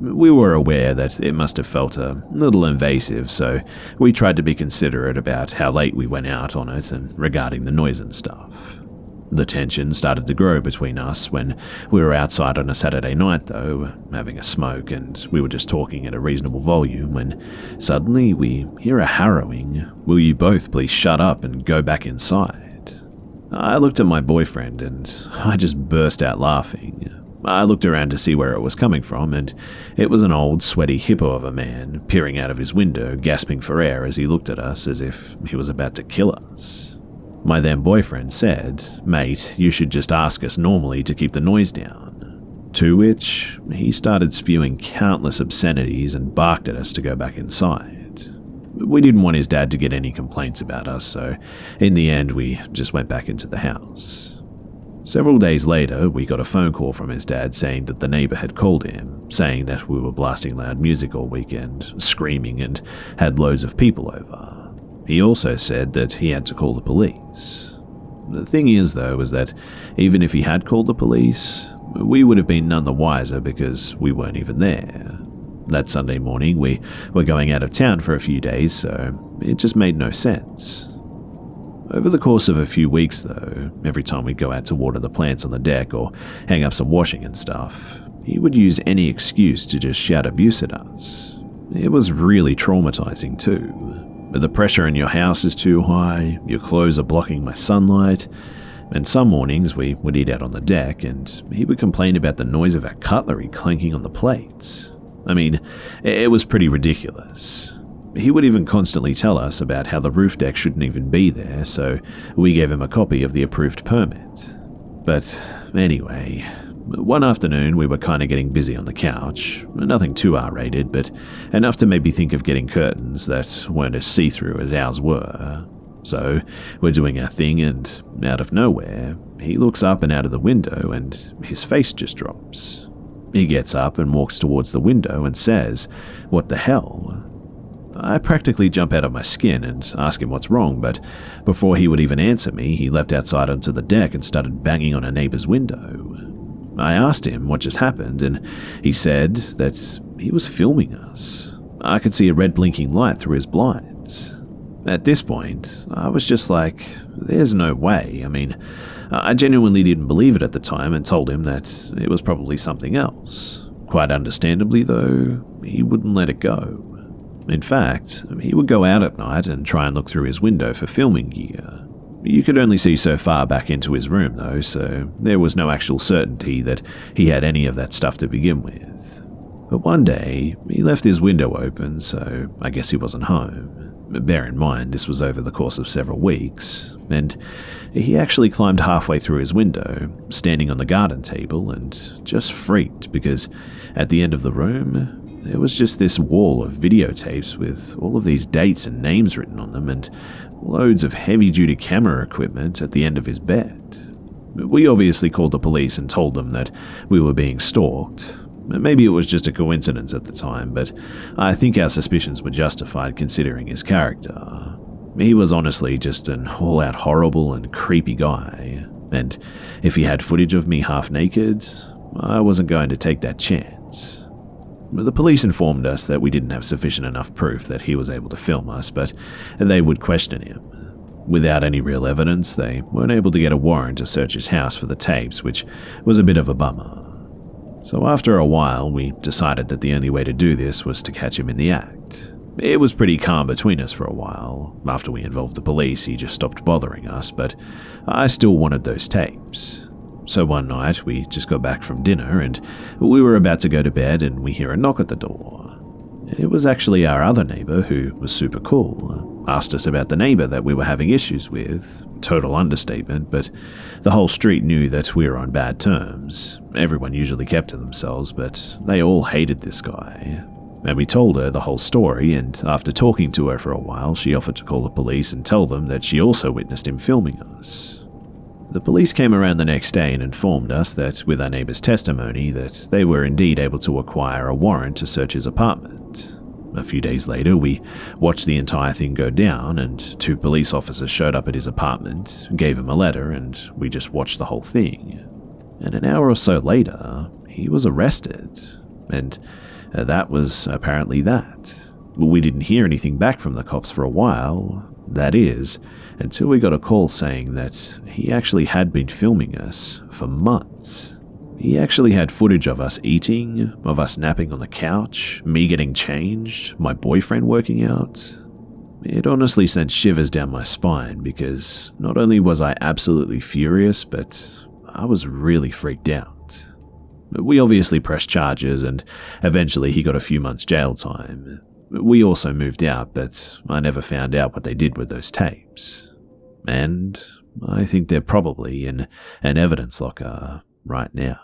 We were aware that it must have felt a little invasive, so we tried to be considerate about how late we went out on it and regarding the noise and stuff. The tension started to grow between us when we were outside on a Saturday night though, having a smoke, and we were just talking at a reasonable volume when suddenly we hear a harrowing, "Will you both please shut up and go back inside?" I looked at my boyfriend and I just burst out laughing. I looked around to see where it was coming from, and it was an old, sweaty hippo of a man peering out of his window, gasping for air as he looked at us as if he was about to kill us. My then boyfriend said, "Mate, you should just ask us normally to keep the noise down." To which he started spewing countless obscenities and barked at us to go back inside. We didn't want his dad to get any complaints about us, so in the end we just went back into the house. Several days later, we got a phone call from his dad saying that the neighbor had called him, saying that we were blasting loud music all weekend, screaming, and had loads of people over. He also said that he had to call the police. The thing is, though, was that even if he had called the police, we would have been none the wiser because we weren't even there. That Sunday morning, we were going out of town for a few days, so it just made no sense. Over the course of a few weeks though, every time we'd go out to water the plants on the deck or hang up some washing and stuff, he would use any excuse to just shout abuse at us. It was really traumatizing too. The pressure in your house is too high, your clothes are blocking my sunlight, and some mornings we would eat out on the deck and he would complain about the noise of our cutlery clanking on the plates. I mean, it was pretty ridiculous. He would even constantly tell us about how the roof deck shouldn't even be there, so we gave him a copy of the approved permit. But anyway, one afternoon we were kind of getting busy on the couch, nothing too R-rated, but enough to maybe think of getting curtains that weren't as see-through as ours were. So we're doing our thing, and out of nowhere, he looks up and out of the window and his face just drops. He gets up and walks towards the window and says, "What the hell?" I practically jump out of my skin and ask him what's wrong, but before he would even answer me, he leapt outside onto the deck and started banging on a neighbor's window. I asked him what just happened, and he said that he was filming us. I could see a red blinking light through his blinds. At this point, I was just like, there's no way. I mean, I genuinely didn't believe it at the time and told him that it was probably something else. Quite understandably, though, he wouldn't let it go. In fact, he would go out at night and try and look through his window for filming gear. You could only see so far back into his room, though, so there was no actual certainty that he had any of that stuff to begin with. But one day, he left his window open, so I guess he wasn't home. Bear in mind, this was over the course of several weeks, and he actually climbed halfway through his window, standing on the garden table, and just freaked because at the end of the room, there was just this wall of videotapes with all of these dates and names written on them and loads of heavy-duty camera equipment at the end of his bed. We obviously called the police and told them that we were being stalked. Maybe it was just a coincidence at the time, but I think our suspicions were justified considering his character. He was honestly just an all-out horrible and creepy guy, and if he had footage of me half naked, I wasn't going to take that chance. The police informed us that we didn't have sufficient enough proof that he was able to film us, but they would question him. Without any real evidence, they weren't able to get a warrant to search his house for the tapes, which was a bit of a bummer. So after a while, we decided that the only way to do this was to catch him in the act. It was pretty calm between us for a while. After we involved the police, he just stopped bothering us, but I still wanted those tapes. So one night, we just got back from dinner, and we were about to go to bed, and we hear a knock at the door. It was actually our other neighbor, who was super cool, asked us about the neighbor that we were having issues with. Total understatement, but the whole street knew that we were on bad terms. Everyone usually kept to themselves, but they all hated this guy. And we told her the whole story, and after talking to her for a while, she offered to call the police and tell them that she also witnessed him filming us. The police came around the next day and informed us that, with our neighbor's testimony, that they were indeed able to acquire a warrant to search his apartment. A few days later, we watched the entire thing go down, and 2 police officers showed up at his apartment, gave him a letter, and we just watched the whole thing. And an hour or so later, he was arrested, and that was apparently that. We didn't hear anything back from the cops for a while, that is, until we got a call saying that he actually had been filming us for months. He actually had footage of us eating, of us napping on the couch, me getting changed, my boyfriend working out. It honestly sent shivers down my spine because not only was I absolutely furious, but I was really freaked out. We obviously pressed charges and eventually he got a few months jail time. We also moved out, but I never found out what they did with those tapes. And I think they're probably in an evidence locker right now.